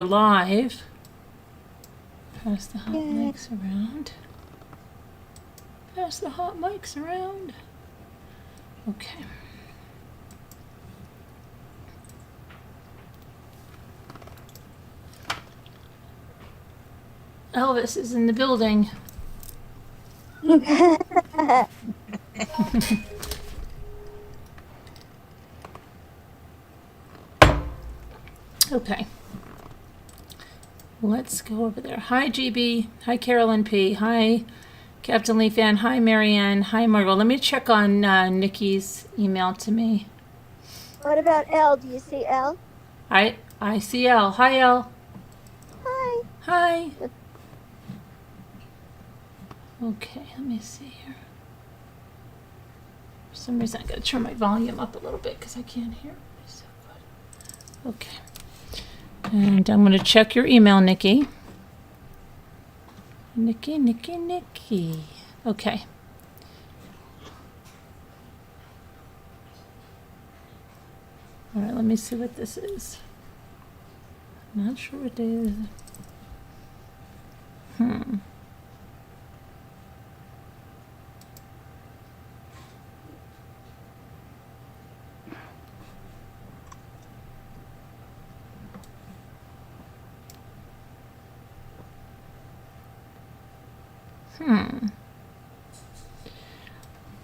Live. Pass the hot mics around. Pass the hot mics around. Okay. Elvis is in the building. Okay. Let's go over there. Hi, GB. Hi, Carolyn P. Hi, Captain Lee Fan. Hi, Marianne. Hi, Margot. Let me check on Nikki's email to me. What about L? Do you see L? I see L. Hi, L. Hi. Hi. Okay, let me see here. For some reason, I gotta turn my volume up a little bit because I can't hear. So good. Okay. And I'm going to check your email, Nikki. Nikki. Okay. All right, let me see what this is. I'm not sure what day it is.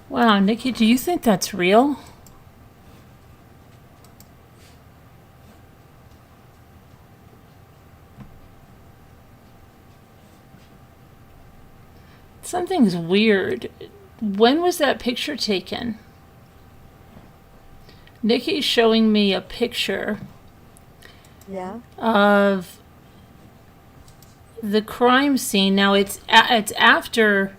Wow, Nikki, do you think that's real? Something's weird. When was that picture taken? Nikki's showing me a picture of the crime scene. Now it's after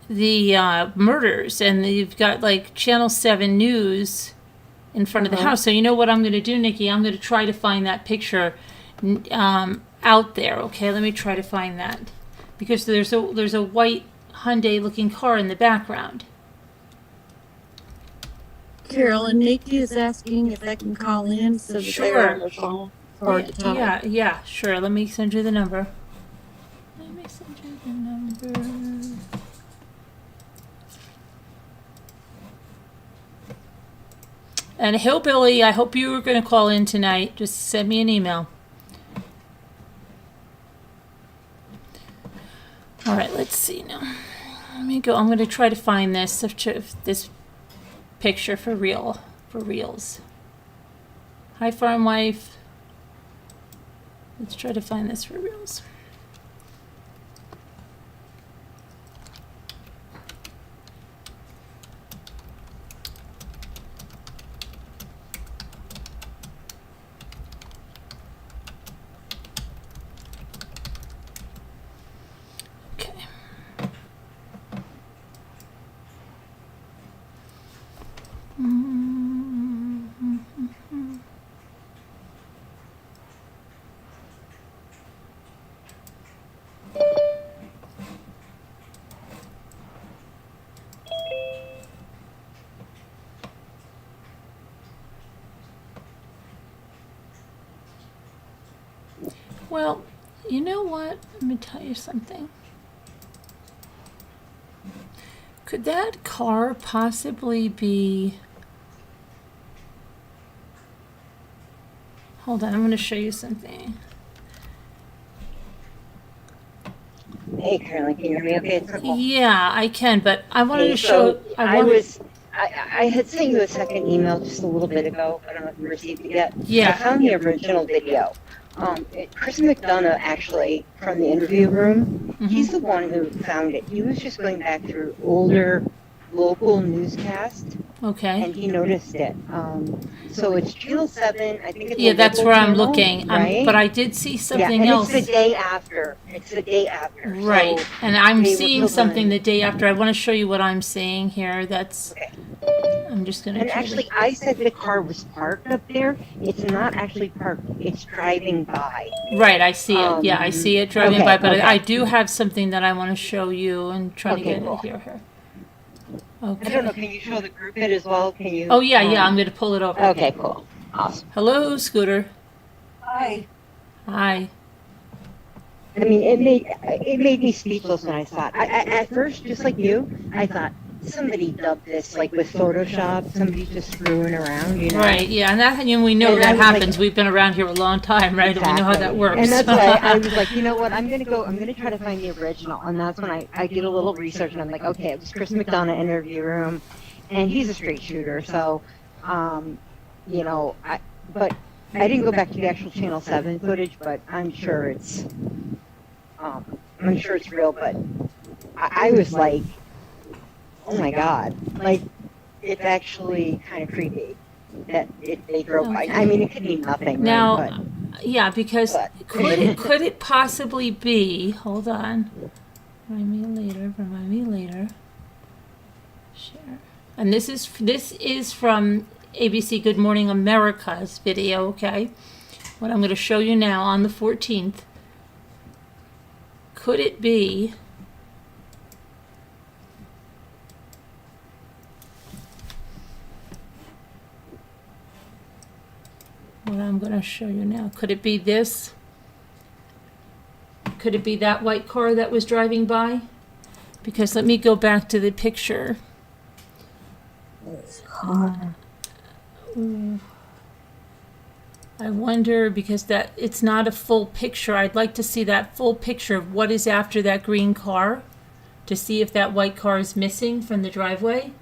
the murders, and you've got like Channel 7 News in front of the house. So you know what I'm going to do, Nikki? I'm going to try to find that picture out there. Okay, let me try to find that, because there's a white Hyundai looking car in the background. Carolyn, Nikki is asking if I can call in so that they're on the phone for the time. Yeah, sure. Let me send you the number. And Hillbilly, I hope you were going to call in tonight. Just send me an email. All right, let's see now. Let me go. I'm going to try to find this picture for reals. Hi, farm wife. Let's try to find this for reals. Well, you know what? Let me tell you something. Could that car possibly be... Hold on, I'm going to show you something. Hey, Carolyn, can you hear me okay? Yeah, I can, but I wanted to show... I had sent you a second email just a little bit ago. I don't know if you received it yet. Yeah. I found the original video. Chris McDonough, actually, from the interview room, he's the one who found it. He was just going back through older local newscasts. Okay. And he noticed it. So it's Channel 7, I think it's that's where I'm channel, looking. Right? But I did see something and else. It's the day after. Right. So and I'm seeing something the day after. I want to show you what I'm seeing here. That's... Okay. I'm just going to... And actually, I said the car was parked up there. It's not actually parked. It's driving by. Right, I see it. Yeah, I see it driving by. But okay. I do have something that I want to show you and try to get cool. it here. Okay. I don't know, can you show the group it as well? Can you? Oh, yeah, I'm going to pull it over. Okay, cool. Awesome. Hello, Scooter. Hi. Hi. I mean, it made me speechless when I saw it. At first, just like you, I thought somebody dubbed this like with Photoshop. Somebody's just screwing around, you know? Right, yeah, and that, we know And I that was like- happens. We've been around here a long time, right? And we know how that works. And that's why I was like, you know what? I'm gonna try to find the original. And that's when I did a little research, and I'm like, okay, it was Chris McDonough interview room, and he's a straight shooter, so, you know, but I didn't go back to the actual Channel 7 footage, but I'm sure it's real. But I was like, oh my god, like it's actually kind of creepy that they drove by. I mean, it could mean nothing, Now, right? yeah, because But- could it possibly be? Hold on. Remind me later. Share. And this is from ABC Good Morning America's video. Okay, what I'm going to show you now on the 14th. Could it be? What I'm going to show you now. Could it be this? Could it be that white car that was driving by? Because let me go back to the picture. Ooh. I wonder, because that it's not a full picture. I'd like to see that full picture of what is after that green car, to see if that white car is missing from the driveway.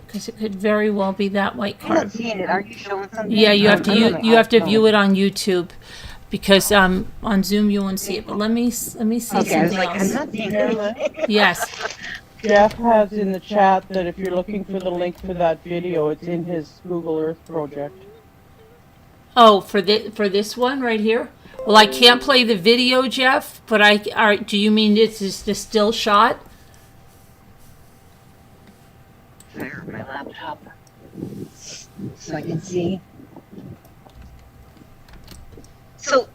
Because it could very well be that white I'm car. not seeing it. Are you showing something? Yeah, you have to I'm on my you have to iPhone. view it on YouTube, because on Zoom you won't see it. But let me see Okay, I was something like, I'm else. not seeing Carolyn, anything. Yes. Jeff has in the chat that if you're looking for the link for that video, it's in his Google Earth project. Oh, for this one right here. Well, I can't play the video, Jeff. But do you mean this is the still shot? Fire my laptop so I can see. So,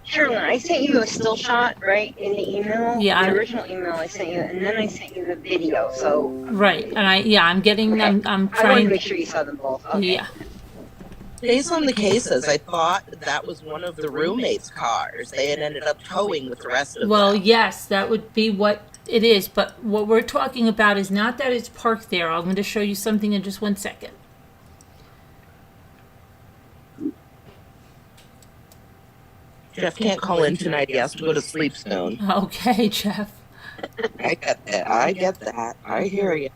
Carolyn, I sent you a still shot, right, in the email? Yeah. The original email I sent you, and then I sent you the video, so... Right, and I'm getting Okay. them. I'm I wanted to trying. make sure you saw them both. Okay. Yeah. Based on the cases, I thought that was one of the roommates' cars. They had ended up towing with the rest of Well, them. yes, that would be what it is. But what we're talking about is not that it's parked there. I'm going to show you something in just 1 second. Jeff can't call in tonight. He has to go to sleep soon. Okay, Jeff. I get that. I get that. I hear you.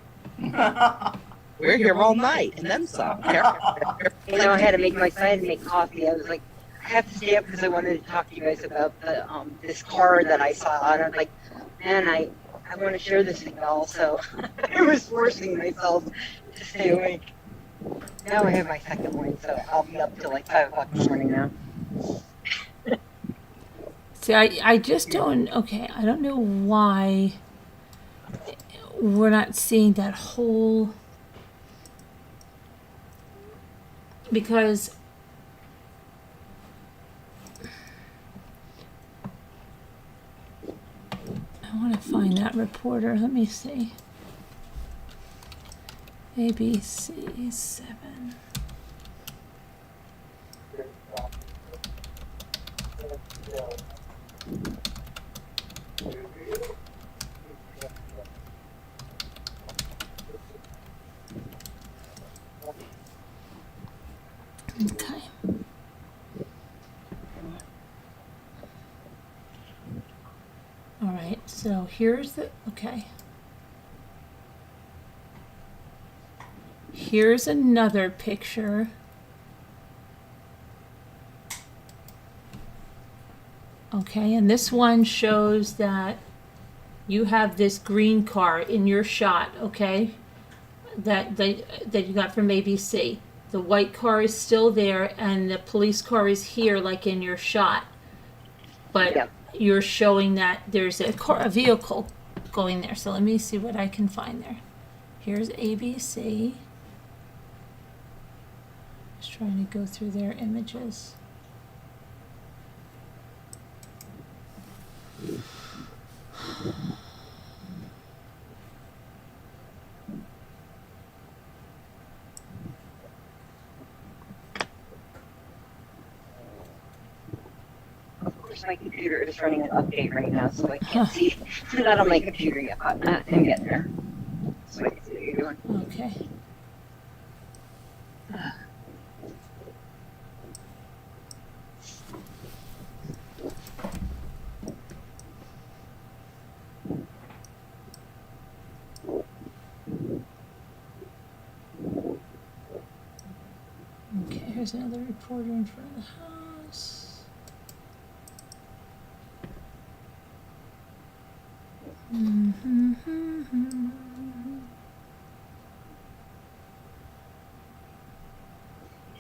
We're here all night and then some. You know, I had to make coffee. I was like, I have to stay up because I wanted to talk to you guys about the this car that I saw. And I'm like, man, I want to share this with y'all. So I was forcing myself to stay awake. Now I have my second one, so I'll be up till like 5 o'clock in the morning now. See, I just don't. Okay, I don't know why we're not seeing that whole. Because I want to find that reporter. Let me see. ABC 7. Okay. All right, so here's the, okay. Here's another picture. Okay, and this one shows that you have this green car in your shot, okay? That you got from ABC. The white car is still there, and the police car is here, like in your shot. But Yep. you're showing that there's a vehicle going there. So let me see what I can find there. Here's ABC. Just trying to go through their images. course, my computer is running an update right now, so I can't see that on my computer yet, but I'm getting there. So I can see what you're doing. Okay. Okay, here's another reporter in front of the house.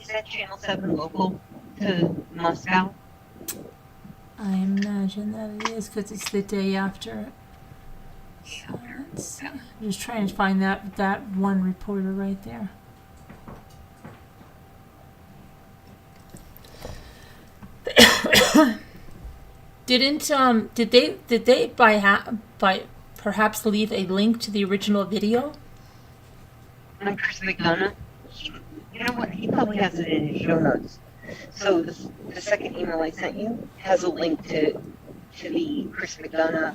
Is that Channel 7 local to Moscow? I imagine that it is because it's the day after. Let's see. I'm just trying to find that one reporter right there. Did they by perhaps leave a link to the original video? I'm Chris McDonough. You know what? He probably has it in his show notes. So the second email I sent you has a link to the Chris McDonough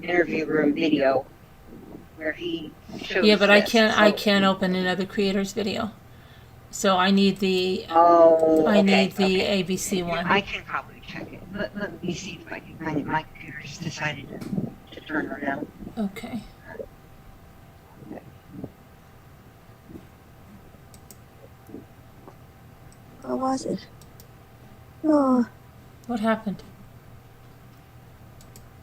interview room video where he shows. Yeah, but this. I can't open another creator's video. So I need the I need the ABC one. I can probably check it. Let me see if I can find it. My computer just decided to turn around. Okay. What was it? Oh, What happened?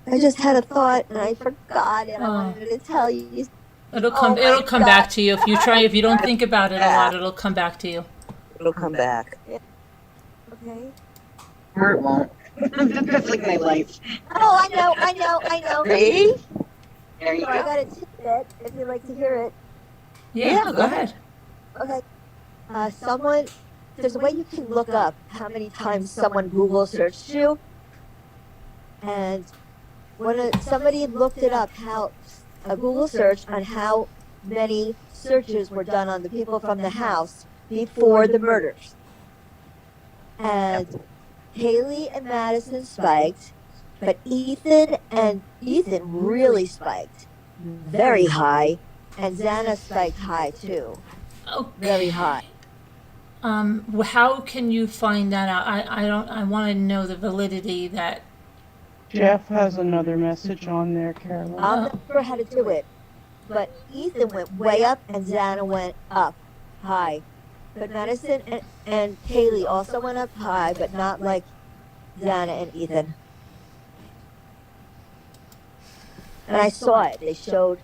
I just had a thought and I forgot and I Oh. wanted to tell you. It'll come my back God. to you if you try. If you don't think about it a lot, it'll come back to you. It'll come back. Okay. Or it won't. That's like my life. Oh, I know. See? There you So I go. got a tidbit if you'd like to hear it. Yeah, go ahead. Okay. There's a way you can look up how many times someone Google searched you. And somebody looked it up, a Google search on how many searches were done on the people from the house before the murders. And Haley and Madison spiked, but Ethan really spiked very high, and Xana spiked high too, Okay. very high. How can you find that out? I want to know the validity that. Jeff has another message on there, Carolyn. I'm not sure how to do it, but Ethan went way up and Xana went up high. But Madison and Haley also went up high, but not like Xana and Ethan. And I saw it. They showed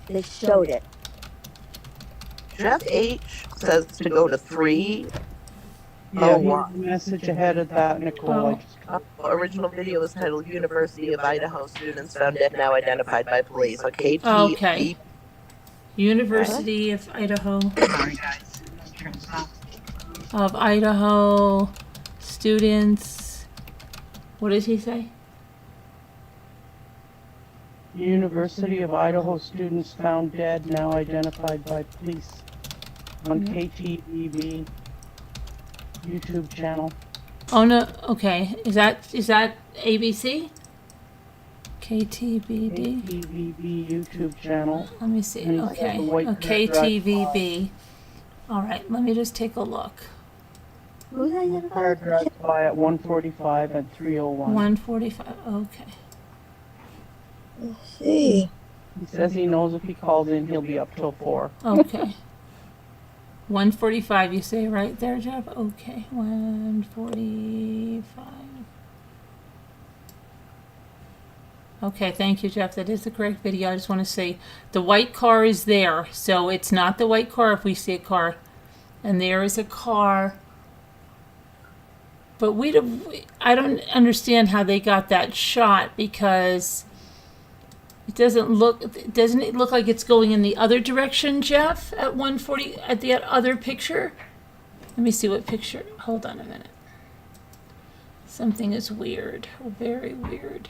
it. Jeff H says to go to 3. Yeah, wow. here's a message ahead of that, Nicole. I just Original video is titled University of Idaho Students Found Dead Now Identified by Police. Okay. Okay. University of Idaho. Sorry, guys. Let's turn this off. Of Idaho students. What did he say? University of Idaho students found dead, now identified by police on KTVB YouTube channel. Oh no. Okay. Is that ABC? KTVB. KTVB YouTube channel. Let me see. And it's Okay. the white KTVB. All right. Let me just take a look. Who's Car identified? drives by at 1:45 and 3:01. 145. Okay. Let's see. He says he knows if he calls in, he'll be up till 4. Okay. 145, you say right there, Jeff? Okay, 145. Okay, thank you, Jeff. That is the correct video. I just want to say the white car is there. So it's not the white car if we see a car. And there is a car. But I don't understand how they got that shot because doesn't it look like it's going in the other direction, Jeff, at 140 at the other picture? Let me see what picture. Hold on a minute. Something is weird, very weird.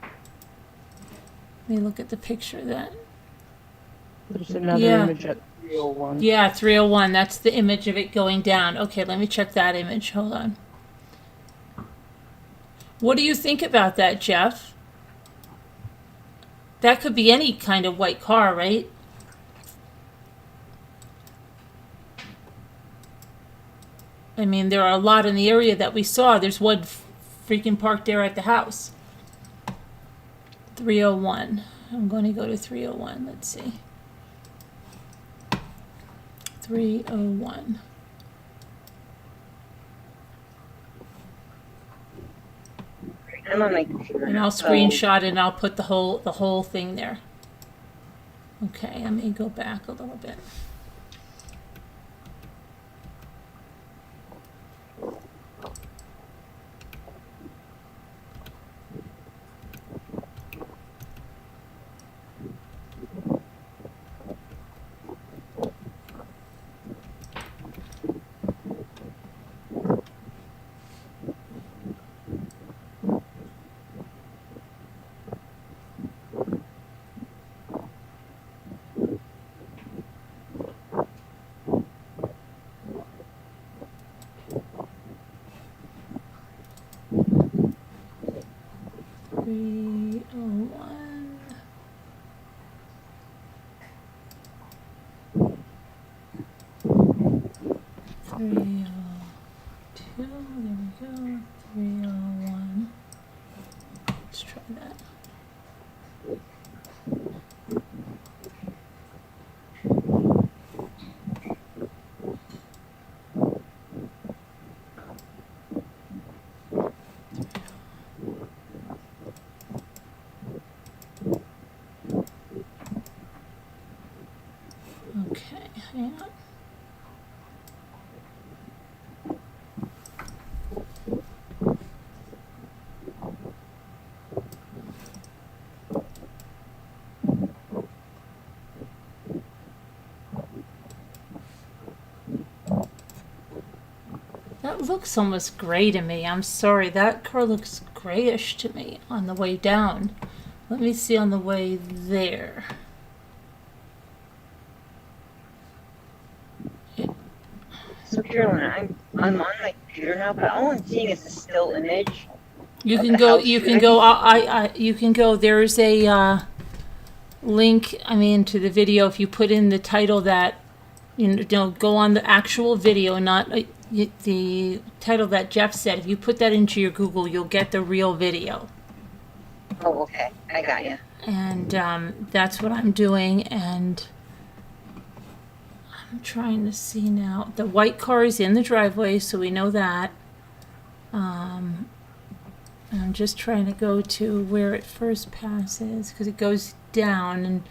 Let me look at the picture then. There's another Yeah. image at 3:01. Yeah, 301. That's the image of it going down. Okay, let me check that image. Hold on. What do you think about that, Jeff? That could be any kind of white car, right? I mean, there are a lot in the area that we saw. There's one freaking parked there at the house. 301. I'm going to go to 301. Let's see. 301. I'm on my computer. And I'll so- screenshot it and I'll put the whole thing there. Okay, let me go back a little bit. Three oh one. Three oh two. There we go. 301. Let's try that. Okay, hang on. That looks almost gray to me. I'm sorry, that car looks grayish to me on the way down. Let me see on the way there. So Carolyn, I'm on my computer now, but all I'm seeing is a still image. You Of can the go. house, You can right? go. You can go. There's a link. I mean, to the video. If you put in the title that, go on the actual video, not the title that Jeff said. If you put that into your Google, you'll get the real video. Oh, okay. I got you. And that's what I'm doing. And I'm trying to see now. The white car is in the driveway, so we know that. I'm just trying to go to where it first passes because it goes down, and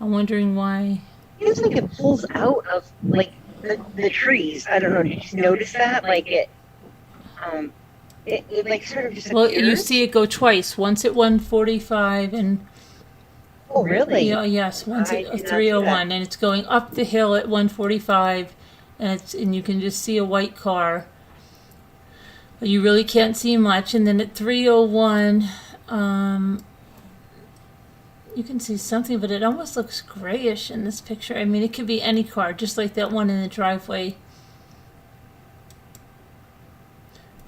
I'm wondering why. It looks like it pulls out of like the trees. I don't know. Did you just notice that? Like it like sort of just Well, appears. you see it go twice. Once at 145 and Oh, really? yes, once I at did not see 301, and it's going up the hill at 145, and you can just see a white car. You really can't see much, and then at 301, you can see something, but it almost looks grayish in this picture. I mean, it could be any car, just like that one in the driveway.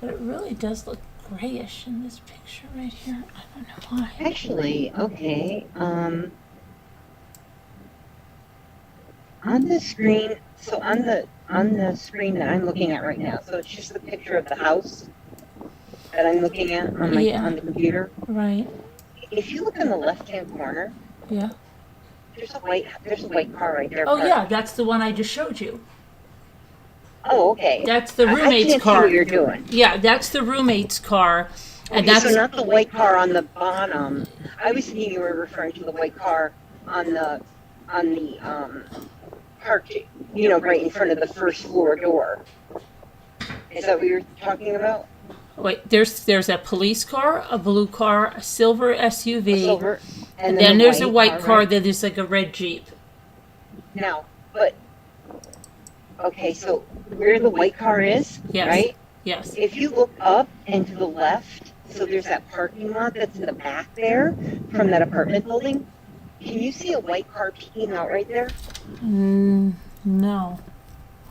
But it really does look grayish in this picture right here. I don't know why. Actually, okay. On the screen, so on the screen that I'm looking at right now, so it's just the picture of the house that I'm looking at on on the computer. Right. If you look in the left-hand corner, Yeah. there's a white car right there. Oh, parked. yeah, that's the one I just showed you. Oh, okay. That's the I roommate's can't see car. what you're doing. Yeah, that's the roommate's car. And Okay, that's so not the white car on the bottom. I was thinking you were referring to the white car on the park, right in front of the first floor door. Is that what you're talking about? wait, there's a police car, a blue car, a silver SUV, The silver, and then then the there's a white car, right? then there's like a red Jeep. Now, but okay, so where the white car is, Yes. right? Yes. If you look up and to the left, so there's that parking lot that's in the back there from that apartment building. Can you see a white car peeking out right there? No.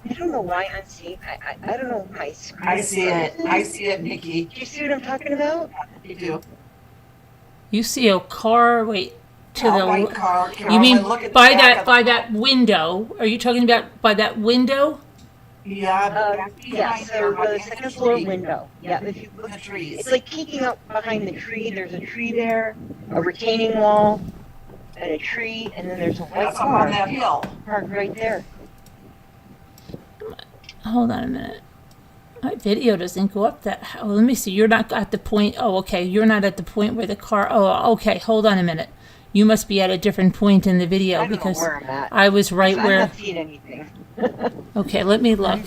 I don't know why I'm seeing, I don't know my screen. I see it, Nikki. Do you see what I'm talking about? You do. You see a car, wait, to A the, white car, you Carolyn, mean look at the by back that, of- window? Are you talking about by that window? Yeah, that's Yeah, behind there, so by the the second floor tree. window. Yeah, if you look, The trees. it's like peeking up behind the tree. There's a tree there, a retaining wall, and a tree, and then there's a white That's up car on that hill. parked right there. Hold on a minute. My video doesn't go up that. Oh, let me see. You're not at the point. Oh, okay. You're not at the point where the car. Oh, okay. Hold on a minute. You must be at a different point in the video I don't know because where I'm at. I was right I'm where. not seeing anything. Okay, let me look.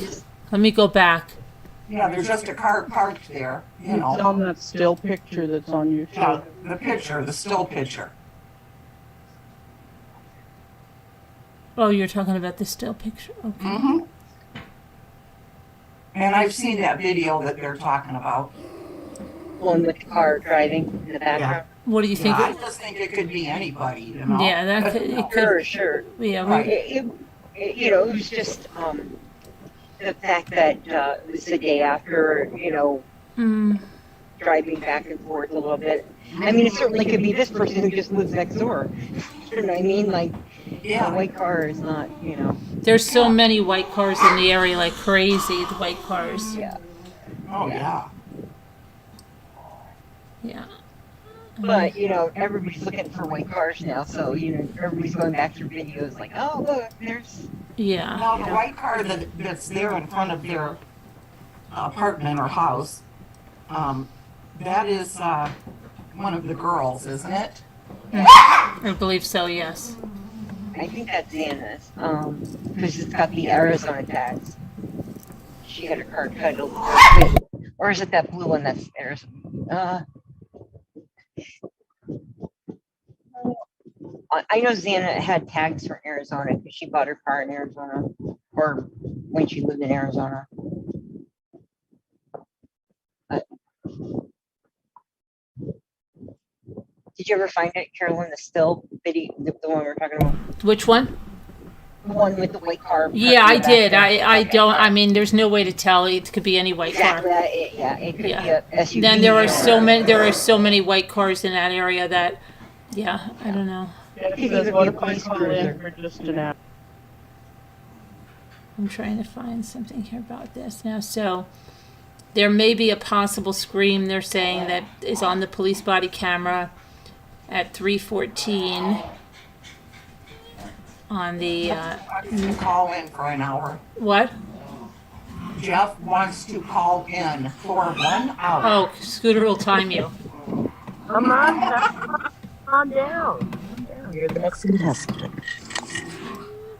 Let me go back. Yeah, there's just a car parked there, you It's know. on that still picture that's on Yeah, YouTube. the picture, the still picture. Oh, you're talking about the still picture. Okay. Mm-hmm. And I've seen that video that they're talking about. One with the car driving in the background. What do you think? Yeah, I just think it could be anybody, you know. Yeah, that could. It could. Sure, sure. Yeah. Right. You know, it was just the fact that it was the day after, you know, Mm, driving back and forth a little bit. I mean, it certainly could be this person who just lives next door. You know what I mean? Like, Yeah. a white car is not, you know. there's so many white cars in the area, like crazy. The white cars. Yeah. Oh, yeah. Yeah. But, you know, everybody's looking for white cars now, so, you know, everybody's going back through videos like, oh, look, there's. Yeah. Now, the white car that's there in front of their apartment or house, that is one of the girls, isn't it? I believe so. Yes. I think that's Xana's, because it's got the Arizona tags. She had her car titled, or is it that blue one that's Arizona? I know Xana had tags from Arizona because she bought her car in Arizona, or when she lived in Arizona. Did you ever find it, Carolyn, the still video, the one we're talking about? Which one? The one with the white car? Yeah, I parked in the did. back I there? don't. I mean, there's no way to tell. It could be any white Exactly, car. it could Yeah. be a SUV. Then there are or- so many. There are so many white cars in that area that, yeah, I don't know. It Could says, even what be a if I police call cruiser. in for just an hour? I'm trying to find something here about this now. So, there may be a possible scream. They're saying that is on the police body camera at 3:14 on the Wants to call in for an hour. what? Jeff wants to call in for 1 hour. Oh, Scooter will time you. Come on down. You're the next contestant.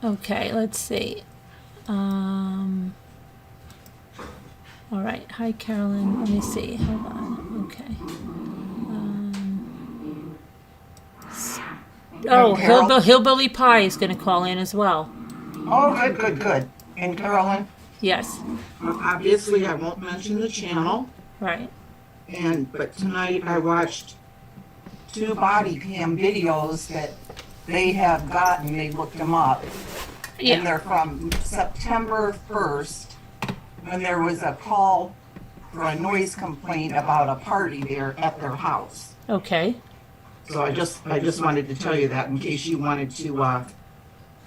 Okay, let's see. All right. Hi, Carolyn. Let me see. Hold on. Okay. Oh, Carol? Hillbilly Pie is going to call in as well. Oh, good. And Carolyn, Yes. obviously I won't mention the channel, Right. but tonight I watched 2 body cam videos that they have gotten, they looked them up. And Yeah. they're from September 1st, when there was a call for a noise complaint about a party there at their house. Okay. So I just wanted to tell you that in case you wanted to,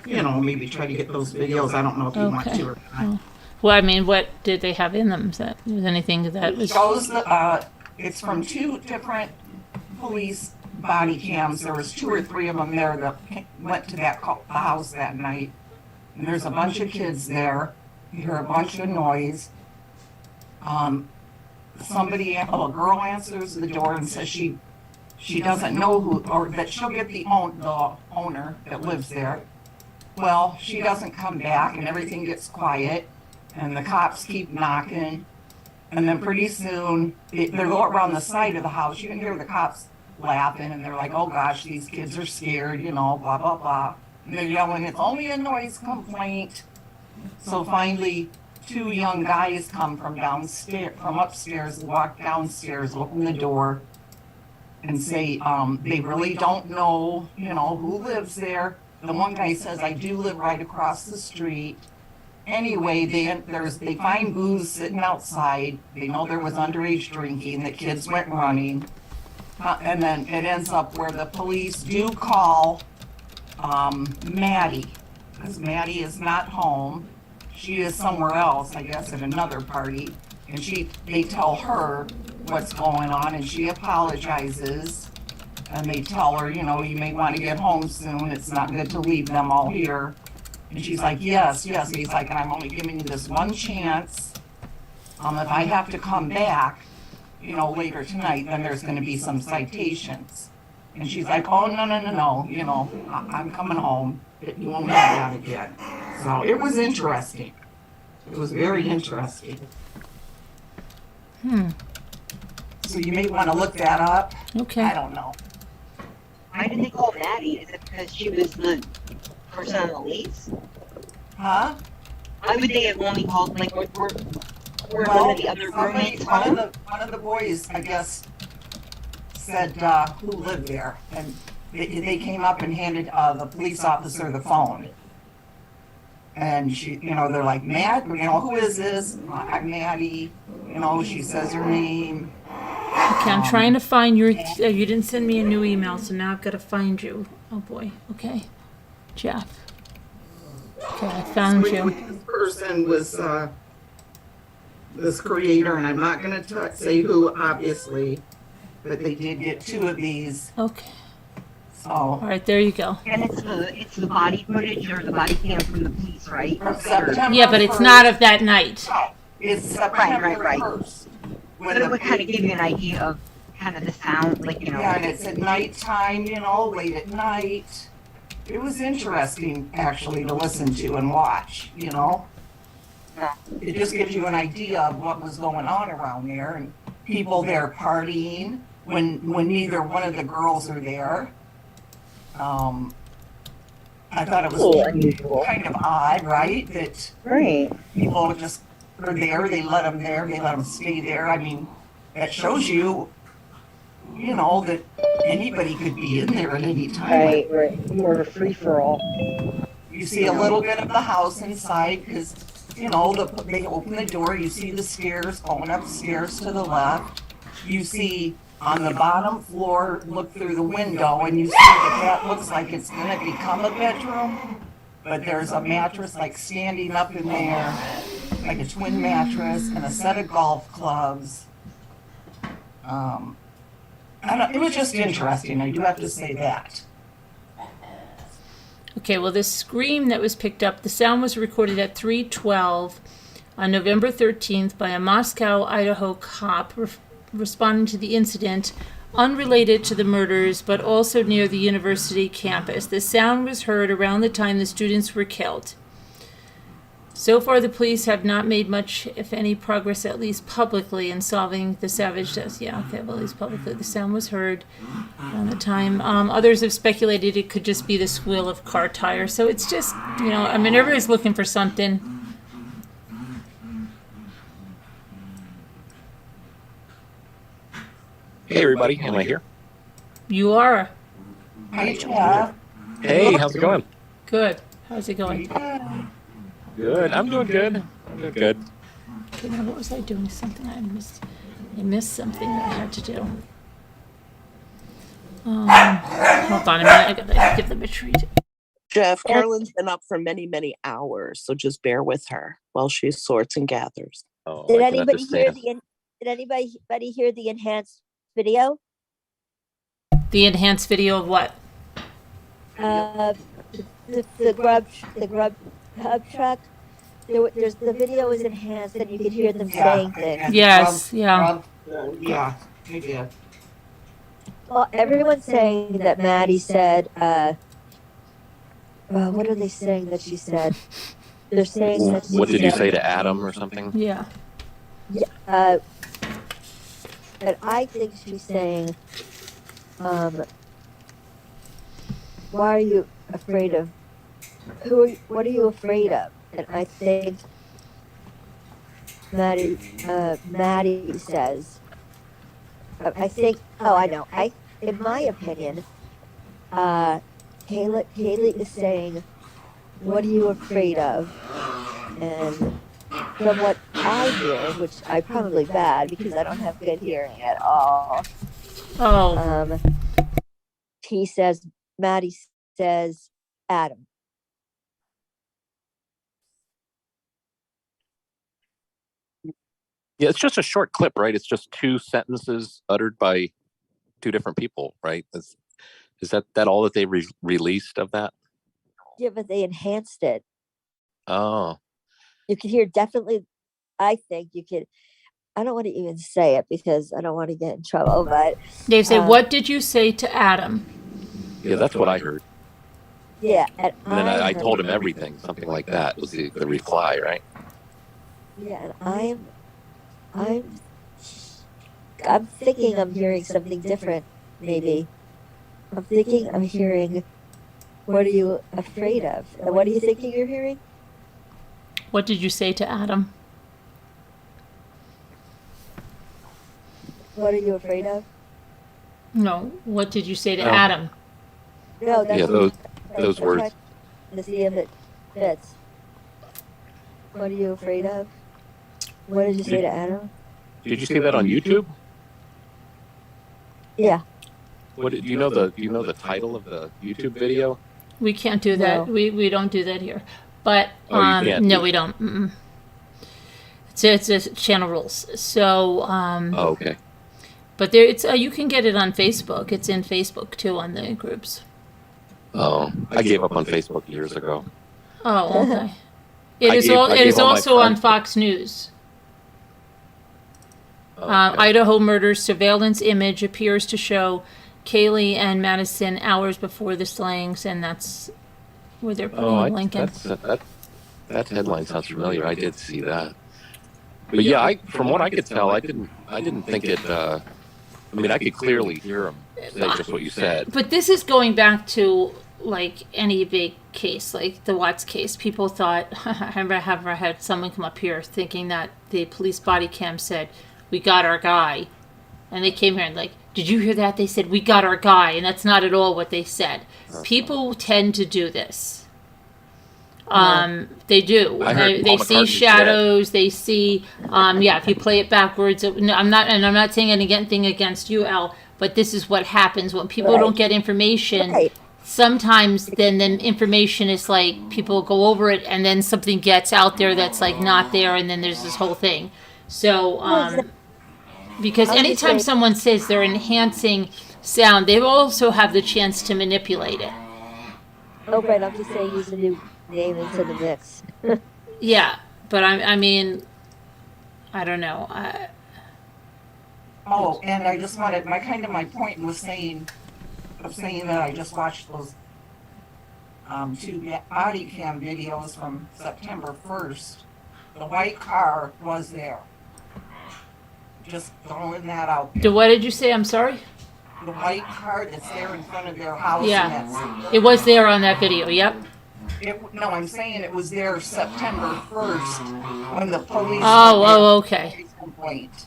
maybe try to get those videos. I don't know if you want Okay. to or not. Well, I mean, what did they have in them? Is that was anything that It was? shows it's from 2 different police body cams. There was 2 or 3 of them there that went to the house that night. And there's a bunch of kids there. You hear a bunch of noise. A girl answers the door and says she doesn't know who, or that she'll get the owner that lives there. Well, she doesn't come back and everything gets quiet and the cops keep knocking. And then pretty soon they go around the side of the house. You can hear the cops laughing and they're like, oh gosh, these kids are scared, blah, blah, blah. And they're yelling, it's only a noise complaint. So finally, 2 young guys come from upstairs, walk downstairs, open the door, and say they really don't know, who lives there. The one guy says, I do live right across the street. Anyway, they find booze sitting outside. They know there was underage drinking. The kids went running. And then it ends up where the police do call Maddie, because Maddie is not home. She is somewhere else, I guess, at another party. And they tell her what's going on, and she apologizes. And they tell her, you know, you may want to get home soon. It's not good to leave them all here. And she's like, yes. And he's like, I'm only giving you this one chance. If I have to come back, you know, later tonight, then there's going to be some citations. And she's like, oh, no, you know, I'm coming home. You won't have that again. So it was interesting. It was very interesting. So you may want to look that up. Okay. I don't know. Why did they call Maddie? Is it because she was the person on the lease? Huh? Why would they have only called, like, were Well, one of the other roommates home? one of the boys, I guess, said who lived there, and they came up and handed the police officer the phone. And she, you know, they're like, Matt, you know, who is this? I'm Maddie. You know, she says her name. Okay, I'm trying to find your. You didn't send me a new email, so now I've got to find you. Oh boy. Okay, Jeff. Okay, I found you. This person was this creator, and I'm not going to say who, obviously, but they did get 2 of these. Okay. All right, there you go. And it's the body footage or the body cam from the police, right? September Yeah, but it's 1st. not of that night. It's September Right. 1st. But it would kind of give you an idea of kind of the sound, like, you know. Yeah, and it's at nighttime, you know, late at night. It was interesting, actually, to listen to and watch, you know. It just gives you an idea of what was going on around there, and people there partying when neither one of the girls are there. I thought it was Unusual. kind of odd, right? That Right. people just are there, they let them stay there. I mean, that shows you, you know, that anybody could be in there at any time. Right. More of a free-for-all. You see a little bit of the house inside, because, you know, they open the door, you see the stairs, going upstairs to the left. You see on the bottom floor, look through the window, and you see that looks like it's going to become a bedroom. But there's a mattress like standing up in there, like a twin mattress, and a set of golf clubs. It was just interesting, I do have to say that. Okay, well, this scream that was picked up, the sound was recorded at 3:12 on November 13th by a Moscow, Idaho cop responding to the incident unrelated to the murders, but also near the university campus. The sound was heard around the time the students were killed. So far, the police have not made much, if any, progress, at least publicly, in solving the savage deaths. Yeah, okay, well, at least publicly, the sound was heard around the time. Others have speculated it could just be the squeal of car tires. So it's just, you know, I mean, everybody's looking for something. Hey everybody, am I here? You are. Hi, Jeff. Hey, how's it going? Good. How's it going? Good. I'm doing good. Doing good. Okay, now what was I doing? Something I missed. I missed something that I had to do. Hold on a minute. I gotta give them a treat. Jeff, Carolyn's been up for many, many hours, so just bear with her while she sorts and gathers. Oh, Did I can anybody hear understand. did anybody hear the enhanced video? The enhanced video of what? The grub hub truck. There's the video is enhanced, and you could hear them saying things. and Yes, Rob- yeah. Rob- yeah, they did. Well, everyone's saying that Maddie said. What are they saying that she said? They're saying that. What did you say to Adam or something? Yeah. And I think she's saying, why are you afraid of? What are you afraid of? And I think Maddie says, I think, I know. In my opinion, Kaylee is saying, what are you afraid of? And from what I hear, which I probably bad because I don't have good hearing at all, Oh, he says, Maddie says, Adam. Yeah, it's just a short clip, right? It's just two sentences uttered by two different people, right? Is that all that they released of that? Yeah, but they enhanced it. Oh, You could hear definitely, I think you could, I don't want to even say it because I don't want to get in trouble, but they say, what did you say to Adam? yeah, that's what I heard. yeah, and And then I heard, told him everything, something like that was the reply, right? yeah, and I'm thinking I'm hearing something different, maybe. I'm thinking I'm hearing, what are you afraid of? And what are you thinking you're hearing? What did you say to Adam? What are you afraid of? No, what did you say to Oh. Adam? No, that's Yeah, those words. trying to see if it fits. What are you afraid of? What did you say to Adam? Did you see that on YouTube? Yeah. What do you know the title of the YouTube video? We can't do that. No. We don't do that here. But Oh, you can't no, do we don't. It's a channel rules. So Oh, okay. but there it's you can get it on Facebook. It's in Facebook too on the groups. Oh, I gave up on Facebook years ago. Oh, okay. I It gave is all my also on friends- Fox News. Oh, okay. Idaho murders surveillance image appears to show Kaylee and Madison hours before the slayings, and that's where they're putting Oh, the link in. that headline sounds familiar. I did see that. But yeah, from what I could tell, I didn't think it. I mean, I could clearly hear him say just what you said. But this is going back to like any big case, like the Watts case. People thought, I remember had someone come up here thinking that the police body cam said, "We got our guy," and they came here and like, "Did you hear that?" They said, "We got our guy," and that's not at all what they said. People tend to do this. They do. I heard They Paul see McCartney's shadows. They see. If you play it backwards, no, I'm not saying anything against you, Al. But this is what happens when people Right. don't get information. Right. Sometimes then the information is like people go over it, and then something gets out there that's like not there, and then there's this whole thing. So because I was just anytime saying- someone says they're enhancing sound, they also have the chance to manipulate it. Oh, right. I'm just saying use a new name into the mix. Yeah, but I mean, I don't know. Oh, and I just wanted, my point was saying that I just watched those two body cam videos from September 1st. The white car was there. Just throwing that out there. What did you say? I'm sorry? The white car that's there in front of their house. Yeah. And that's, It was there on that video, yep. no, I'm saying it was there September 1st when the police. Okay. Complaint.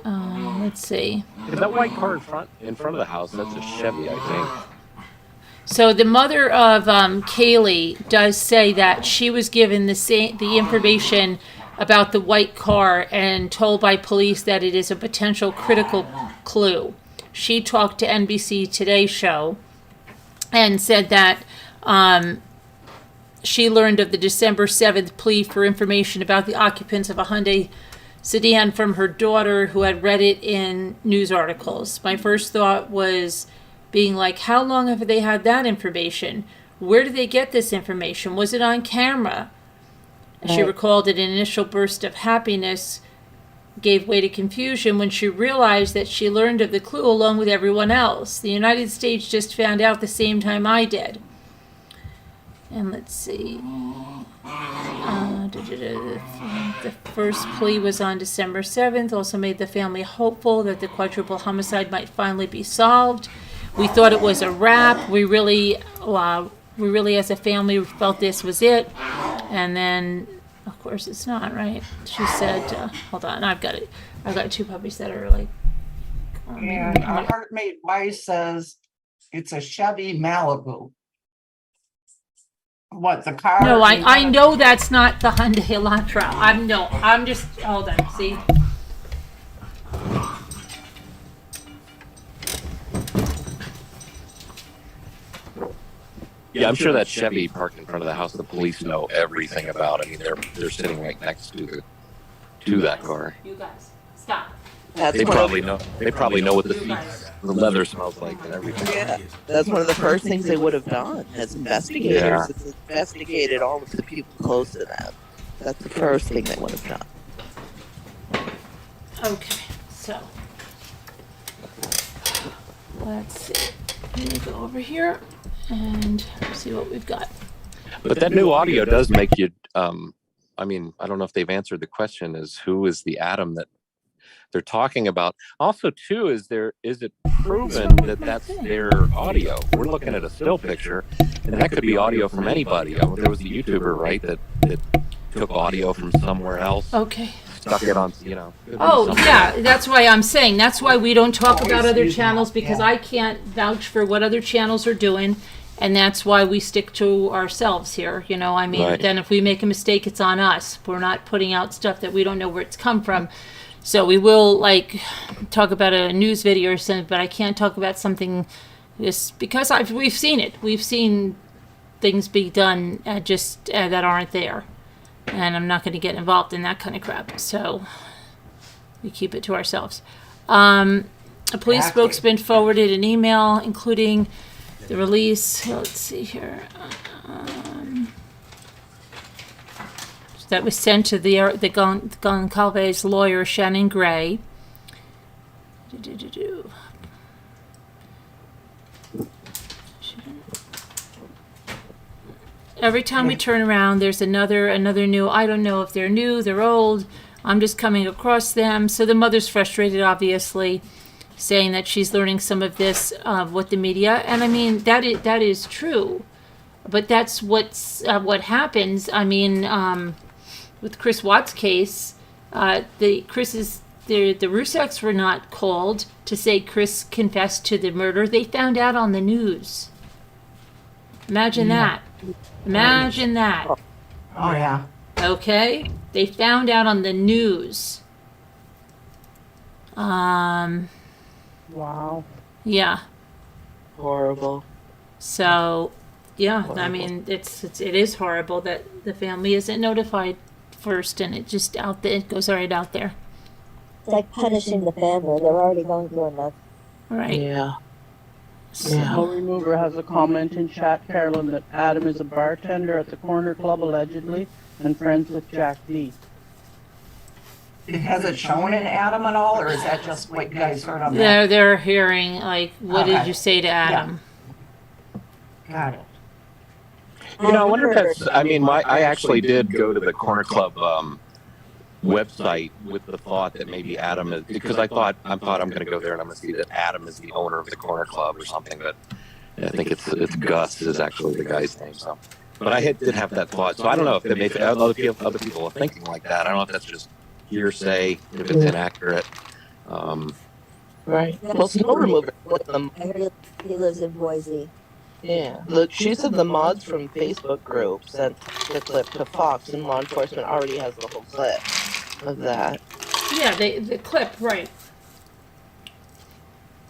Let's see. Is that white car in front of the house? That's a Chevy, I think. So the mother of Kaylee does say that she was given the information about the white car and told by police that it is a potential critical clue. She talked to NBC Today show and said that she learned of the December 7th plea for information about the occupants of a Hyundai sedan from her daughter, who had read it in news articles. My first thought was being like, how long have they had that information? Where did they get this information? Was it on camera? She recalled that an initial burst of happiness gave way to confusion when she realized that she learned of the clue along with everyone else. The United States just found out the same time I did. And let's see. The first plea was on December 7th, also made the family hopeful that the quadruple homicide might finally be solved. We thought it was a wrap. We really as a family felt this was it. And then, of course, it's not, right? She said, hold on, I've got two puppies that are like... And Heart Made Wise says it's a Chevy Malibu. what, the car? No, I know that's not the Hyundai Elantra. I'm just, hold on, see? Yeah, I'm sure that Chevy parked in front of the house, the police know everything about. I mean, they're sitting right next to that car. You guys, stop. That's They one probably of, know. They probably know what the seats, the leather smells like, and everything. yeah, that's one of the first things they would have done as investigators. Yeah. Is investigated all of the people close to them. That's the first thing they would have done. Okay, so. Let's see. Let me go over here and see what we've got. But that new audio does make you. I mean, I don't know if they've answered the question: is who is the Adam that they're talking about? Also, too, is it proven that that's their audio? We're looking at a still picture, and that could be audio from anybody. There was a YouTuber, right, that took audio from somewhere else, Okay. stuck it on, you know. could be Oh, something. yeah, that's why I'm saying, that's why we don't talk about other channels, because I can't vouch for what other channels are doing, and that's why we stick to ourselves here, you know, I mean, Right. then if we make a mistake, it's on us. We're not putting out stuff that we don't know where it's come from. So we will, like, talk about a news video or something, but I can't talk about something just because we've seen it. We've seen things be done that aren't there. And I'm not going to get involved in that kind of crap. So we keep it to ourselves. A police Exactly. spokesman forwarded an email including the release. Let's see here. That was sent to the Goncalves lawyer, Shannon Gray. Every time we turn around, there's another new. I don't know if they're new, they're old. I'm just coming across them. So the mother's frustrated, obviously, saying that she's learning some of this with the media, and I mean that is true, but that's what happens. I mean, with Chris Watts' case, the Rusaks were not called to say Chris confessed to the murder. They found out on the news. Imagine that. Imagine that. Oh, yeah. Okay? They found out on the news. Wow. Yeah. Horrible. So, yeah, I mean, it is horrible that the family isn't notified first, and it just it goes right out there. It's like punishing the family. They're already going through enough. Right. Yeah. So, No Remover has a comment in chat, Carolyn, that Adam is a bartender at the Corner Club, allegedly, and friends with Jack D. Has it shown in Adam at all, or is that just what you guys heard on that? they're hearing, like, what did Okay. you say to Adam? Got it. You know, I wonder if that's. I mean, I actually did go to the Corner Club website with the thought that maybe Adam is, because I thought I'm going to go there and I'm going to see that Adam is the owner of the Corner Club or something. But I think it's Gus is actually the guy's name. So, but I did have that thought. So I don't know if maybe other people are thinking like that. I don't know if that's just hearsay, if it's inaccurate. Right. Well, Snow Remover put them. I heard he lives in Boise. Yeah. Look, she said the mods from Facebook group sent the clip to Fox, and law enforcement already has the whole clip of that. Yeah, the clip, right.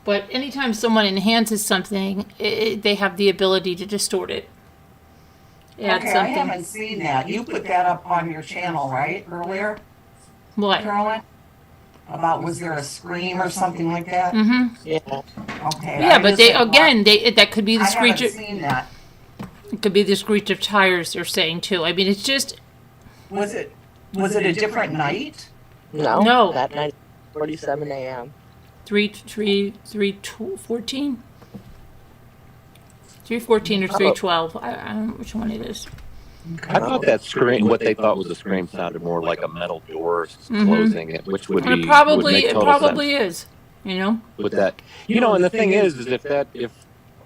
But anytime someone enhances something, they have the ability to distort it. Add Okay, I something. haven't seen that. You put that up on your channel, right, earlier, What? Carolyn? About was there a scream or something like that? Mm-hmm. Yeah. Okay. Yeah, I but just had that could be the I haven't screech. seen that. It could be the screech of tires. They're saying too. I mean, it's just Was it a different night? No. That night, 47 a.m. 314, 314 or 312. I don't know which one it is. I thought that scream, what they thought was a scream, sounded more like a metal door Mhm. closing it, which would It be probably would make it total probably sense. is. You know. With that, you know, and the thing is if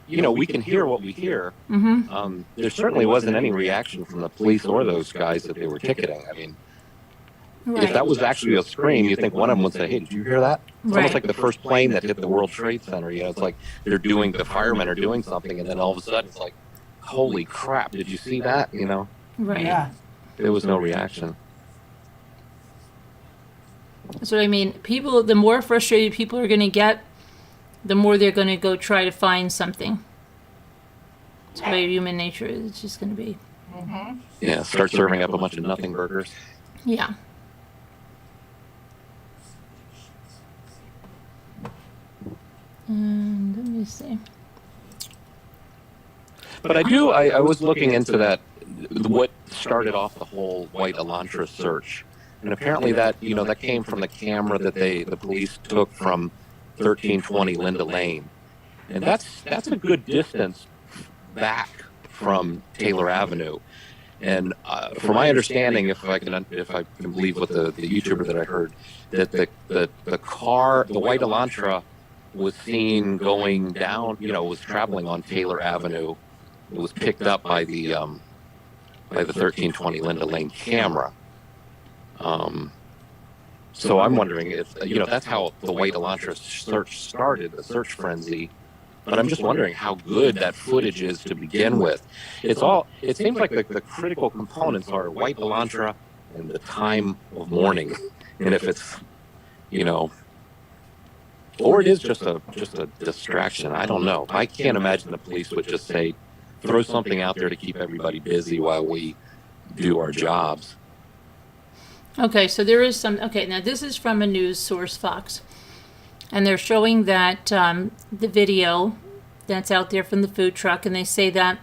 you know, we can hear what we hear. Mm-hmm. There certainly wasn't any reaction from the police or those guys that they were ticketing. I mean, if that was actually a scream, you think one of them would say, "Hey, did you hear that?" It's almost like the first plane that hit the World Trade Center. You know, it's like the firemen are doing something, and then all of a sudden it's like, holy crap, did you see that? You know, Right. Yeah. there was no reaction. That's what I mean. People, the more frustrated people are going to get, the more they're going to go try to find something. It's the way human nature is. It's just going to be. Mm-hmm. Yeah, start serving up a bunch of nothing burgers. Yeah. And let me see. But I was looking into that, what started off the whole white Elantra search. And apparently that, you know, that came from the camera that the police took from 1320 Linda Lane. And that's a good distance back from Taylor Avenue. And from my understanding, if I can believe what the YouTuber that I heard, that the car, the white Elantra, was seen going down, you know, was traveling on Taylor Avenue. It was picked up by the 1320 Linda Lane camera. So I'm wondering if, you know, that's how the white Elantra search started, the search frenzy. But I'm just wondering how good that footage is to begin with. It seems like the critical components are white Elantra and the time of morning. And if it's, you know, or it is just a distraction. I don't know. I can't imagine the police would just say, throw something out there to keep everybody busy while we do our jobs. Okay, so there is some. Okay, now this is from a news source, Fox. And they're showing that the video that's out there from the food truck, and they say that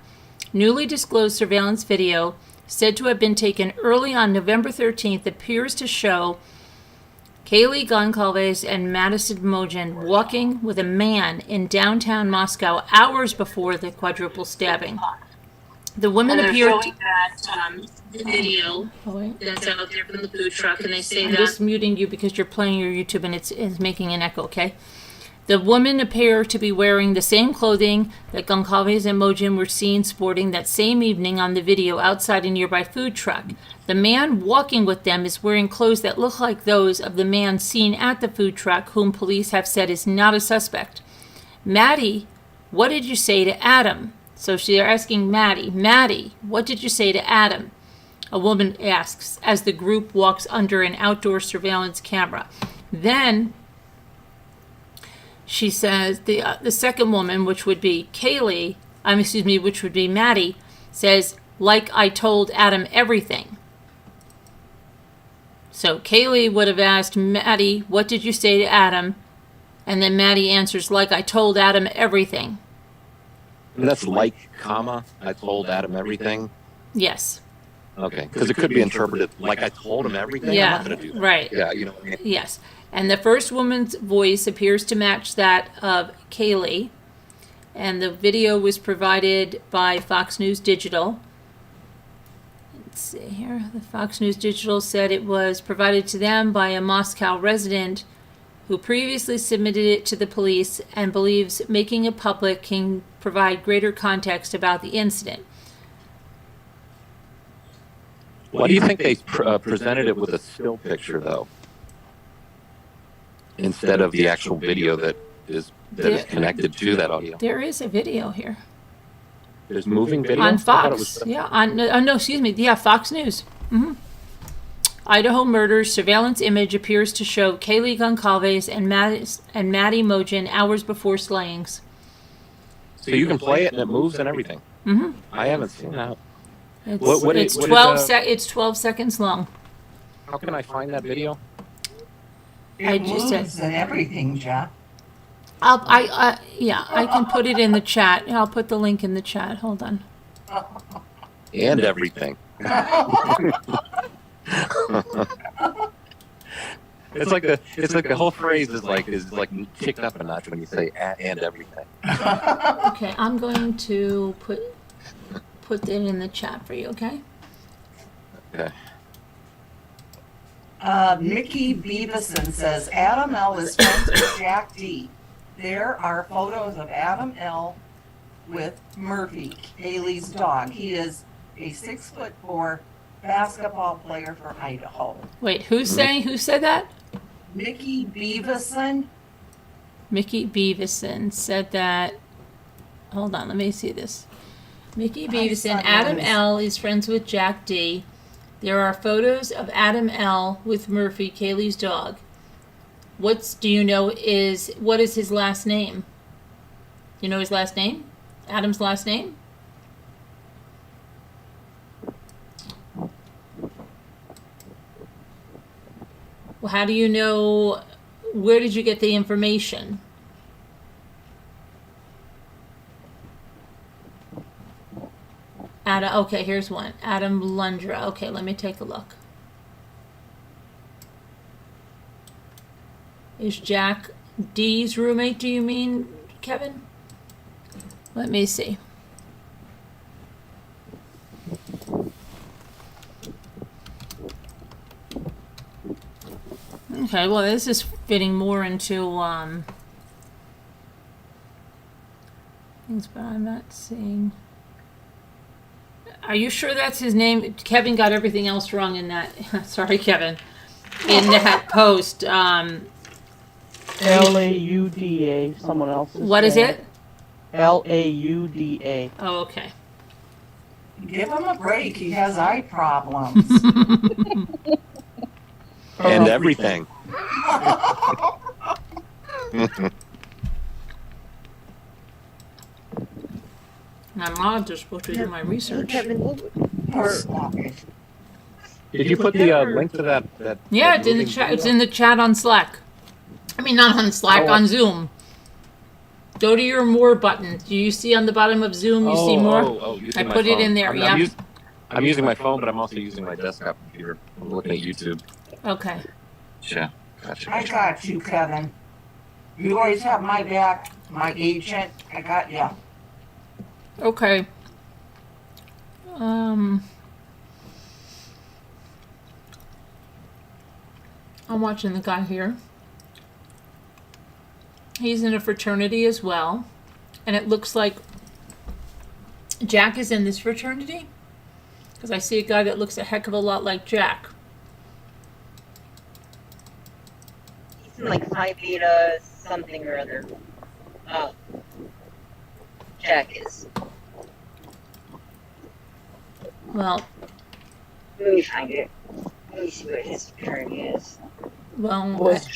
newly disclosed surveillance video said to have been taken early on November 13th appears to show Kaylee Goncalves and Madison Mogen walking with a man in downtown Moscow hours before the quadruple stabbing. The women appear that the video that's out there from the food truck, and they say I'm just muting you because you're playing your YouTube and it's making an echo, okay? The women appear to be wearing the same clothing that Goncalves and Mogen were seen sporting that same evening on the video outside a nearby food truck. The man walking with them is wearing clothes that look like those of the man seen at the food truck, whom police have said is not a suspect. Maddie, what did you say to Adam? So they're asking Maddie, what did you say to Adam? A woman asks as the group walks under an outdoor surveillance camera. Then she says, the second woman, which would be which would be Maddie, says, like I told Adam everything. So Kaylee would have asked Maddie, what did you say to Adam? And then Maddie answers, like I told Adam everything. And that's like, comma, I told Adam everything? Yes. Okay, because it could be interpreted like I told him everything. Yeah, I'm not going to do that. right. Yeah, you know what I mean? Yes. And the first woman's voice appears to match that of Kaylee. And the video was provided by Fox News Digital. Let's see here. The Fox News Digital said it was provided to them by a Moscow resident who previously submitted it to the police and believes making it public can provide greater context about the incident. Why do you think they presented it with a still picture, though, instead of the actual video that is connected to that audio? There is a video here. There's moving video? On Fox. Fox News. Mm-hmm. Idaho murders surveillance image appears to show Kaylee Goncalves and Maddie Mogen hours before slayings. So you can play it and it moves and everything? Mm-hmm. I haven't seen that. It's 12 seconds long. How can I find that video? It moves and everything, Jeff. I can put it in the chat. I'll put the link in the chat. Hold on. And everything. It's like the whole phrase is like kicked up a notch when you say and everything. Okay, I'm going to put it in the chat for you, okay? Okay. Mickey Beavison says Adam L. is friends with Jack D. There are photos of Adam L. with Murphy, Haley's dog. He is a 6'4" basketball player for Idaho. Wait, who said that? Mickey Beavison. Mickey Beavison said that. Hold on, let me see this. Mickey Hi, Beaverson, Adam Sunrise. L. is friends with Jack D. There are photos of Adam L. with Murphy, Kaylee's dog. What is his last name? You know his last name? Adam's last name? Well, how do you know? Where did you get the information? Adam, okay, here's one. Adam Lundra. Okay, let me take a look. Is Jack D's roommate, do you mean, Kevin? Let me see. Okay, well, this is fitting more into things, but I'm not seeing. Are you sure that's his name? Kevin got everything else wrong in that. Sorry, Kevin. In that post. Lauda. Someone else's. What is it? Lauda. Oh, okay. Give him a break. He has eye problems. And everything. I'm not just supposed to do my research. Kevin, Did you put the link to that? Yeah, it's in the chat. It's in the chat on Slack. I mean, not on Slack, on Zoom. Go to your more button. Do you see on the bottom of Zoom? You see more? I put it in there. Yeah. I'm using my phone, but I'm also using my desktop computer. I'm looking at YouTube. Okay. Yeah. Gotcha. I got you, Kevin. You always have my back, my agent. I got you. Okay. I'm watching the guy here. He's in a fraternity as well. And it looks like Jack is in this fraternity. Because I see a guy that looks a heck of a lot like Jack. He's in like Phi Beta something or other. Jack is. Well, Let me find it. Let me see what his fraternity is. well, Was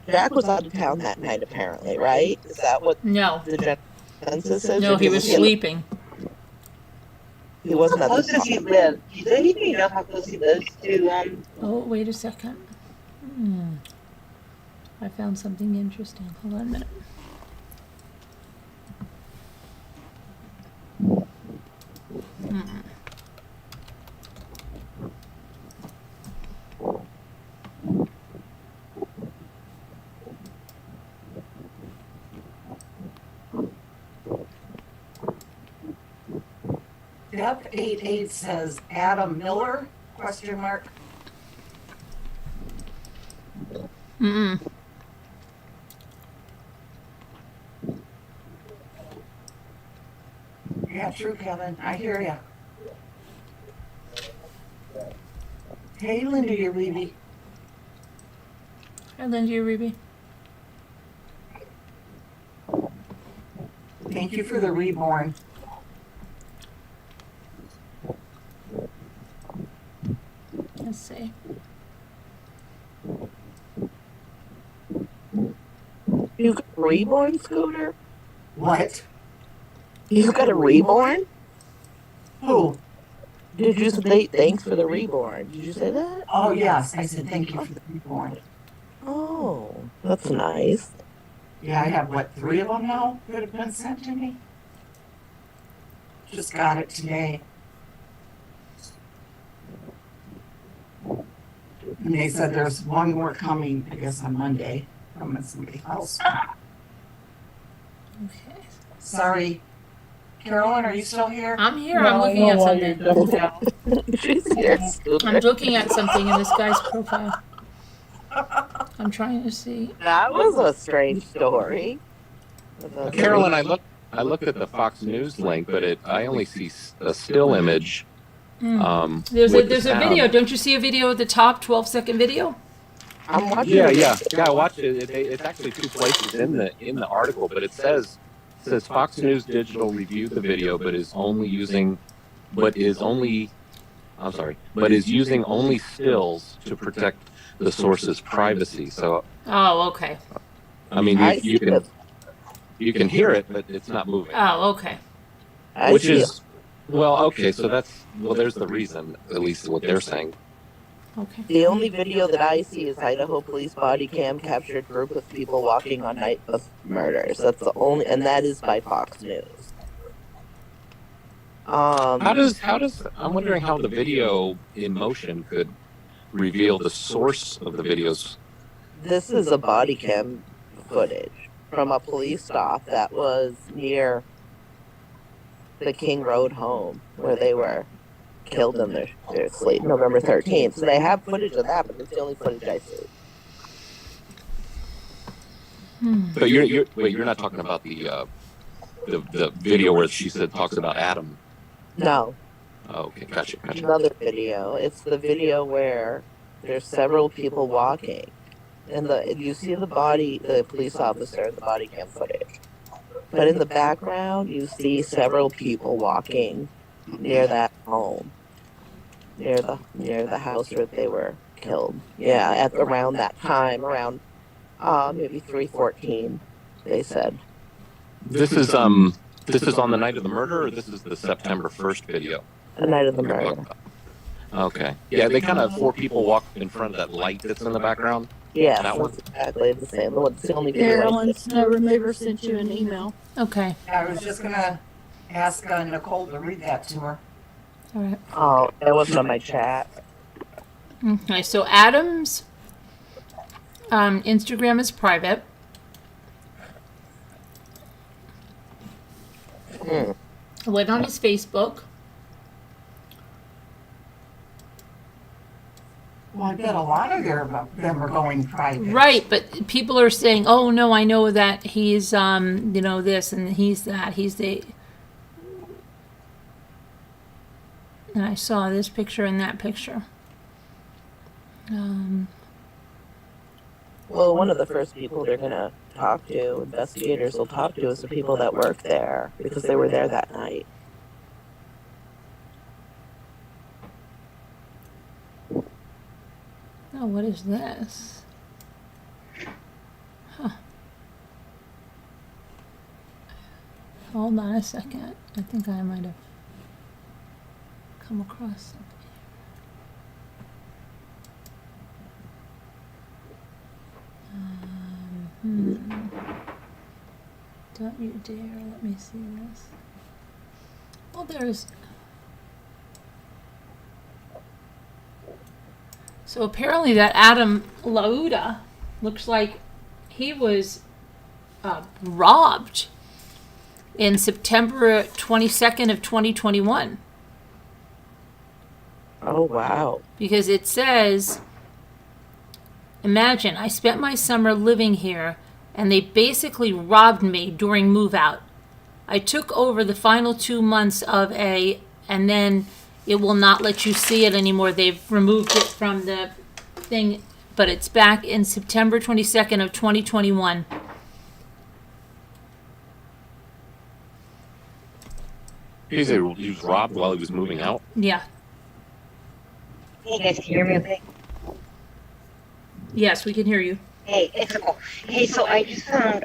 Jack was out of town that night, apparently, right? Is that what no. the general consensus is? No, Or he was was sleeping. He wasn't How at close the does he live? Does anybody know how close he lives to, Oh, wait a second. I found something interesting. Hold on a minute. Deb 88 says Adam Miller? Question mark. Mm-mm. Yeah, true, Kevin. I hear ya. Hey, Linda, you Reedy. Hi, Linda, Ruby. Thank you for the reborn. Let's see. You got a reborn, Scooter? What? You got a reborn? Who? Did you say thanks for the reborn? Did you say that? Oh, yes. I said thank you for the reborn. Oh, that's nice. Yeah, I have, what, 3 of them now that have been sent to me? Just got it today. And they said there's one more coming, I guess, on Monday from somebody else. Okay. Sorry. Carolyn, are you still here? I'm here. I'm looking at something. She's here, Scooter. I'm looking at something in this guy's profile. I'm trying to see. That was a strange story. Carolyn, I looked at the Fox News link, but I only see a still image. There's with a the sound. video. Don't you see a video at the top? 12-second video. I'm watching. Yeah. I watched it. It's actually 2 places in the article, but it says says Fox News Digital reviewed the video, but is using only stills to protect the source's privacy. So, Oh, okay. I mean, I see it. you can hear it, but it's not moving. Oh, okay. I Which see is, well, okay, so there's the reason, at least what they're saying. Okay. The only video that I see is Idaho police body cam captured group of people walking on night of murders. That's the only, and that is by Fox News. How does, I'm wondering how the video in motion could reveal the source of the videos. This is a body cam footage from a police stop that was near the King Road home where they were killed in their sleep, November 13th. So they have footage of that, but it's the only footage I see. But you're not talking about the video where she talks about Adam. No, Oh, okay, gotcha. another video. It's the video where there's several people walking, and you see the police officer, the body cam footage. But in the background, you see several people walking near that home, near the house where they were killed. Yeah, at around that time, around maybe 3:14, they said. This is on the night of the murder, or this is the September 1st video? The night of the murder. Okay. Yeah, they kind of 4 people walk in front of that light that's in the background. Yeah, That one? that's exactly the same. It's the only video. Carolyn Snow Remover sent you an email. Okay. I was just gonna ask Nicole to read that to her. All right. Oh, that wasn't on my chat. Okay. So Adam's Instagram is private. Hmm. I went on his Facebook. Well, I bet a lot of them are going private. Right, but people are saying, "Oh no, I know that he's this and he's that. He's the." And I saw this picture and that picture. Well, one of the first people they're gonna talk to, investigators will talk to, is the people that work there because they were there that night. Oh, what is this? Huh. Hold on a second. I think I might have come across something. Don't you dare let me see this. Well, there's... So apparently that Adam Lauda looks like he was robbed in September 22nd of 2021. Oh, wow. Because it says, imagine, I spent my summer living here and they basically robbed me during move out. I took over the final 2 months and then it will not let you see it anymore. They've removed it from the thing, but it's back in September 22nd of 2021. He was robbed while he was moving out. Yeah. Hey guys, can you hear me okay? Yes, we can hear you. Hey, it's cool. Hey, so I just found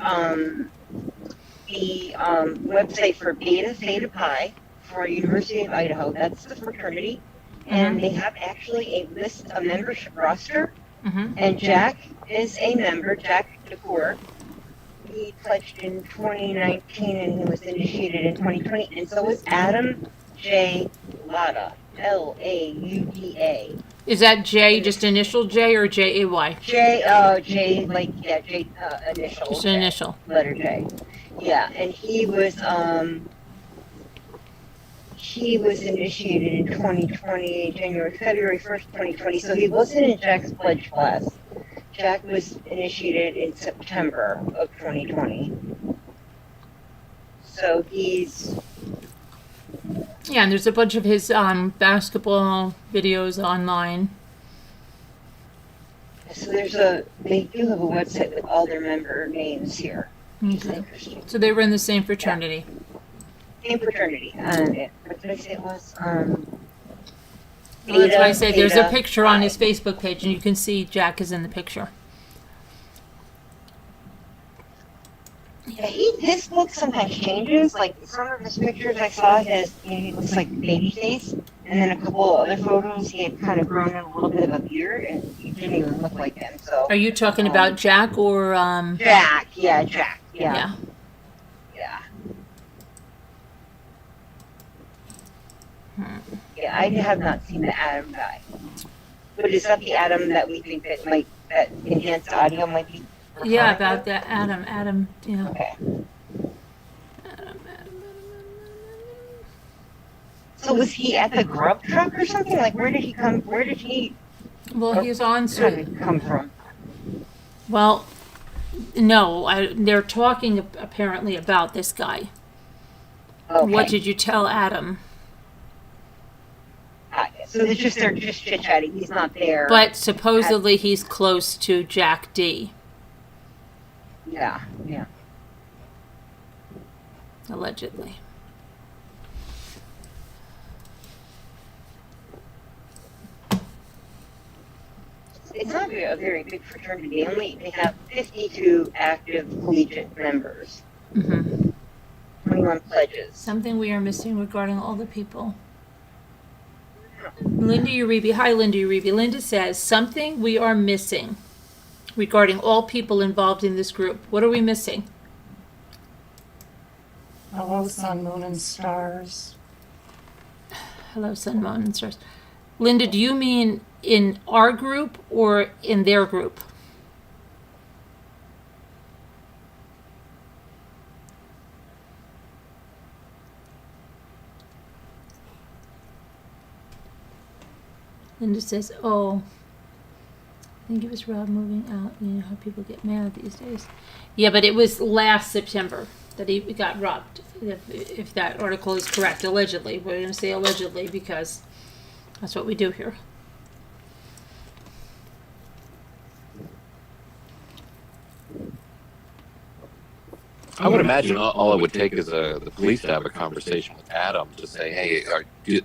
the website for Beta Theta Pi for University of Idaho. That's the fraternity. And they have actually a membership roster. And Jack is a member, Jack DeCour. He pledged in 2019 and he was initiated in 2020. And so was Adam J. Lauda, Lauda. Is that J, just initial J, or J-A-Y? J, initial. Just an initial. Letter J. Yeah, and he was initiated in 2020, February 1st, 2020, so he wasn't in Jack's pledge class. Jack was initiated in September of 2020. So he's... Yeah, and there's a bunch of his basketball videos online. So they do have a website with all their member names here. She's Okay. interesting. So they were in the same fraternity. Same fraternity. What did I say it was? Well, that's why I say there's a Theta, picture on his Phi. Facebook page, and you can see Jack is in the picture. Yeah, his look sometimes changes. Like some of his pictures I saw, he looks like baby face, and then a couple of other photos he had kind of grown in a little bit of a beard, and he didn't even look like him. So Are you talking about Jack or Jack? Yeah, Jack. yeah. Yeah. Yeah, I have not seen the Adam guy. But is that the Adam that we think that enhanced audio might be? Yeah, referring to? about that Adam, yeah. Okay. Adam. So was he at the grub truck or something? Like, where did he come? Where did he Well, he's on. come from? Well, no, they're talking apparently about this guy. Okay. What did you tell Adam? So they're just chit chatting. He's not there. But supposedly he's close to Jack D. Yeah. Allegedly. It's not a very big fraternity. They have 52 active collegiate members. Mm-hmm. 21 pledges. Something we are missing regarding all the people. Linda Uribe. Hi, Linda Uribe. Linda says, something we are missing regarding all people involved in this group. What are we missing? Hello, sun, moon, and stars. Hello, Sun, Moon, and Stars. Linda, do you mean in our group or in their group? Linda says, oh, I think it was Rob moving out. You know how people get mad these days. Yeah, but it was last September that he got robbed, if that article is correct, allegedly. We're going to say allegedly because that's what we do here. I would imagine all it would take is the police to have a conversation with Adam to say, hey,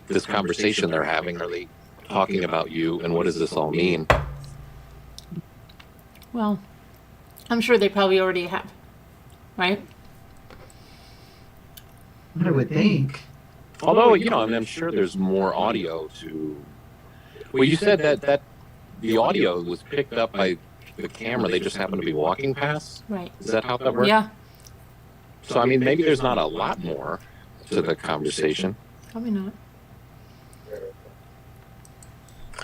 this conversation they're having, are they talking about you, and what does this all mean? Well, I'm sure they probably already have, right? I would think. Although, I'm sure there's more audio to... Well, you said that the audio was picked up by the camera. They just happened to be walking past? Right. Is that how that works? Yeah, So, maybe there's not a lot more to the conversation. probably not.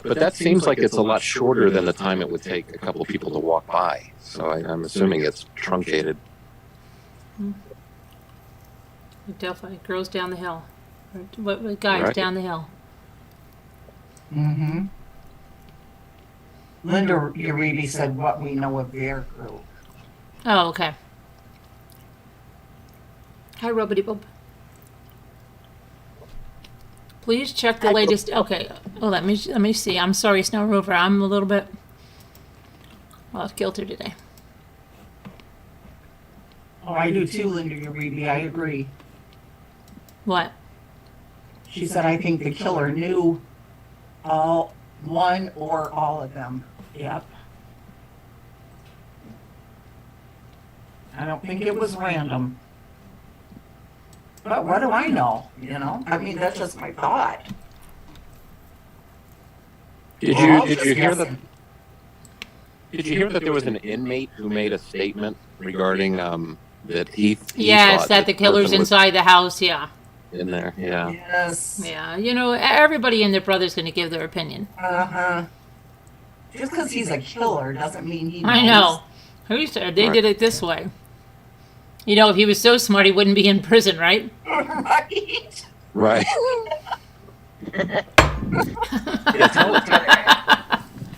But that seems like it's a lot shorter than the time it would take a couple people to walk by. So I'm assuming it's truncated. Delphi, girls down the hill. Or what guys Right. down the hill. Mm-hmm. Linda Uribe said what we know of their group. Oh, okay. Hi, Rubbity Boop. Please check the latest. Okay. Oh, let me see. I'm sorry, Snow Rover. I'm a little bit off kilter today. Oh, I do too, Linda Uribe. I agree. What? She said, I think the killer knew one or all of them. Yep. I don't think it was random. But what do I know? That's just my thought. Did We're all you just hear guessing. Did you hear that there was an inmate who made a statement regarding that he Yes, thought that the killer's person was inside the house. Yeah. in there? Yeah. Yes. Yeah. Everybody and their brother's going to give their opinion. Uh-huh. Just because he's a killer doesn't mean he knows. I know. Who said they did it this way? If he was so smart, he wouldn't be in prison, right? Right. Right. Yeah,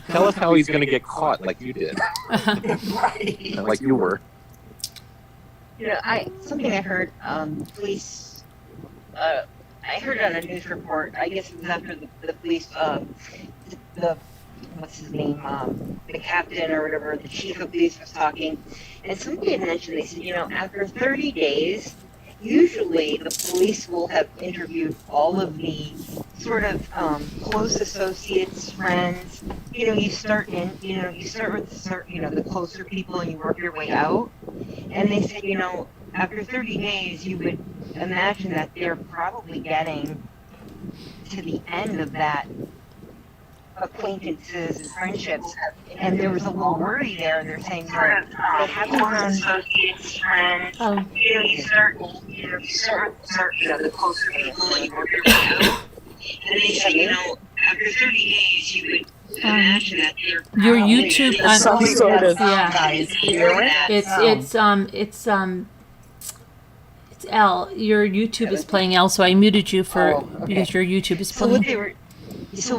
tell us how he's going to get caught like you did, Right. like you were. Something I heard, police, I heard on a news report, I guess it was after the police, the what's his name, the captain or whatever, the chief of police was talking, and somebody had mentioned, they said, after 30 days, usually the police will have interviewed all of the sort of close associates, friends. You start with the closer people and you work your way out. And they said, after 30 days, you would imagine that they're probably getting to the end of that acquaintances and friendships, and there was a little worry there. They're saying, they haven't found associates, friends. The closer people and you work your way out. And they said, after 30 days, you would imagine that they're Your probably YouTube, Some sort of yeah, it's L. Your YouTube is playing L, so I muted you because your YouTube is So what playing.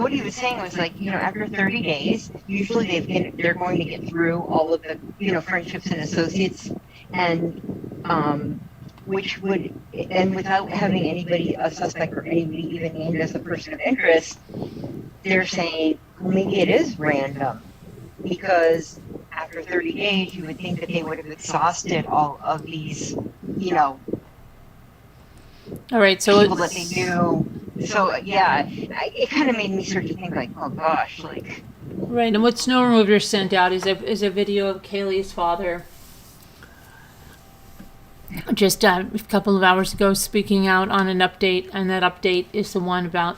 what he was saying was like, after 30 days, usually they're going to get through all of the, friendships and associates, and which would, and without having anybody, a suspect or anybody even named as a person of interest, they're saying, well, maybe it is random, because after 30 days, you would think that they would have exhausted all of these, All right, so people that they knew. So yeah, it kind of made me start to think like, oh gosh, like. right, and what Snow Remover sent out is a video of Kaylee's father, just a couple of hours ago, speaking out on an update, and that update is the one about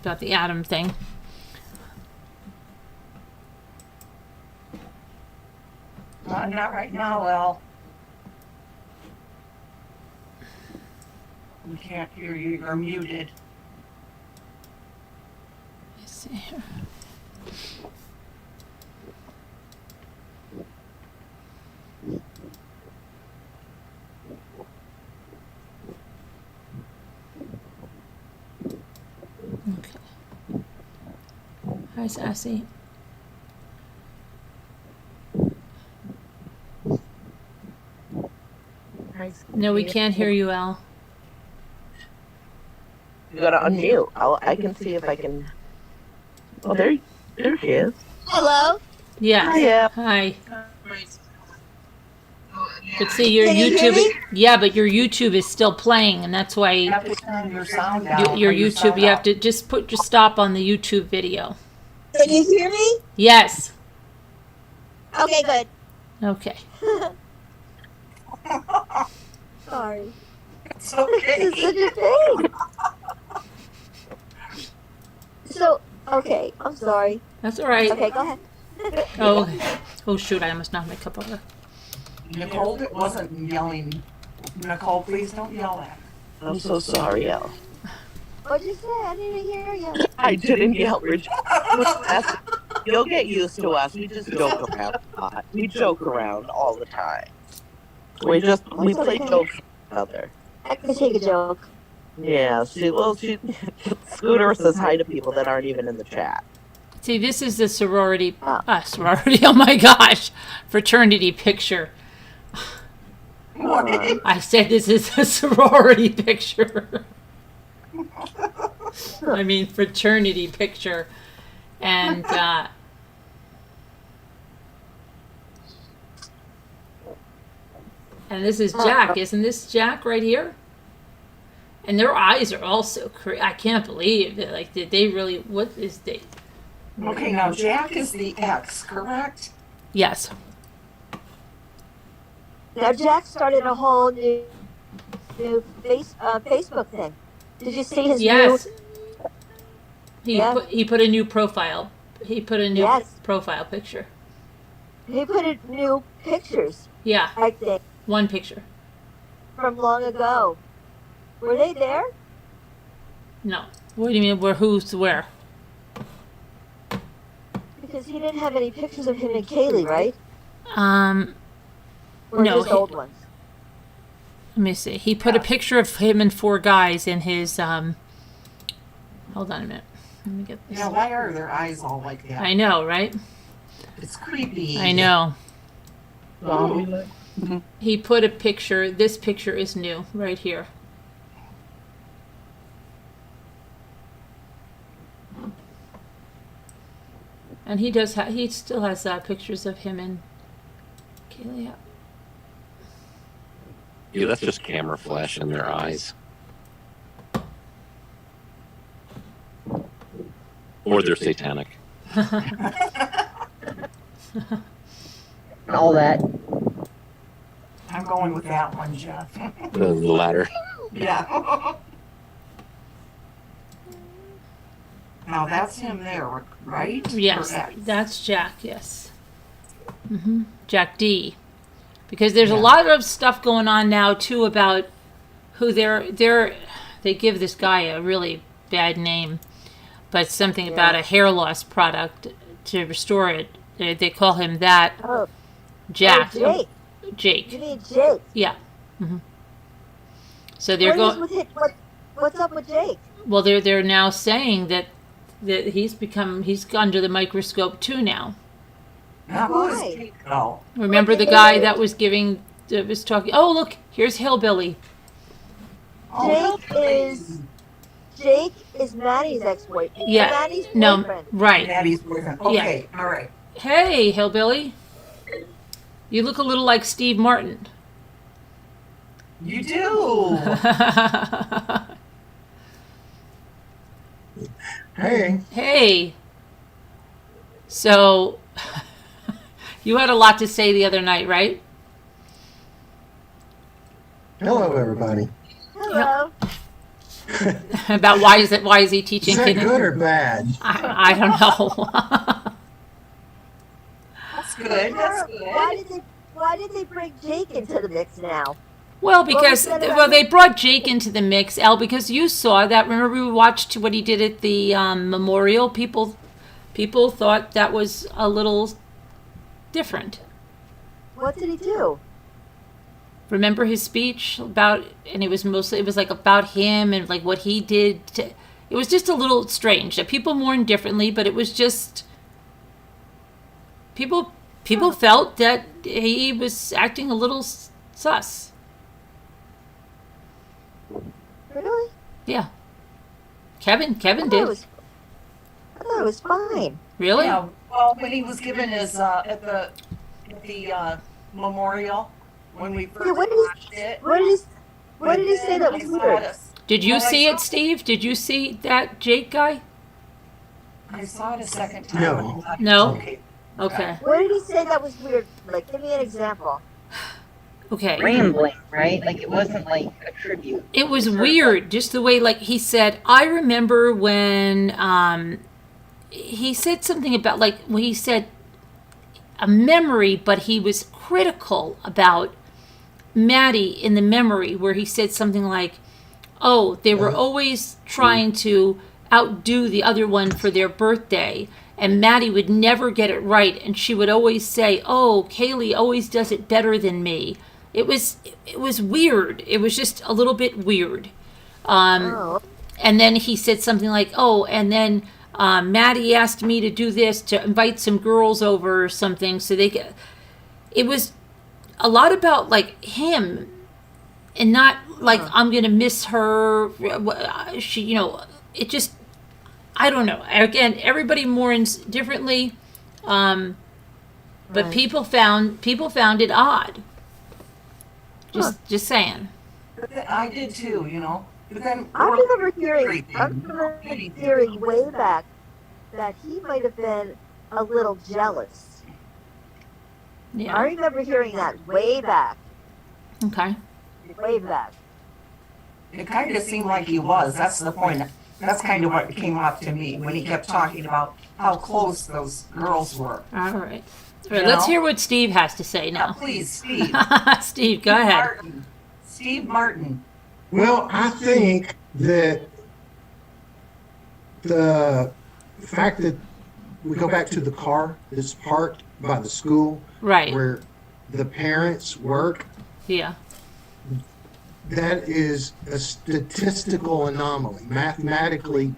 the Adam thing. Not right now, Al. We can't hear you. You're muted. Let's see here. Okay. Hi, Sassy. No, we can't hear you, Al. You gotta unmute. I can see if I can. Oh, there she is. Hello? Yeah. Hiya. Hi. But see, your Can you hear YouTube, me? yeah, but your YouTube is still playing, and that's why You have to turn your sound down. your or your YouTube, sound you have up. to just stop on the YouTube video. Can you hear me? Yes. Okay, good. Okay. Sorry. It's This is okay. such a pain. So, okay, I'm sorry. That's all right. Okay, go ahead. Oh, okay. Oh, shoot, I almost knocked my cup over. Nicole wasn't yelling. Nicole, please don't yell at her. I'm so sorry, Elle. What'd you say? I didn't hear you. I didn't yell. You'll get used to us. We just joke around a lot. We joke around all the time. We play jokes with each other. I can take a joke. Yeah, Scooter says hi to people that aren't even in the chat. See, this is the sorority, Oh. sorority, oh my gosh, fraternity picture. What? I said this is a sorority picture. I mean, fraternity picture. And, and this is Jack. Isn't this Jack right here? And their eyes are also I can't believe it. Like, did they really, what is they? Okay, now Jack is the ex, correct? Yes. Now, Jack started a whole new Facebook thing. Did you see his Yes. Yeah. He put a new profile. He put a new Yes. profile picture. new? He put in new pictures, Yeah, I think, one picture. from long ago. Were they there? No. What do you mean? Where? Because he didn't have any pictures of him and Kaylee, right? Or No, just he- old ones. Let me see. He put a picture of him and 4 guys in his hold on a minute. Let me get this. Yeah, why are their eyes all like that? I know, right? It's creepy. I know. Zombie. He put a picture. This picture is new right here. And he does. He still has pictures of him and Kaylee. Yeah, that's just camera flash in their eyes. Or they're satanic. All that. I'm going with that one, Jeff. The latter. Yeah. Now that's him there, right? Yes, Or X? that's Jack. Yes. Jack D. Because there's a Yeah. lot of stuff going on now too about who they give this guy a really bad name, but something about a hair loss product to restore it. They call him that. Oh, Jack. Jake. Jake. You mean Jake? Yeah. So they're going. What's up with Jake? Well, they're now saying that he's under the microscope too now. Now who is Why? Jake though? Remember the guy that was talking? Oh, look, here's Hillbilly. Oh, Jake is Maddie's ex-boyfriend. Yeah. Maddie's No, boyfriend. right. Maddie's boyfriend. Okay, all right. Hey, Hillbilly. You look a little like Steve Martin. You do. Hey, Hey. So, you had a lot to say the other night, right? hello everybody. Hello. About why is he teaching Is that kids? good or bad? I don't know. That's good. That's good. Why did they bring Jake into the mix now? Well, because What was that about? they brought Jake into the mix, Al, because you saw that. Remember, we watched what he did at the memorial. People thought that was a little different. What did he do? Remember his speech about, and it was like about him and like what he did. It was just a little strange. That people mourned differently, but it was just people felt that he was acting a little sus. Really? Yeah. Kevin I thought it did. was- I thought it was fine. Really? Yeah. Well, when he was given his at the memorial when we first Yeah, what did he- watched it. What did he say that was weird? Did you Well, I see it, saw- Steve? Did you see that Jake guy? I saw it a second time. No. No? Okay. Okay. What did he say that was weird? Like, give me an example. Okay. Rambling, right? Like it wasn't like a tribute. It was weird, just the way, like, he said, I remember when he said something about, like, when he said a memory, but he was critical about Maddie in the memory, where he said something like, oh, they were always trying to outdo the other one for their birthday, and Maddie would never get it right, and she would always say, oh, Kaylee always does it better than me. It was weird. It was just a little bit weird. Oh. And then he said something like, oh, and then Maddie asked me to do this, to invite some girls over or something. So it was a lot about like him and not like, I'm going to miss her. She, it just, I don't know. Again, everybody mourns differently. But Right. people found it odd. Just saying. But then, I did too, But then I remember hearing everything. way back that he might have been a little jealous. I Yeah. remember hearing that way back. Okay. Way back. It kind of seemed like he was. That's the point. That's kind of what came up to me when he kept talking about how close those girls were. All right. All right. You Let's know? hear what Steve has to say Now, now. please, Steve. Steve, go ahead. Martin. Steve Martin. Well, I think that the fact that we go back to the car that's parked by the school Right. where the parents work, Yeah. that is a statistical anomaly. Mathematically,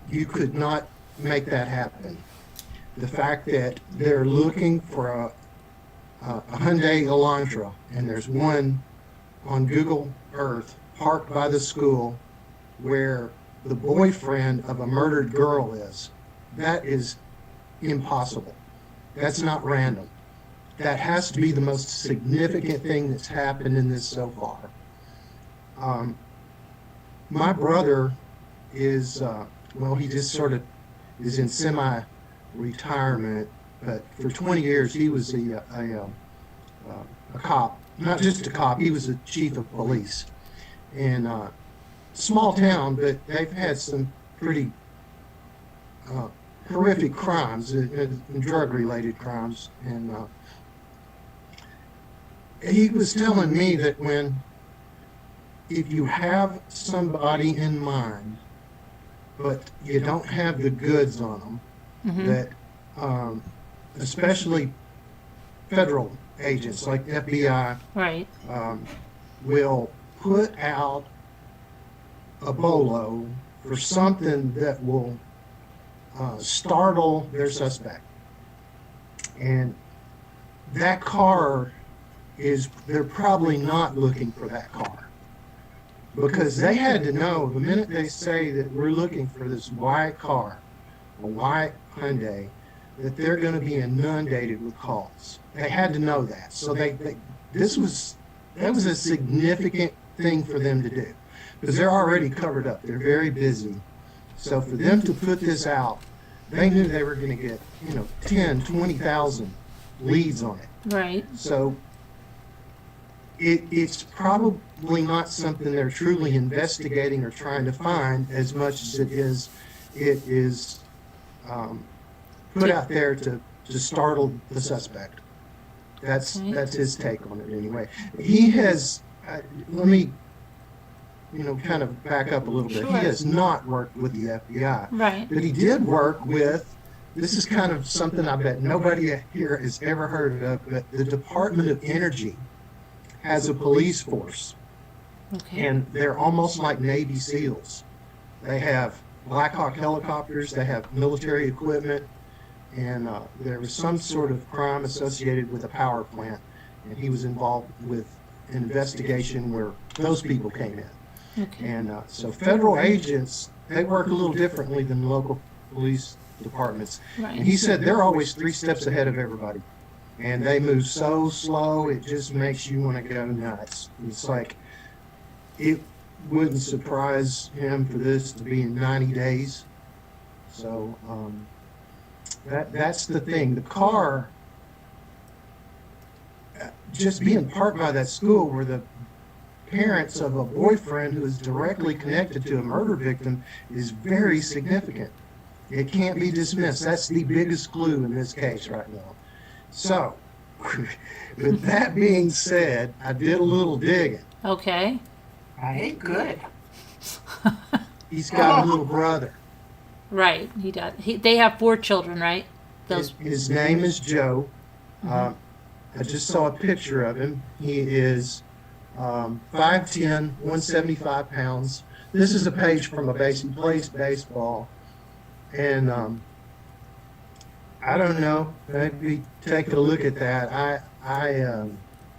you could not make that happen. The fact that they're looking for a Hyundai Elantra and there's one on Google Earth parked by the school where the boyfriend of a murdered girl is, that is impossible. That's not random. That has to be the most significant thing that's happened in this so far. My brother is, well, he just sort of is in semi-retirement, but for 20 years he was a cop. Not just a cop, he was a chief of police. In small town, but they've had some pretty horrific crimes, and drug-related crimes. And he was telling me that if you have somebody in mind, but you don't have the goods on them, that especially federal agents like FBI Right. will put out a bolo for something that will startle their suspect. And that car they're probably not looking for that car. Because they had to know the minute they say that we're looking for this white car, a white Hyundai, that they're going to be inundated with calls. They had to know that. So that was a significant thing for them to do, because they're already covered up. They're very busy. So for them to put this out, they knew they were going to get 10, 20,000 leads on it. Right. So it's probably not something they're truly investigating or trying to find as much as it is put out there to startle the suspect. That's his take on it anyway. He has, let me kind of back up a little bit. Sure. He has not worked with the FBI. Right. But he did work with, this is kind of something I bet nobody here has ever heard of, but the Department of Energy has a police force. Okay. And they're almost like Navy SEALs. They have Black Hawk helicopters, they have military equipment, and there was some sort of crime associated with a power plant, and he was involved with an investigation where those people came in. Okay. And so federal agents, they work a little differently than local police departments. Right. And he said they're always 3 steps ahead of everybody. And they move so slow, it just makes you want to go nuts. It's like, it wouldn't surprise him for this to be in 90 days. So that's the thing. The car, just being parked by that school where the parents of a boyfriend who is directly connected to a murder victim is very significant. It can't be dismissed. That's the biggest clue in this case right now. So, with that being said, I did a little digging. Okay. Right, good. He's got a little brother. Right. He does. They have 4 children, right? His name is Joe. I just saw a picture of him. He is 5'10", 175 pounds. This is a page from a base. He plays baseball. And I don't know. Maybe take a look at that. I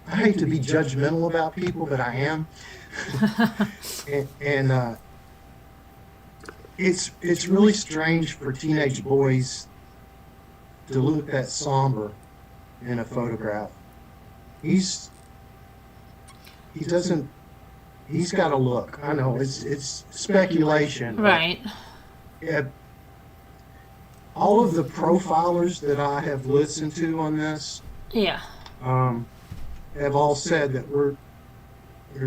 hate to be judgmental about people, but I am. and it's really strange for teenage boys to look that somber in a photograph. He's got a look. I know it's speculation. Right. Yeah. All of the profilers that I have listened to on this, Yeah. have all said that you're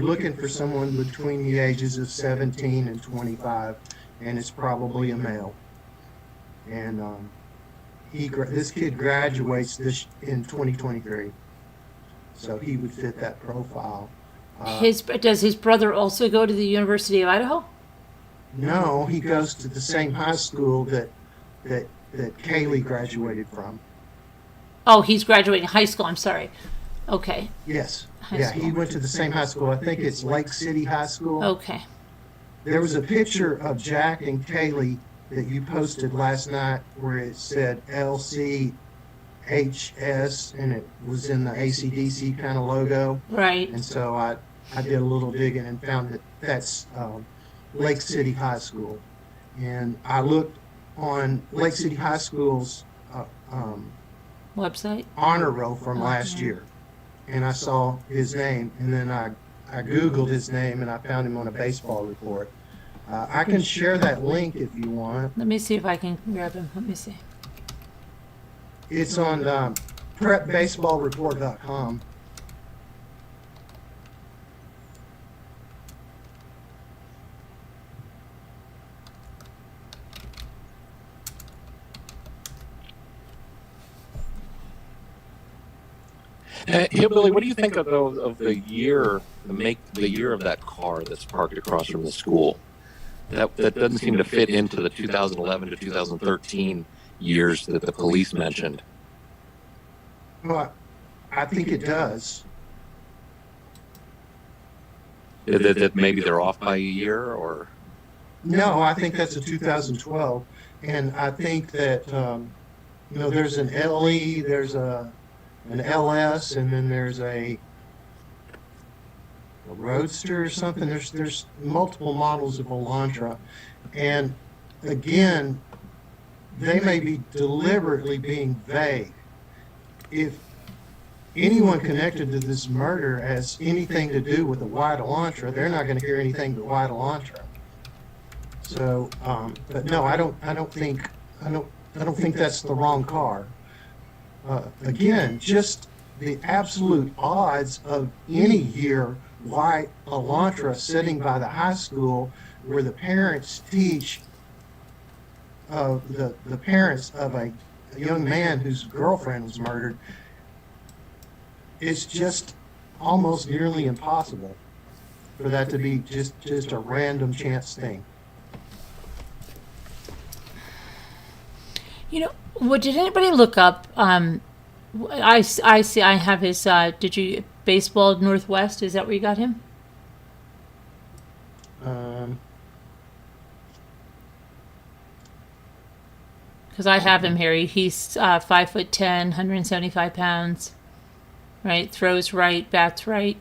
looking for someone between the ages of 17 and 25, and it's probably a male. And this kid graduates in 2023, so he would fit that profile. Does his brother also go to the University of Idaho? No, he goes to the same high school that Kaylee graduated from. Oh, he's graduating high school. I'm sorry. Okay. Yes. High Yeah, school. he went to the same high school. I think it's Lake City High School. Okay. There was a picture of Jack and Kaylee that you posted last night where it said LCHS, and it was in the AC/DC kind of logo. Right. And so I did a little digging and found that that's Lake City High School. And I looked on Lake City High School's Website? honor roll from last Okay. year. And I saw his name, and then I Googled his name, and I found him on a baseball report. I can share that link if you want. Let me see if I can grab him. Let me see. It's on prepbaseballreport.com. Hillbilly, what do you think of the year, the year of that car that's parked across from the school? That doesn't seem to fit into the 2011 to 2013 years that the police mentioned. Well, I think it does. That maybe they're off by a year, or No, I think that's a 2012, and I think that there's an LE, there's an LS, and then there's a Roadster or something. There's multiple models of Elantra, and again, they may be deliberately being vague. If anyone connected to this murder has anything to do with the white Elantra, they're not going to hear anything but white Elantra. So, but no, I don't think that's the wrong car. Again, just the absolute odds of any year white Elantra sitting by the high school where the parents teach the parents of a young man whose girlfriend was murdered. It's just almost nearly impossible for that to be just a random chance thing. You know, what did anybody look up? I see. I have his. Did you baseball Northwest? Is that where you got him? Because I have him here. He's 5'10", 175 pounds. Right, throws right, bats right.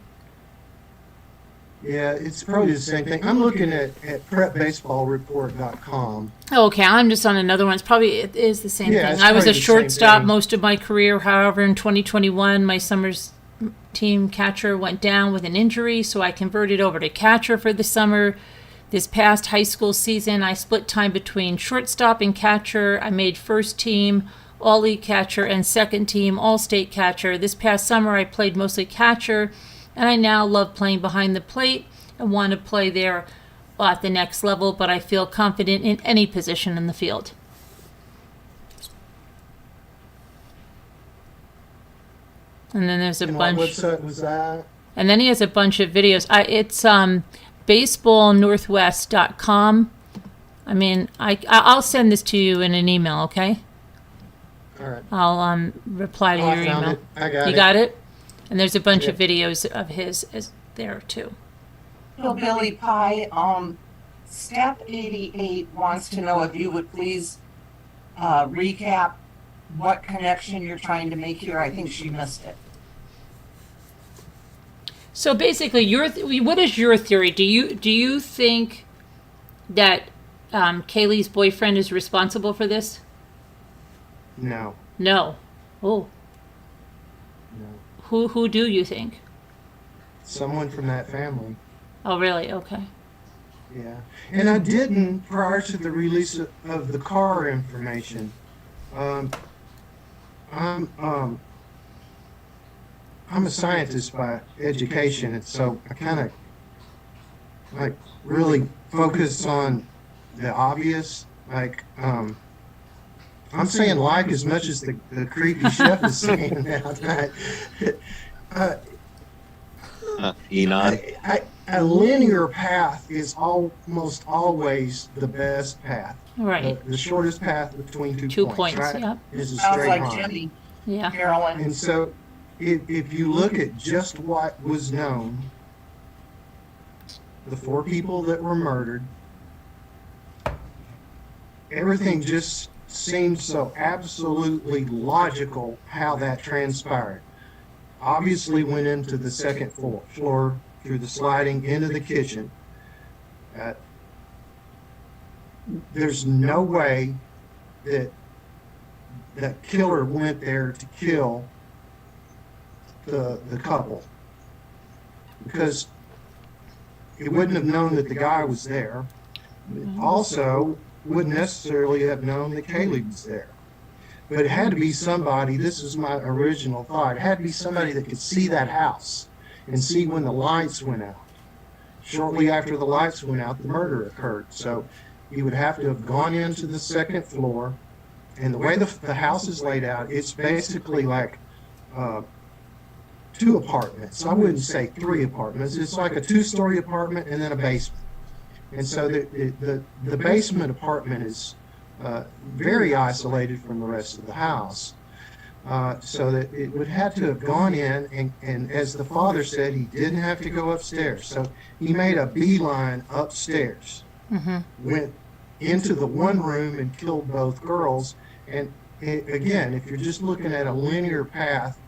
Yeah, it's probably the same thing. I'm looking at prepbaseballreport.com. Oh, okay, I'm just on another one. It is the same Yeah, thing. it's I was a probably the same shortstop thing. most of my career. However, in 2021, my summer's team catcher went down with an injury, so I converted over to catcher for the summer. This past high school season, I split time between shortstop and catcher. I made first team all-league catcher and second team all-state catcher. This past summer, I played mostly catcher, and I now love playing behind the plate and want to play there at the next level, but I feel confident in any position in the field. And then there's a And what bunch. website was that? And then he has a bunch of videos. It's baseballnorthwest.com. I mean, I'll send this to you in an email, okay? All right. I'll reply to Oh, I your found email. it. I got You it. got it? And there's a bunch Yep. of videos of his as there too. Hillbilly Pie, Step 88 wants to know if you would please recap what connection you're trying to make here. I think she missed it. So basically, what is your theory? Do you think that Kaylee's boyfriend is responsible for this? No. No. Oh, No. who do you think? Someone from that family. Oh, really? Okay. Yeah. And I didn't prior to the release of the car information. I'm a scientist by education, and so I kind of like really focus on the obvious. Like, I'm saying like as much as the creepy chef is saying now. Enon. A linear path is almost always the best path. Right. The shortest path between 2 2 points, points. right? Yeah. Is a Sounds straight like line. Jimmy, Yeah. Carolyn. And so if you look at just what was known, the 4 people that were murdered, everything just seemed so absolutely logical how that transpired. Obviously went into the second floor through the sliding into the kitchen. There's no way that that killer went there to kill the couple, because he wouldn't have known that the guy was there. Also, wouldn't necessarily have known that Kaylee was there. But it had to be somebody, this was my original thought, it had to be somebody that could see that house and see when the lights went out. Shortly after the lights went out, the murder occurred. So he would have to have gone into the second floor. And the way the house is laid out, it's basically like 2 apartments. I wouldn't say 3 apartments. It's like a 2-story apartment and then a basement. And so the basement apartment is very isolated from the rest of the house. So that it would have to have gone in, and as the father said, he didn't have to go upstairs. So he made a beeline upstairs, went into the one room and killed both girls. And again, if you're just looking at a linear path,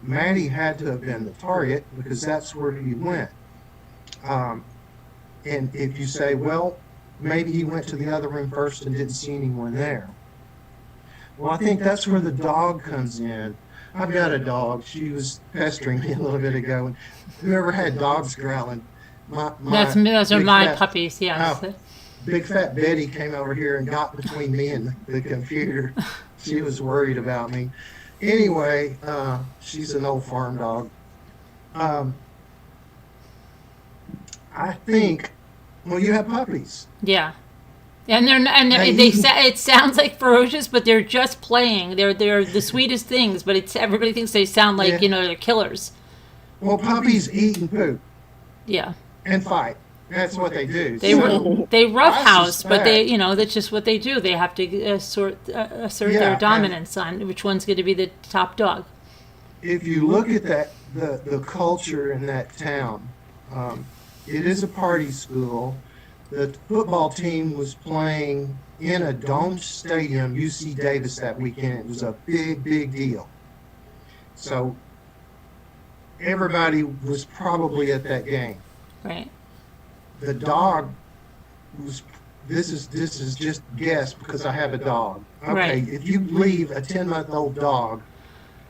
Maddie had to have been the target because that's where he went. And if you say, well, maybe he went to the other room first and didn't see anyone there. Well, I think that's where the dog comes in. I've got a dog. She was pestering me a little bit ago. And whoever had dogs growling, those are my puppies, yes. Oh, big fat Betty came over here and got between me and the computer. She was worried about me. Anyway, she's an old farm dog. I think, well, you have puppies. Yeah. And it sounds like ferocious, but they're just playing. They're the sweetest things, but everybody thinks they sound like, they're killers. Well, puppies eat and poop. Yeah. And fight. That's what they do. They roughhouse, but that's just what they do. They have to assert their dominance on which one's going to be the top dog. If you look at the culture in that town, it is a party school. The football team was playing in a domed stadium, UC Davis, that weekend. It was a big, big deal. So everybody was probably at that game. Right. The dog was, this is just guess because I have a dog. Okay, Right. If you leave a 10-month-old dog,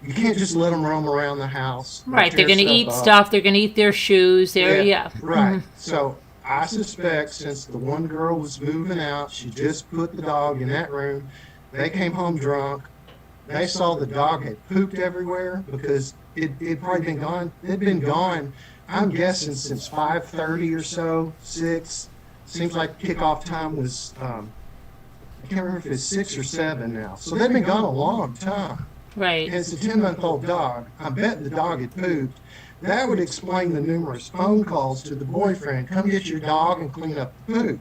you can't just let them roam around the house. Right. They're going to eat stuff. They're going to eat their shoes. Right. Mm-hmm. So I suspect since the one girl was moving out, she just put the dog in that room. They came home drunk. They saw the dog had pooped everywhere because it'd probably been gone. It'd been gone, I'm guessing, since 5:30 or so, 6. Seems like kickoff time was, I can't remember if it's 6 or 7 now. So they've been gone a long time. Right. And it's a 10-month-old dog. I bet the dog had pooped. That would explain the numerous phone calls to the boyfriend, come get your dog and clean up the poop.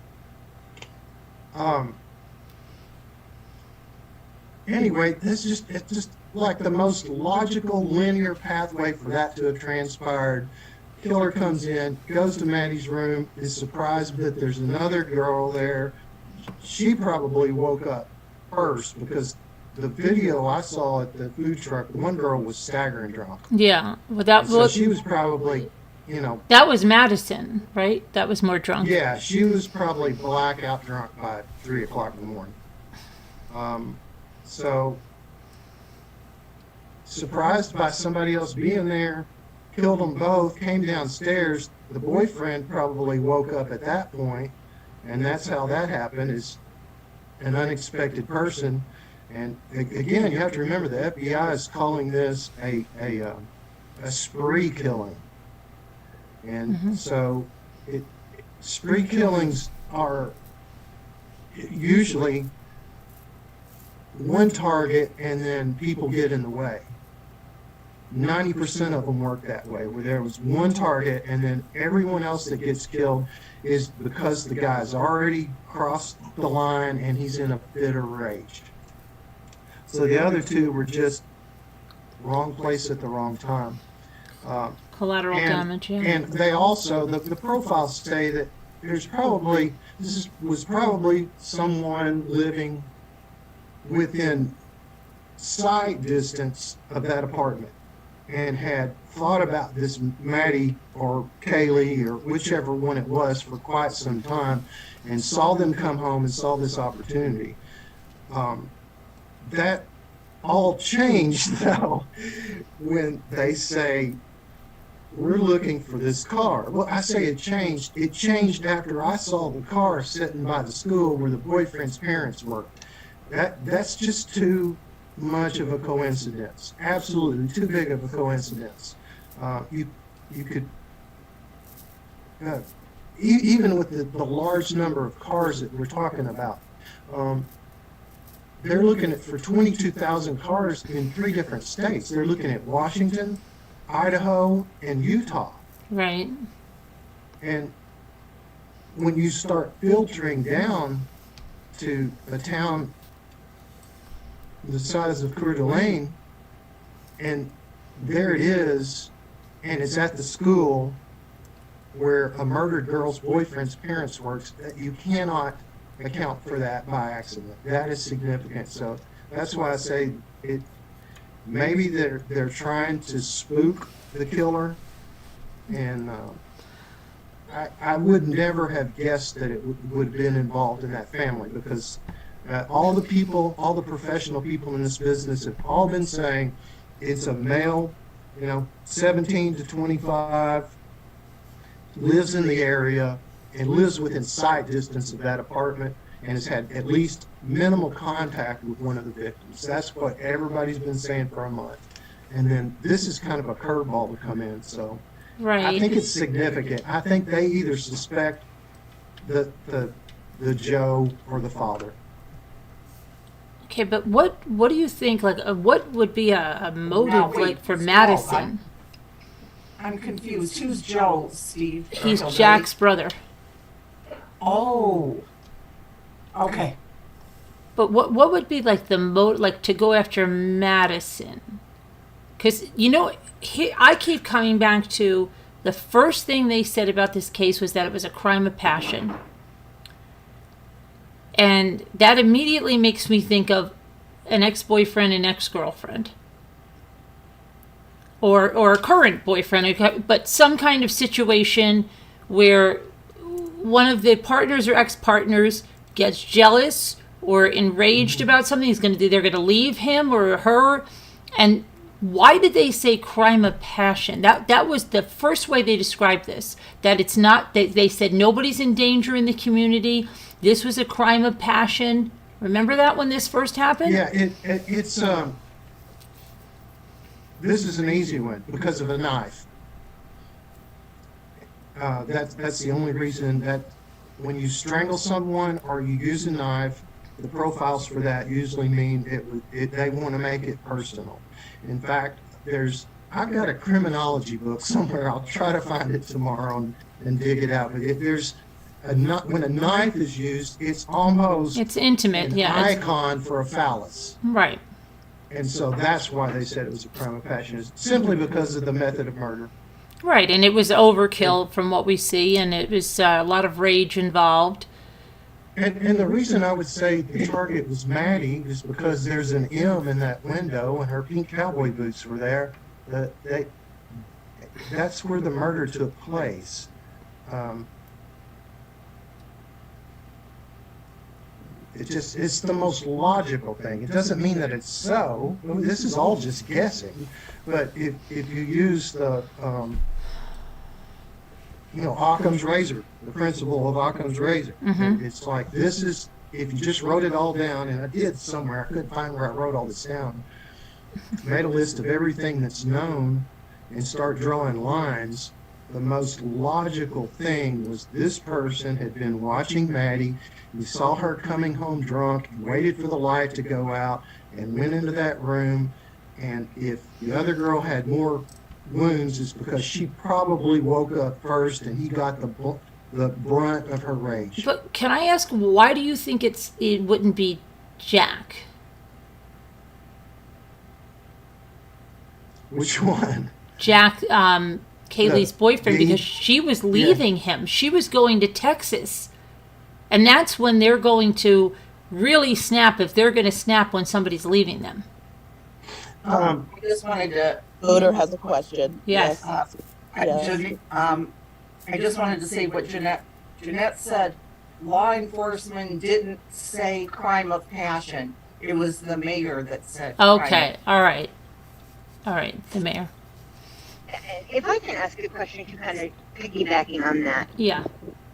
Anyway, it's just like the most logical linear pathway for that to have transpired. Killer comes in, goes to Maddie's room, is surprised that there's another girl there. She probably woke up first because the video I saw at the food truck, one girl was staggering drunk. Yeah. Well, So she was probably, that was Madison, right? That was more drunk. Yeah, she was probably blackout drunk by 3 o'clock in the morning. So, surprised by somebody else being there, killed them both, came downstairs. The boyfriend probably woke up at that point, and that's how that happened, is an unexpected person. And again, you have to remember the FBI is calling this a spree killing. And so spree killings are usually one target and then people get in the way. 90% of them work that way, where there was one target and then everyone else that gets killed is because the guy's already crossed the line and he's in a fit of rage. So the other two were just wrong place at the wrong time. Collateral damage, yeah. And they also, the profiles say that this was probably someone living within sight distance of that apartment and had thought about this Maddie or Kaylee or whichever one it was for quite some time and saw them come home and saw this opportunity. that all changed though when they say we're looking for this car. Well, I say it changed. It changed after I saw the car sitting by the school where the boyfriend's parents worked. That's just too much of a coincidence. Absolutely too big of a coincidence. You could even with the large number of cars that we're talking about. They're looking at for 22,000 cars in 3 different states. They're looking at Washington, Idaho, and Utah. Right. And when you start filtering down to a town the size of Coeur d'Alene, and there it is, and it's at the school where a murdered girl's boyfriend's parents works, that you cannot account for that by accident. That is significant. So that's why I say it. Maybe they're trying to spook the killer, and I would never have guessed that it would have been involved in that family, because all the professional people in this business have all been saying it's a male, 17 to 25, lives in the area and lives within sight distance of that apartment and has had at least minimal contact with one of the victims. That's what everybody's been saying for a month. And then this is kind of a curveball to come in. So Right. I think it's significant. I think they either suspect the Joe or the father. Okay, but what do you think? Like, what would be a motive Now, wait, like for Paul, Madison? I'm confused. Who's Joe, Steve? He's Hillbilly? Jack's brother. Oh. Okay. But what would be like the like to go after Madison? Because I keep coming back to the first thing they said about this case was that it was a crime of passion. And that immediately makes me think of an ex-boyfriend and ex-girlfriend. Or a current boyfriend, but some kind of situation where one of the partners or ex-partners gets jealous or enraged about something. They're going to leave him or her. And why did they say crime of passion? That was the first way they described this. That it's not, they said nobody's in danger in the community. This was a crime of passion. Remember that when this first happened? Yeah, it's this is an easy one because of a knife. That's the only reason that when you strangle someone or you use a knife, the profiles for that usually mean they want to make it personal. In fact, I've got a criminology book somewhere. I'll try to find it tomorrow and dig it out. But when a knife is used, it's intimate, an yeah. icon for a phallus. Right. And so that's why they said it was a crime of passion, is simply because of the method of murder. Right, and it was overkill from what we see, and it was a lot of rage involved. And the reason I would say the target was Maddie is because there's an M in that window, and her pink cowboy boots were there. That's where the murder took place. It's the most logical thing. It doesn't mean that it's so. This is all just guessing. But if you use the Occam's razor, the principle of Occam's razor, it's like this is, if you just wrote it all down, and I did somewhere, I couldn't find where I wrote all this down, made a list of everything that's known and start drawing lines, the most logical thing was this person had been watching Maddie. He saw her coming home drunk, and waited for the light to go out, and went into that room. And if the other girl had more wounds, it's because she probably woke up first, and he got the brunt of her rage. But can I ask, why do you think it wouldn't be Jack? Which one? Jack, Kaylee's boyfriend, because she was leaving him. She was going to Texas. And that's when they're going to really snap, if they're going to snap when somebody's leaving them. I just wanted to. Voter has a question. Yes. I just wanted to say what Jeanette said. Law enforcement didn't say crime of passion. It was the mayor that said. Okay, all right. All right, the mayor. If I can ask a question to kind of piggybacking on that, Yeah.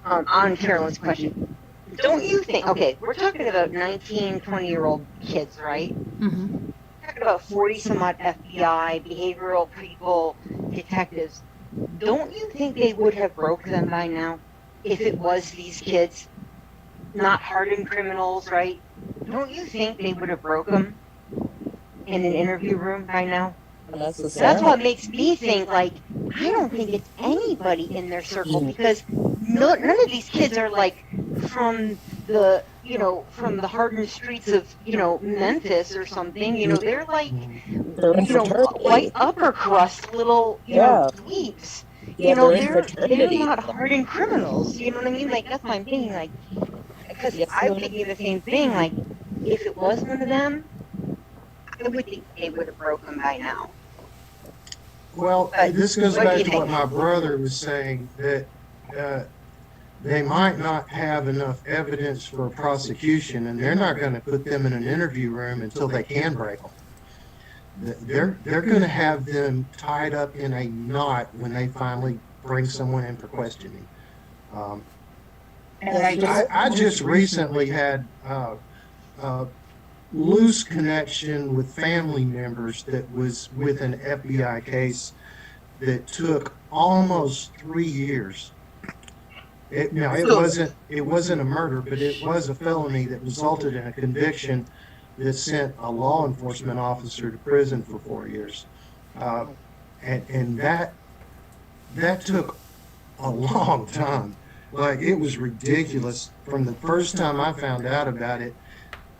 on Carolyn's question, don't you think, okay, we're talking about 19, 20-year-old kids, right? Mm-hmm. We're talking about 40 some odd FBI, behavioral people, detectives. Don't you think they would have broke them by now if it was these kids, not hardened criminals, right? Don't you think they would have broke them in an interview room by now? That's what makes me think, like, I don't think it's anybody in their circle, because none of these kids are like from the, from the hardened streets of, Memphis or something. They're like, white upper crust little, dweebs. They're not hardened criminals. You know what I mean? Like, that's what I'm thinking. Like, because I'm thinking the same thing. Like, if it was one of them, I would think they would have broken by now. Well, this goes back to what my brother was saying, that they might not have enough evidence for a prosecution, and they're not going to put them in an interview room until they can break them. They're going to have them tied up in a knot when they finally bring someone in for questioning. I just recently had loose connection with family members that was with an FBI case that took almost 3 years. It wasn't a murder, but it was a felony that resulted in a conviction that sent a law enforcement officer to prison for 4 years. And that took a long time. Like, it was ridiculous. From the first time I found out about it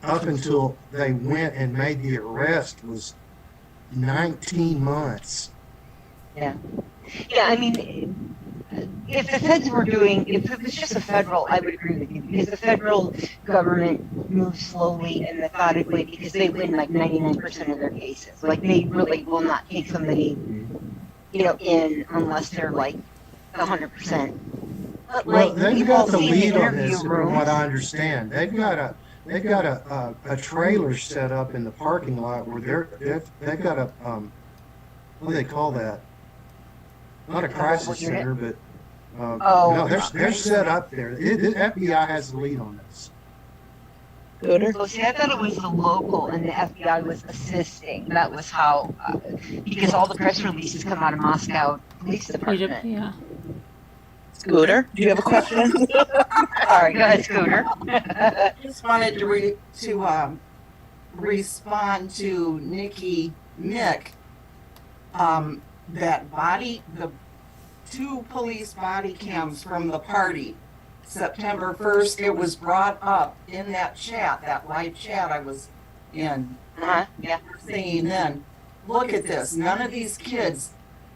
up until they went and made the arrest was 19 months. Yeah. Yeah, I mean, if the feds were if it was just a federal, I would agree with you, because the federal government moves slowly and methodically, because they win like 99% of their cases. Like, they really will not take somebody, in unless they're like 100%. But, well, they've got the lead on this, from what I understand. They've got a trailer set up in the parking lot where they've got a what do they call that? Not a crisis center, but no, they're set up there. The FBI has the lead on this. So see, I thought it was the local and the FBI was assisting. That was how, because all the press releases come out of Moscow Police Department. Yeah. Scooter, do you have a question? Sorry, go ahead, Scooter. Just wanted to respond to Nick, the 2 police body cams from the party, September 1st, it was brought up in that chat, that live chat I was in. Yeah. Saying then, look at this, none of these kids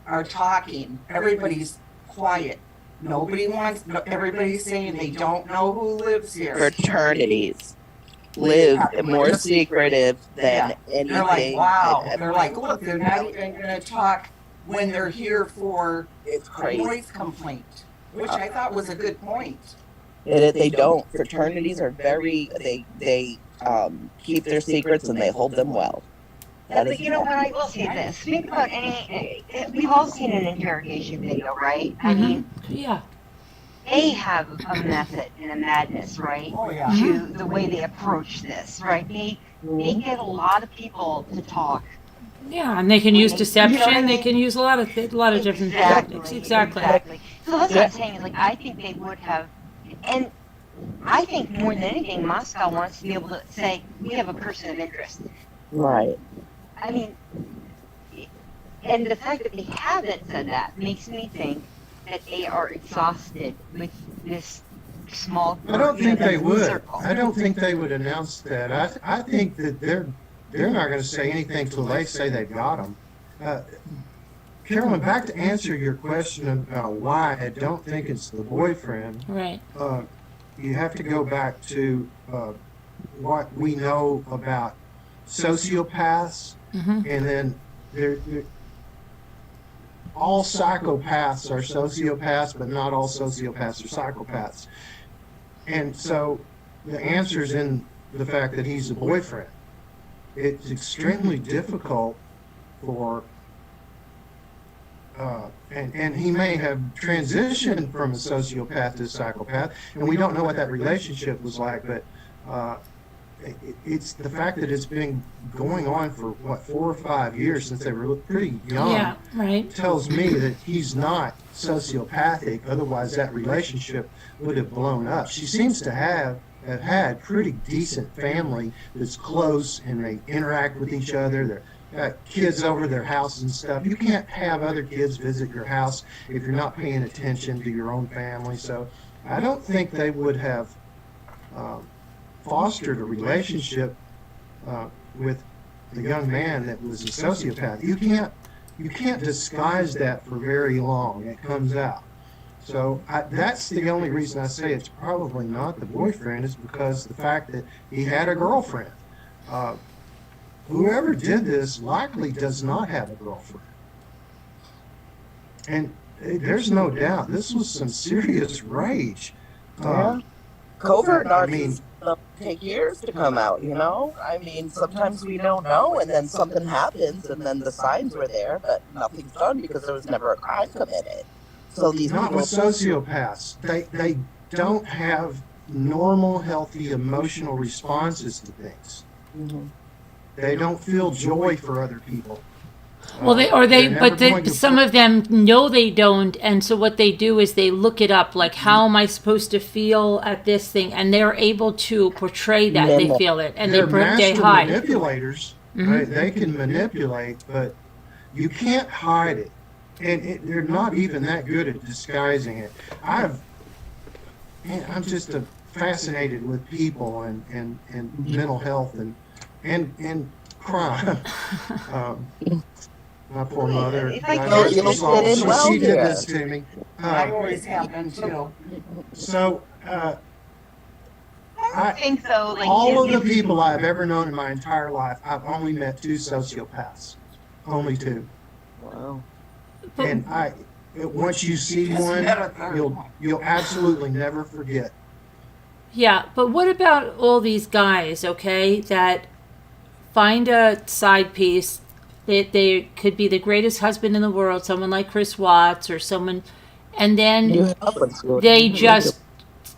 are talking, everybody's quiet. Everybody's saying they don't know who lives here. Fraternities live more secretive than anything. They're like, wow. They're like, look, they're not even going to talk when they're here for a noise complaint, which I thought was a good point. They don't. Fraternities are they keep their secrets and they hold them well. But what I will say this. Think about we've all seen an interrogation video, right? Mm-hmm. I mean, yeah. They have a method and a madness, right? Oh, yeah. To the way they approach this, right? They get a lot of people to talk. Yeah, and they can use deception. They can use a lot of different tactics. Exactly. So that's what I'm saying. Is like, I think they would have, and I think more than anything, Moscow wants to be able to say, we have a person of interest. Right. I mean, and the fact that they haven't said that makes me think that they are exhausted with this small group. I don't think they would. Circle. I don't think they would announce that. I think that they're not going to say anything till they say they've got them. Carolyn, back to answer your question about why I don't think it's the boyfriend. Right. You have to go back to what we know about sociopaths, and then all psychopaths are sociopaths, but not all sociopaths are psychopaths. And so the answer's in the fact that he's a boyfriend. it's extremely difficult for, and he may have transitioned from a sociopath to a psychopath, and we don't know what that relationship was like, but it's the fact that it's been going on for, what, 4 or 5 years since they were pretty young. Yeah, right. Tells me that he's not sociopathic, otherwise that relationship would have blown up. She seems to have had pretty decent family that's close, and they interact with each other. They're got kids over their house and stuff. You can't have other kids visit your house if you're not paying attention to your own family. So I don't think they would have fostered a relationship with the young man that was a sociopath. You can't disguise that for very long. It comes out. So that's the only reason I say it's probably not the boyfriend, is because the fact that he had a girlfriend. Whoever did this likely does not have a girlfriend. And there's no doubt this was some serious rage. Yeah. Covert I mean, narcissism take years to come out, you know? I mean, sometimes we don't know, and then something happens, and then the signs were there, but nothing's done because there was never a crime committed. So these not people, with sociopaths. They don't have normal, healthy emotional responses to things. Mhm. They don't feel joy for other people. Well, They're some of them know they don't, and so what they do is they look it up, like, how am I supposed to feel at this thing, and they're able to portray that they Mimic. feel it, and they're they master hide. manipulators. Right? They can manipulate, but you can't hide it, and they're not even that good at disguising it. I'm just fascinated with people and mental health and crime. My poor mother. If I could- she fit in well did here. this to me. I always have been too. So I think though, like all of the if- people I've ever known in my entire life, I've only met 2 sociopaths. Only 2. wow. And once you see Just one, met a third one. you'll absolutely never forget. Yeah, but what about all these guys, okay, that find a side piece, that they could be the greatest husband in the world, someone like Chris Watts or someone, and then You have one school. they just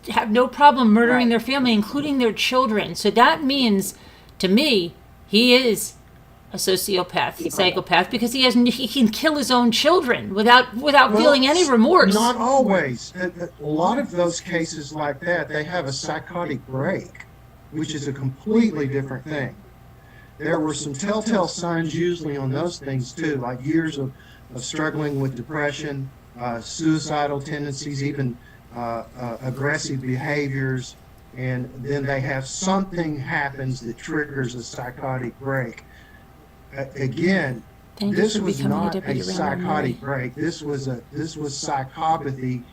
have no problem murdering their family, including their children. So that means, to me, he is a sociopath, psychopath, because he can kill his own children without feeling any remorse. Not always. A lot of those cases like that, they have a psychotic break, which is a completely different thing. There were some telltale signs usually on those things too, like years of struggling with depression, suicidal tendencies, even aggressive behaviors, and then they have something happens that triggers a psychotic break. Again, Thank you this for was becoming a not deputy a Randall psychotic Murray. break. This was psychopathy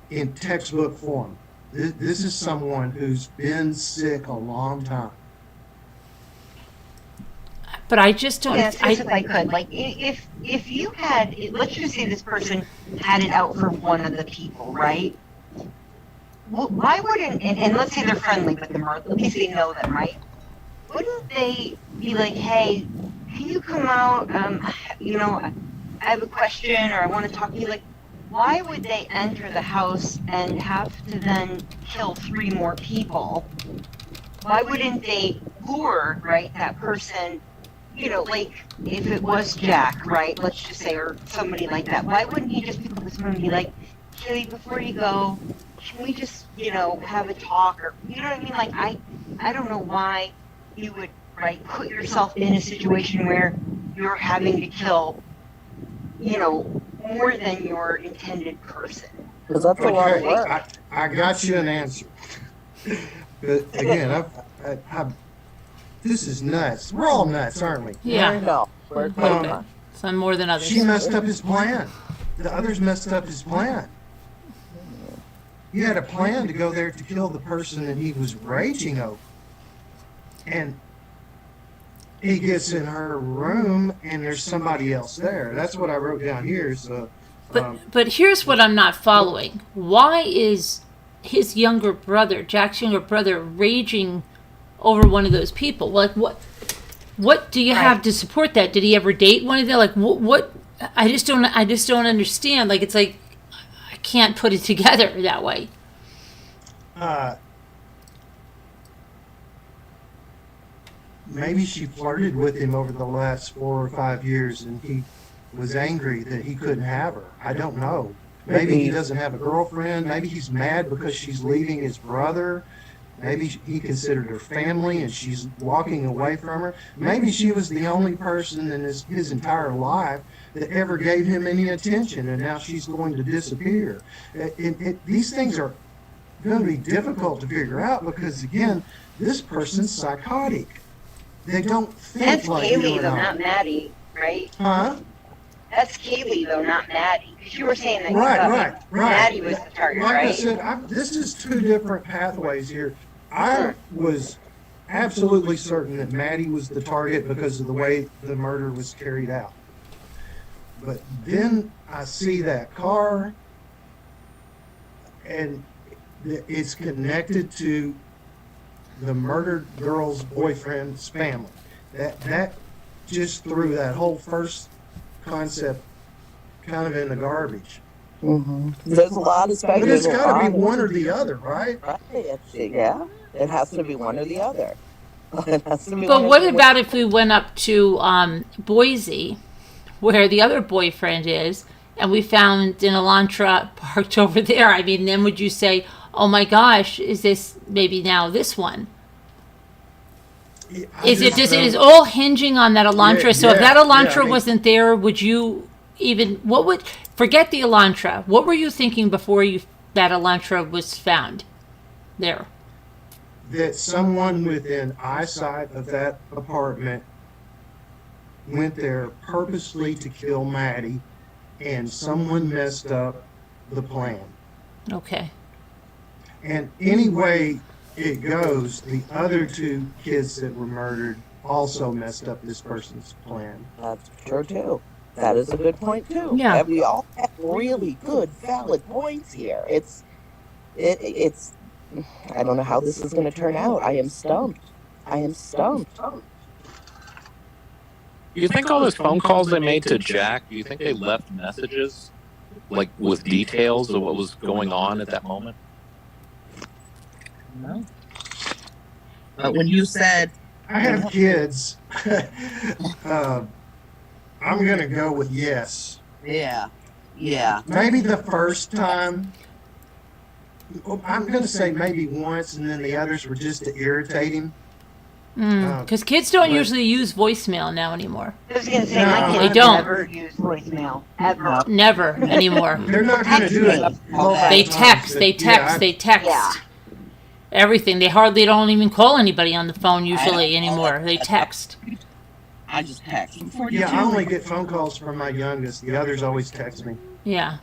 in textbook form. This is someone who's been sick a long time. But I just don't. Yes, if I could, like, if you had, let's just say this person had it out for one of the people, right? Well, why wouldn't, and let's say they're friendly with them, or at least they know them, right? Wouldn't they be like, hey, can you come out, I have a question, or I want to talk to you, like, why would they enter the house and have to then kill 3 more people? Why wouldn't they lure, right, that person, like, if it was Jack, right, let's just say, or somebody like that, why wouldn't he just pick up his phone and be like, Kelly, before you go, can we just, have a talk, or, you know what I mean, like, I don't know why you would, right, put yourself in a situation where you're having to kill, more than your intended person. Because that's a lot of work. I got you an answer. But again, this is nuts. We're all nuts, aren't we? Yeah, No, we're Um, some more than others. She messed up his plan. The others messed up his plan. You had a plan to go there to kill the person that he was raging over. And he gets in her room and there's somebody else there. That's what I wrote down here. So, But here's what I'm not following. Why is his younger brother, Jack's younger brother, raging over one of those people? Like, what? What do you have to support that? Did he ever date one of them? Like what? I just don't understand. Like it's like I can't put it together that way. Maybe she flirted with him over the last 4 or 5 years, and he was angry that he couldn't have her. I don't know. Maybe he doesn't have a girlfriend. Maybe he's mad because she's leaving his brother. Maybe he considered her family and she's walking away from her. Maybe she was the only person in his entire life that ever gave him any attention, and now she's going to disappear. These things are going to be difficult to figure out because, again, this person's psychotic. They don't think That's like you Kaylee, and though, I. not Maddie, right? Huh? That's Kaylee, though, not Maddie. Because you were saying that you Right. thought Maddie was the target, Like I right? said, this is two different pathways here. I was absolutely certain that Maddie was the target because of the way the murder was carried out. But then I see that car, and it's connected to the murdered girl's boyfriend's family. That just threw that whole first concept kind of in the garbage. There's a lot of But it's speculation. got to be one or the other, right? Right. Yeah. It has to be one or the other. It has to be But one or what the other. about if we went up to Boise, where the other boyfriend is, and we found an Elantra parked over there? I mean, then would you say, "Oh my gosh, is this maybe now this one?" Is it just? It is all hinging on that Elantra. Yeah, So if yeah, that Elantra I mean- wasn't there, would you even? What would? Forget the Elantra. What were you thinking before that Elantra was found there? That someone within eyesight of that apartment went there purposely to kill Maddie, and someone messed up the plan. Okay. And any way it goes, the other two kids that were murdered also messed up this person's plan. That's true too. That is a good point too. Yeah. And we all have really good, valid points here. It's. I don't know how this is going to turn out. I am stumped. Do you think all those phone calls they made to Jack, do you think they left messages, like with details of what was going on at that moment? No. But when you said, I have kids. I'm going to go with yes. yeah. Maybe the first time. I'm going to say maybe once, and then the others were just to irritate him. Because kids don't but- usually use voicemail now anymore. I was going to say, No, my they kids don't. never use voicemail, ever. Never anymore. They're not going to do it. multiple They times, text. but They text. yeah, They text. Yeah. Everything. They hardly don't even call anybody on the phone usually anymore. They text. I just text. I only get phone calls from my youngest. The others always text me. Yeah.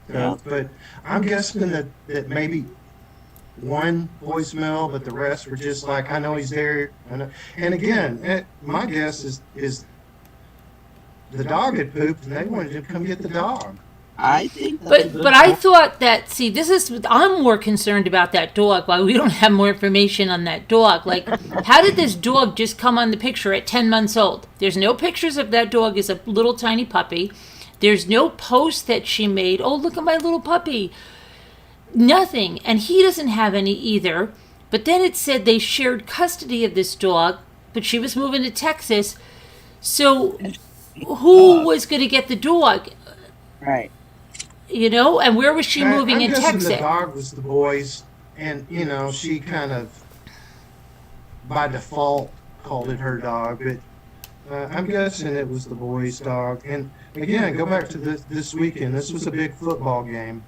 But I'm guessing that maybe one voicemail, but the rest were just like, I know he's there. And again, my guess is the dog had pooped and they wanted to come get the dog. I think that's a good But I point. thought that, see, I'm more concerned about that dog. Why we don't have more information on that dog. Like, how did this dog just come on the picture at 10 months old? There's no pictures of that dog as a little tiny puppy. There's no post that she made. Oh, look at my little puppy. Nothing. And he doesn't have any either. But then it said they shared custody of this dog, but she was moving to Texas. So who was going to get the dog? Right. You know, and where was she moving I'm in guessing Texas? the dog was the boys, and she kind of by default called it her dog, but I'm guessing it was the boys' dog. And again, go back to this weekend. This was a big football game,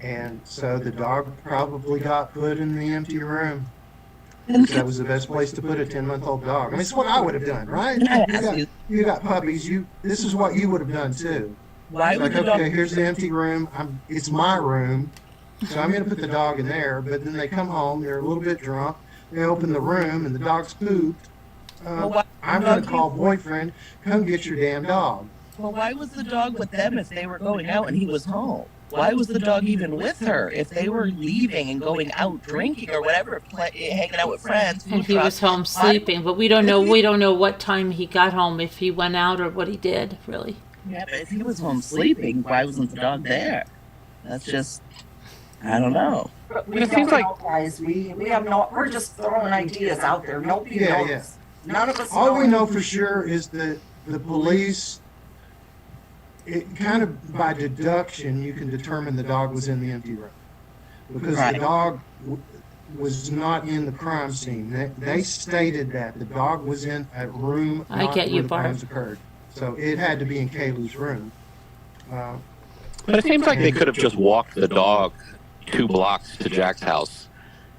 and so the dog probably got put in the empty room. That was the best place to put a 10-month-old dog. I mean, it's what I would have done, right? You got puppies. This is what you would have done too. Why Like, would the okay, dog? here's the empty room. It's my room, so I'm going to put the dog in there. But then they come home, they're a little bit drunk. They open the room, and the dog's pooped. Well, why- I'm going to call boyfriend, come get your damn dog. Well, why was the dog with them if they were going out and he was home? why was the dog even with her? If they were leaving and going out drinking or whatever, hanging out with friends, And food he was trucks, home sleeping, but we don't know what time he got home, if he went out or what he did, really. yeah, but if he was home sleeping, why wasn't the dog there? That's just, I don't know. But we It don't seems like- know, guys. We have no. We're just throwing ideas out there. Nobody Yeah, knows. yeah. None of us. All we know for sure is that the police, it kind of by deduction, you can determine the dog was in the empty room. Because Right. the dog was not in the crime scene. They stated that the dog was in a room I not get where you, the Barb. crimes occurred. So it had to be in Kaylu's room. But it seems like they could have just walked the dog 2 blocks to Jack's house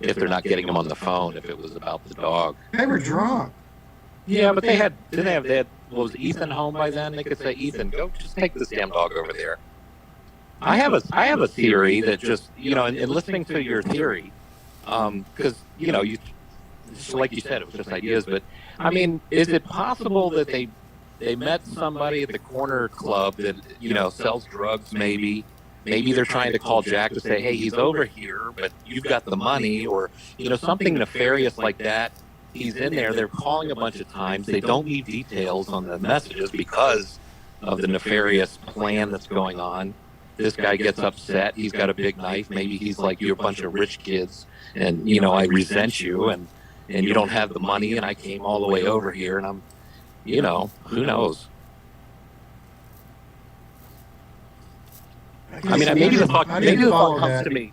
if they're not getting him on the phone, if it was about the dog. They were drunk. Yeah, but they had was Ethan home by then? They could say, Ethan, go just take this damn dog over there. I have a theory that just, in listening to your theory, because, you like you said, it was just ideas, but I mean, is it possible that they met somebody at the corner club that, sells drugs maybe? Maybe they're trying to call Jack to say, hey, he's over here, but you've got the money, or, something nefarious like that. He's in there. They're calling a bunch of times. They don't leave details on the messages because of the nefarious plan that's going on. This guy gets upset. He's got a big knife. Maybe he's like, you're a bunch of rich kids, and, I resent you, and you don't have the money, and I came all the way over here, and I'm, who knows? I mean, maybe the thought comes to me.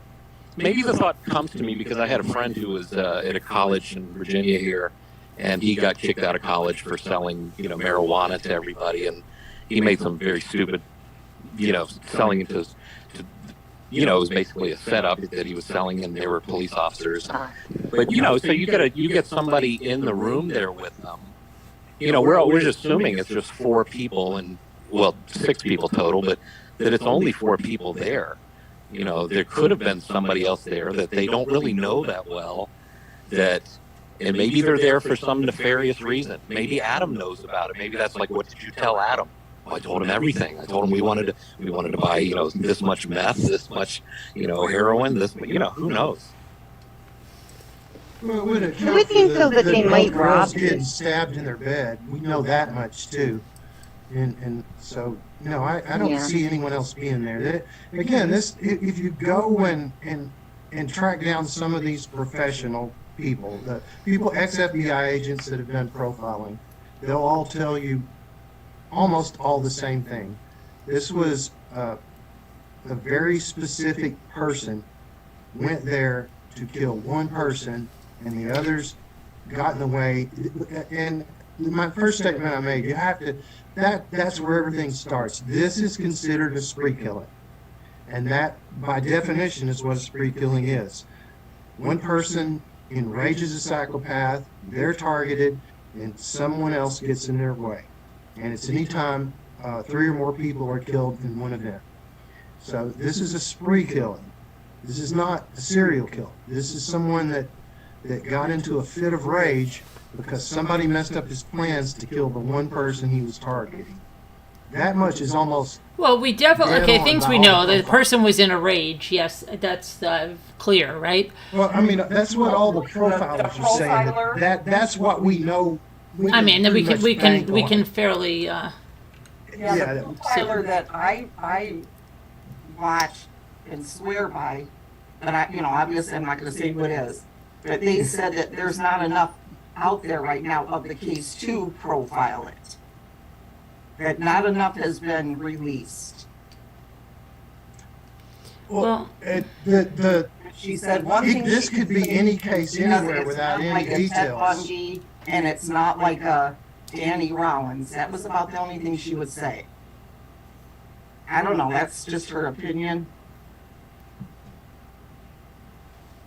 Maybe the thought comes to me because I had a friend who was at a college in Virginia here, and he got kicked out of college for selling, marijuana to everybody, and he made some very stupid, selling it to it was basically a setup that he was selling, and they were police officers. But so you get somebody in the room there with them. We're just assuming it's just 4 people, and 6 people total, but that it's only 4 people there. There could have been somebody else there that they don't really know that well, and maybe they're there for some nefarious reason. Maybe Adam knows about it. Maybe that's like, what did you tell Adam? Well, I told him everything. I told him we wanted to buy, this much meth, this much, heroin, who knows? Well, when it You comes would think, to though, that they both might girls rob getting you. stabbed in their bed, we know that much too. And so, no, I don't Yeah. see anyone else being there. Again, if you go and track down some of these professional people, the people, ex-FBI agents that have done profiling, they'll all tell you almost all the same thing. This was a very specific person went there to kill one person, and the others got in the way. And my first statement I made, you have to, that's where everything starts. This is considered a spree killing. And that, by definition, is what a spree killing is. One person enrages a psychopath, they're targeted, and someone else gets in their way. And it's anytime 3 or more people are killed in one event. So this is a spree killing. This is not a serial kill. This is someone that got into a fit of rage because somebody messed up his plans to kill the one person he was targeting. That much is almost... Well, we definitely, Dead okay, on things by we all know. the The person was in a rage. Yes, that's clear, right? Well, I mean, that's what all the profilers are saying. profiler? That's what we know. I mean, then we pretty can much we bank can on. fairly Yeah, Yeah, the profiler that I watch and swear by, but obviously I'm not going to say who it is, but they said that there's not enough out there right now of the case to profile it. That not enough has been released. well. She said one thing. This she could be say any case is anywhere it's without not any like a Ted details. Bundy, and it's not like a Danny Rollins. That was about the only thing she would say. I don't know. That's just her opinion.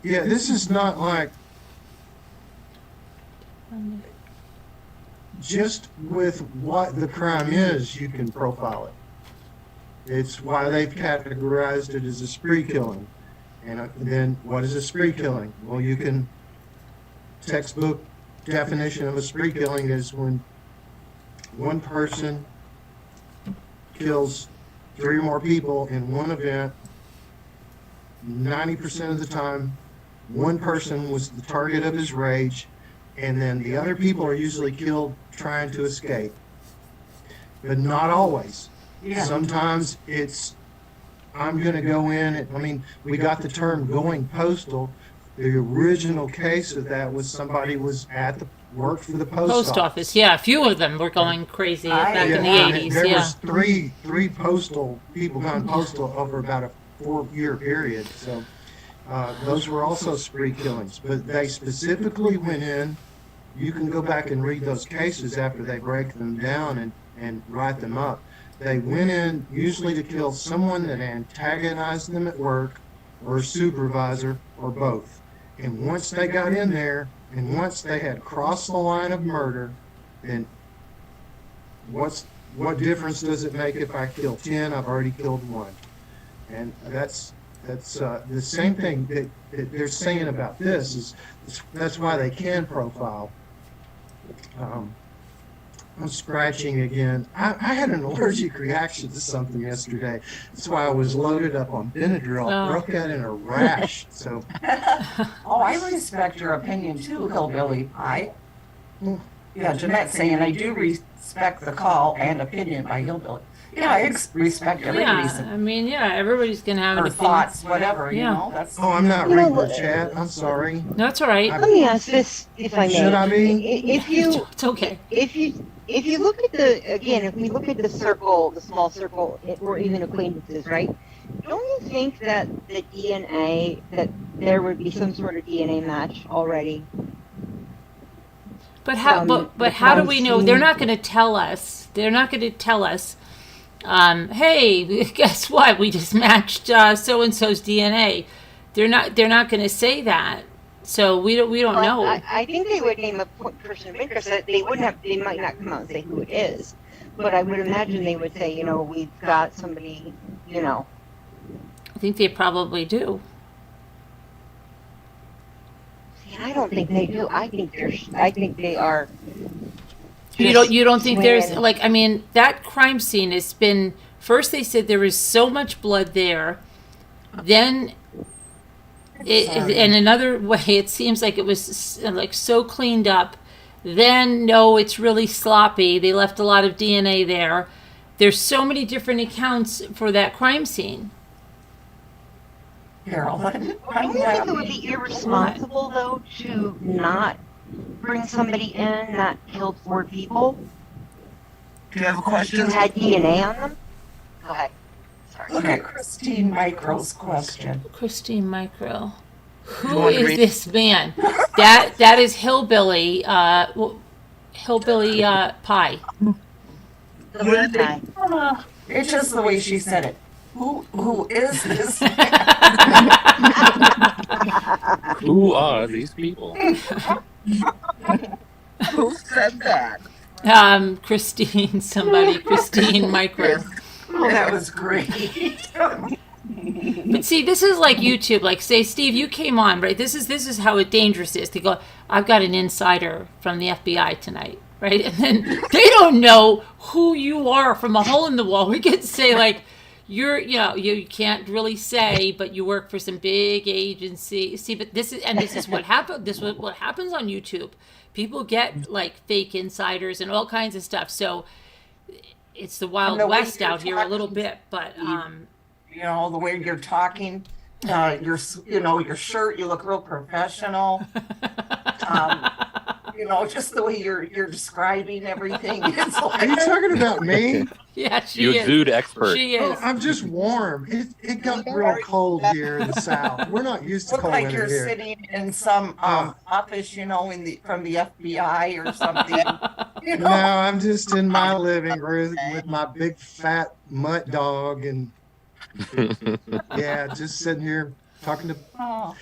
Yeah, this is not like just with what the crime is, you can profile it. It's why they've categorized it as a spree killing. And then what is a spree killing? Well, you can, textbook definition of a spree killing is when one person kills 3 or more people in one event 90% of the time, one person was the target of his rage, and then the other people are usually killed trying to escape. But not always. Yeah. Sometimes it's, I'm going to go in, I mean, we got the term going postal. The original case of that was somebody was at the, worked for the Post office, yeah, a few of them were going crazy back in the and 80s, there yeah. was three postal people gone postal over about a 4-year period. So those were also spree killings, but they specifically went in. You can go back and read those cases after they break them down and write them up. They went in usually to kill someone that antagonized them at work, or a supervisor, or both. And once they got in there, and once they had crossed the line of murder, then what difference does it make if I kill 10? I've already killed 1. And that's the same thing that they're saying about this is that's why they can profile. I'm scratching again. I had an allergic reaction to something yesterday. That's why I was loaded up on Benadryl. Oh. Broke out in a rash. So Oh, I respect your opinion too, Hillbilly Pie. Yeah, Jeanette's saying, I do respect the call and opinion by Hillbilly. Yeah, I respect everybody's Yeah, I mean, yeah, everybody's gonna have an or opinion. thoughts, whatever, you Yeah. know, that's. oh, I'm not You know reading the what? chat. I'm sorry. No, it's all right. I- Let me ask this, if I may. Should I be? If you It's okay. if you look at if we look at the circle, the small circle, or even acquaintances, right? Don't you think that the DNA, that there would be some sort of DNA match already? But how? But how do we know? scene. They're not going to tell us. They're not going to tell us. Hey, guess what? We just matched so and so's DNA. They're not going to say that. So we don't Well, know. I think they would name a person of interest. That they wouldn't have. They might not come out and say who it is, but I would imagine they would say, we've got somebody, I think they probably do. See, I don't think they do. I think they are. You don't think there's swinging. like, I mean, that crime scene has been, first they said there was so much blood there, then in another way it seems like it was like so cleaned up, then no, it's really sloppy, they left a lot of DNA there. There's so many different accounts for that crime scene. Carol. Don't you think it would be irresponsible though to not bring somebody in that killed 4 people Do you have a who question? had DNA on them? Go ahead. Sorry. Look at Christine Micro's question. Christine Micro. Who wanna is read- this man? That is Hillbilly, Hillbilly Pie. The blue guy. It's just the way she said it. Who is this? Who are these people? Who said that? Christine, somebody, Christine Micro. Oh, that was great. But see, this is like YouTube. Like, say, Steve, you came on, right? This is how dangerous it is to go, I've got an insider from the FBI tonight, right? And then they don't know who you are from a hole in the wall. We could say, like, you can't really say, but you work for some big agency. See, but this is what happened. This is what happens on YouTube. People get like fake insiders and all kinds of stuff. So it's the Wild And the way West you're out here a little talking, bit, but The way you're talking, your shirt, you look real professional. Just the way you're describing everything. It's Are you like, talking about me? yeah, she You is. exude expert. She Oh, is. I'm just warm. It got real cold here in the South. We're not used to look cold like weather you're here. sitting in some office, from the FBI or something. No, I'm just in my living room with my big fat mutt dog, and yeah, just sitting here talking to. Oh,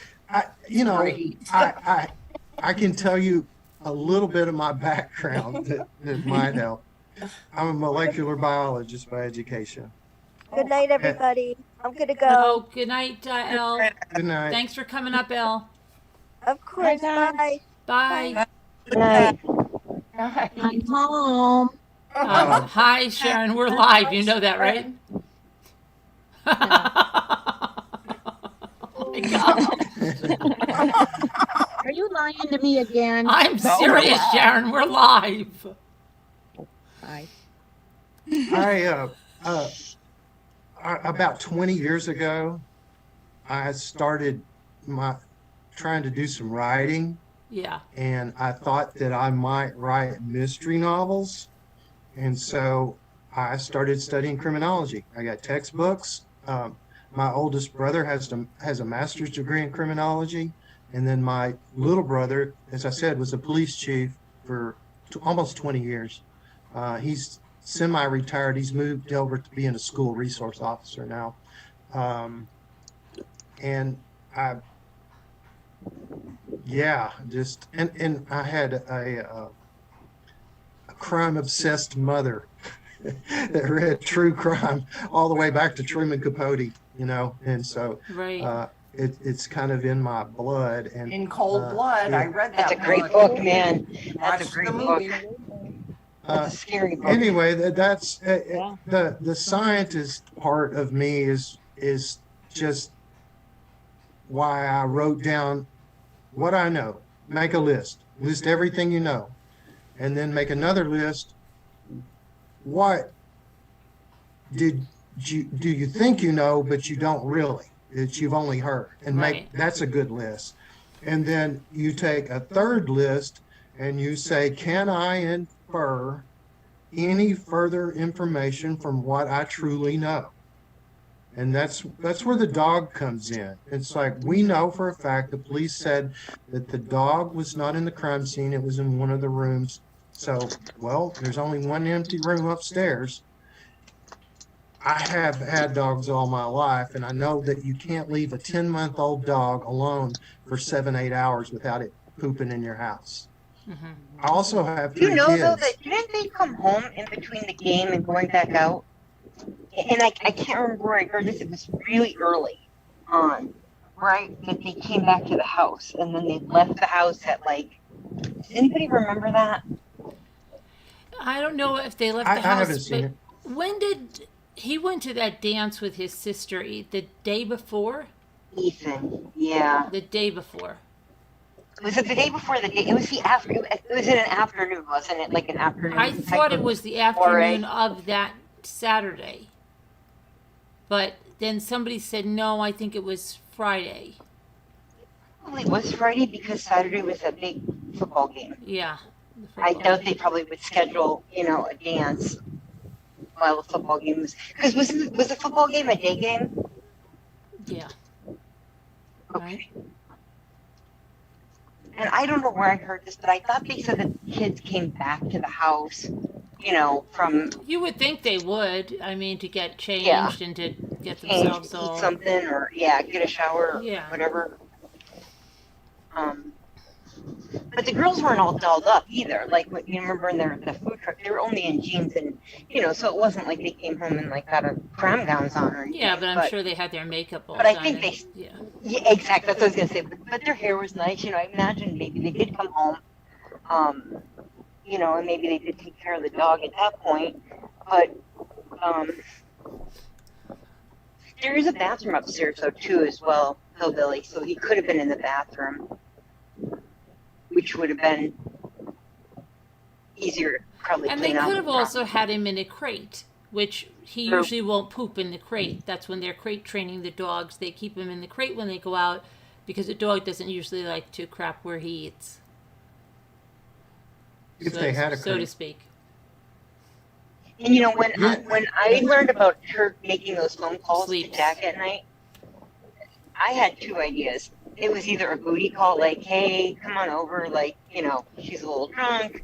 great. I can tell you a little bit of my background that might help. I'm a molecular biologist by education. Good night, everybody. I'm gonna go. Oh, good night, Elle. Good night. Thanks for coming up, Elle. Of course. Bye. Bye. Good night. I'm home. Hi, Sharon. We're live. You know that, right? my God. Are you lying to me again? I'm serious, Sharon. We're live. Bye. About 20 years ago, I started trying to do some writing, Yeah. and I thought that I might write mystery novels. And so I started studying criminology. I got textbooks. My oldest brother has a master's degree in criminology. And then my little brother, as I said, was a police chief for almost 20 years. He's semi-retired. He's moved over to being a school resource officer now. And I, yeah, just, and I had a crime-obsessed mother that read true crime all the way back to Truman Capote, and so Right. it's kind of in my blood. And In Cold Blood, yeah. I read that. That's a great book, man. That's Watched a great the book. movie. That's a scary book. Anyway, that's the scientist part of me is just why I wrote down what I know. Make a list everything you know, and then make another list. What do you think you know, but you don't really, that you've only heard, and Right. that's a good list. And then you take a third list and you say, can I infer any further information from what I truly know? And that's where the dog comes in. It's like, we know for a fact, the police said that the dog was not in the crime scene. It was in one of the rooms. So, well, there's only one empty room upstairs. I have had dogs all my life, and I know that you can't leave a 10-month-old dog alone for 7-8 hours without it pooping in your house. Mm-hmm. I also have You 3 know, kids. though, that didn't they come home in between the game and going back out? And I can't remember where I heard this. It was really early on, right? That they came back to the house, and then they left the house at, like, does anybody remember that? I don't know if they left I the house, haven't seen but it. when did he went to that dance with his sister? The day before? Ethan, yeah. The day before. Was it the day before the day? It was the after. It was in an afternoon, wasn't it? Like an afternoon. I thought it was the afternoon of that Saturday. But then somebody said, no, I think it was Friday. Probably was Friday because Saturday was a big football game. Yeah. I doubt they probably would schedule, a dance while the football game was. Because was the football game a day game? Yeah. Okay. And I don't know where I heard this, but I thought they said that the kids came back to the house, from You would think they would. I mean, to get changed Yeah. and to get change, themselves eat all. something, or get a shower, or Yeah. whatever. But the girls weren't all dolled up either. Like, what you remember in the food truck, they were only in jeans and, so it wasn't like they came home and like got a prom gowns on or anything. Yeah, but I'm sure they had their makeup all But I done think and- they- Yeah. Yeah, exactly. That's what I was gonna say. But their hair was nice. I imagine maybe they did come home, and maybe they did take care of the dog at that point. But there is a bathroom upstairs though too as well, Hillbilly. So he could have been in the bathroom, which would have been easier to probably And they clean out. could have also had him in a crate, which he True. usually won't poop in the crate. That's when they're crate training the dogs. They keep him in the crate when they go out because a dog doesn't usually like to crap where he eats. If they had a so to crate. speak. And when I learned about her making those phone calls Sleeps. to Jack at night, I had 2 ideas. It was either a booty call, like, hey, come on over, like, she's a little drunk.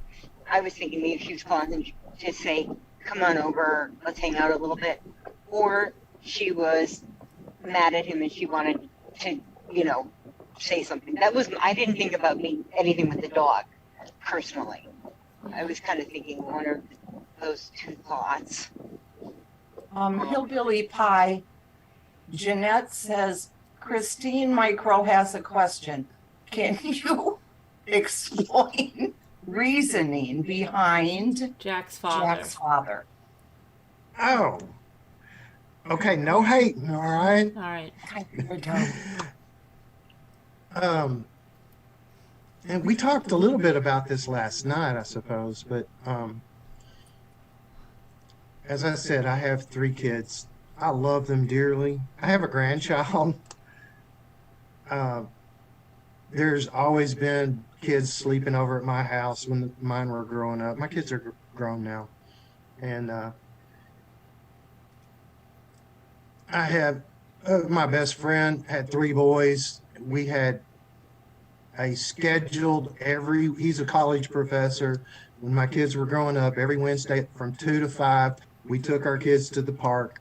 I was thinking maybe she was calling him to say, come on over, let's hang out a little bit. Or she was mad at him and she wanted to, say something. I didn't think about anything with the dog, personally. I was kind of thinking one of those 2 thoughts. Hillbilly Pie, Jeanette says, Christine Micro has a question. Can you explain reasoning behind Jack's father. Jack's father? Oh. Okay, no hating, all right? All right. Okay, we're done. And we talked a little bit about this last night, I suppose, but as I said, I have 3 kids. I love them dearly. I have a grandchild. There's always been kids sleeping over at my house when mine were growing up. My kids are grown now. And I have my best friend had 3 boys. We had a scheduled he's a college professor. When my kids were growing up, every Wednesday from 2 to 5, we took our kids to the park.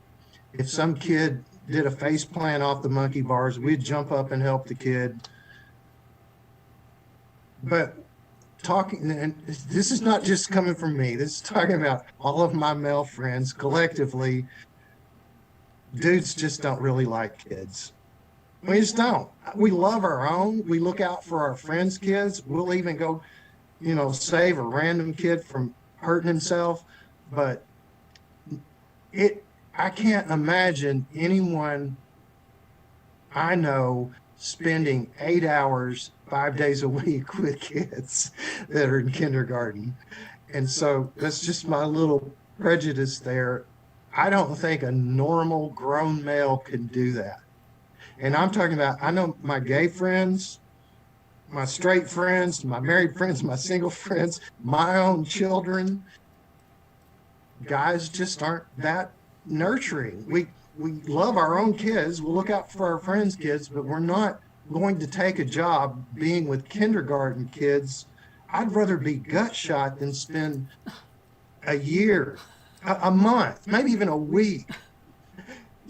If some kid did a face plant off the monkey bars, we'd jump up and help the kid. But and this is not just coming from me, this is talking about all of my male friends collectively. Dudes just don't really like kids. We just don't. We love our own. We look out for our friends' kids. We'll even go, save a random kid from hurting himself. But I can't imagine anyone I know spending 8 hours, 5 days a week with kids that are in kindergarten. And so that's just my little prejudice there. I don't think a normal grown male can do that. And I'm talking about, I know my gay friends, my straight friends, my married friends, my single friends, my own children. Guys just aren't that nurturing. We love our own kids. We'll look out for our friends' kids, but we're not going to take a job being with kindergarten kids. I'd rather be gut shot than spend a year, a month, maybe even a week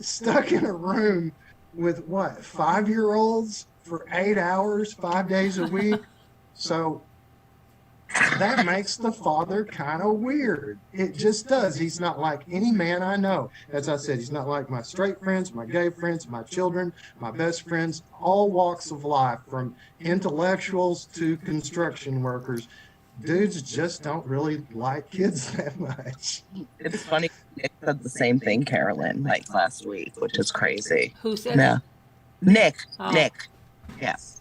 stuck in a room with 5-year-olds for 8 hours, 5 days a week. So that makes the father kind of weird. It just does. He's not like any man I know. As I said, he's not like my straight friends, my gay friends, my children, my best friends, all walks of life, from intellectuals to construction workers. Dudes just don't really like kids that much. It's funny. Nick said the same thing, Carolyn, like last week, which is crazy. Who said No. that? Nick. Oh. Nick. Yes.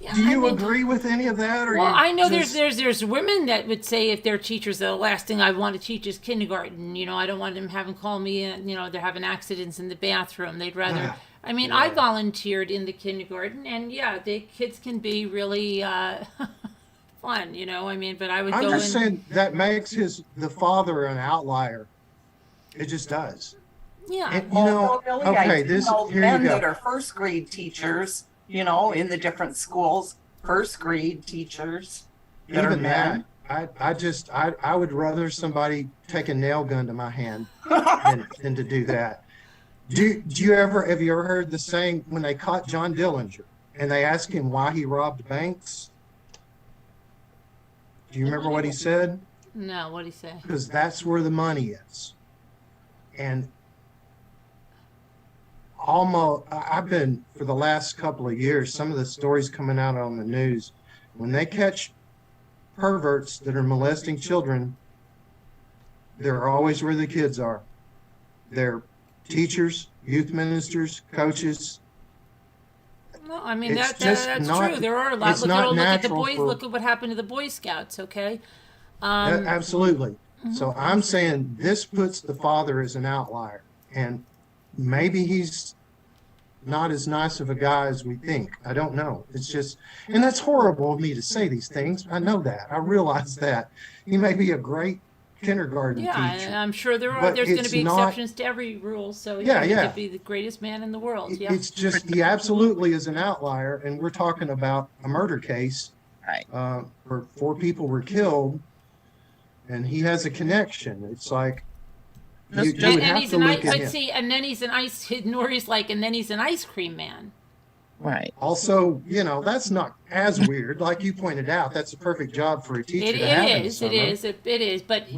Yeah, Do you agree with any of that? Or well, you I know just... there's women that would say if they're teachers, the last thing I want to teach is kindergarten. I don't want them having call me and, they're having accidents in the bathroom. They'd rather, I volunteered in the kindergarten, and the kids can be really fun, but I would I'm go just in. saying that makes the father an outlier. It just does. Yeah. And, Really, I do know here men you go. that are first grade teachers, in the different schools, first grade teachers that are Even men. that, I would rather somebody take a nail gun to my hand than to do that. Have you ever heard the saying when they caught John Dillinger and they asked him why he robbed banks? Do you remember what he said? No, what'd he say? Because that's where the money is. And I've been, for the last couple of years, some of the stories coming out on the news, when they catch perverts that are molesting children, they're always where the kids are. They're teachers, youth ministers, coaches. No, I mean, It's that's not- true. There are a lot. it's not Look at the natural boys. for- Look at what happened to the Boy Scouts. Okay. Absolutely. So I'm saying this puts the father as an outlier, and maybe he's not as nice of a guy as we think. I don't know. It's just, and that's horrible of me to say these things. I know that. I realize that. He may be a great kindergarten Yeah, teacher. and I'm sure there's but going to it's be not- exceptions to every rule. So he could be the greatest man in the world. Yeah. It's just, he absolutely is an outlier, and we're talking about a murder case Right. where 4 people were killed, and he has a connection. It's like, you would and have he's to an look ice. at I'd him. see, and then he's an ice. Nori's like, and then he's an ice cream man. Right. Also, that's not as weird. Like you pointed out, that's a perfect job for a teacher to have in the summer. It is. But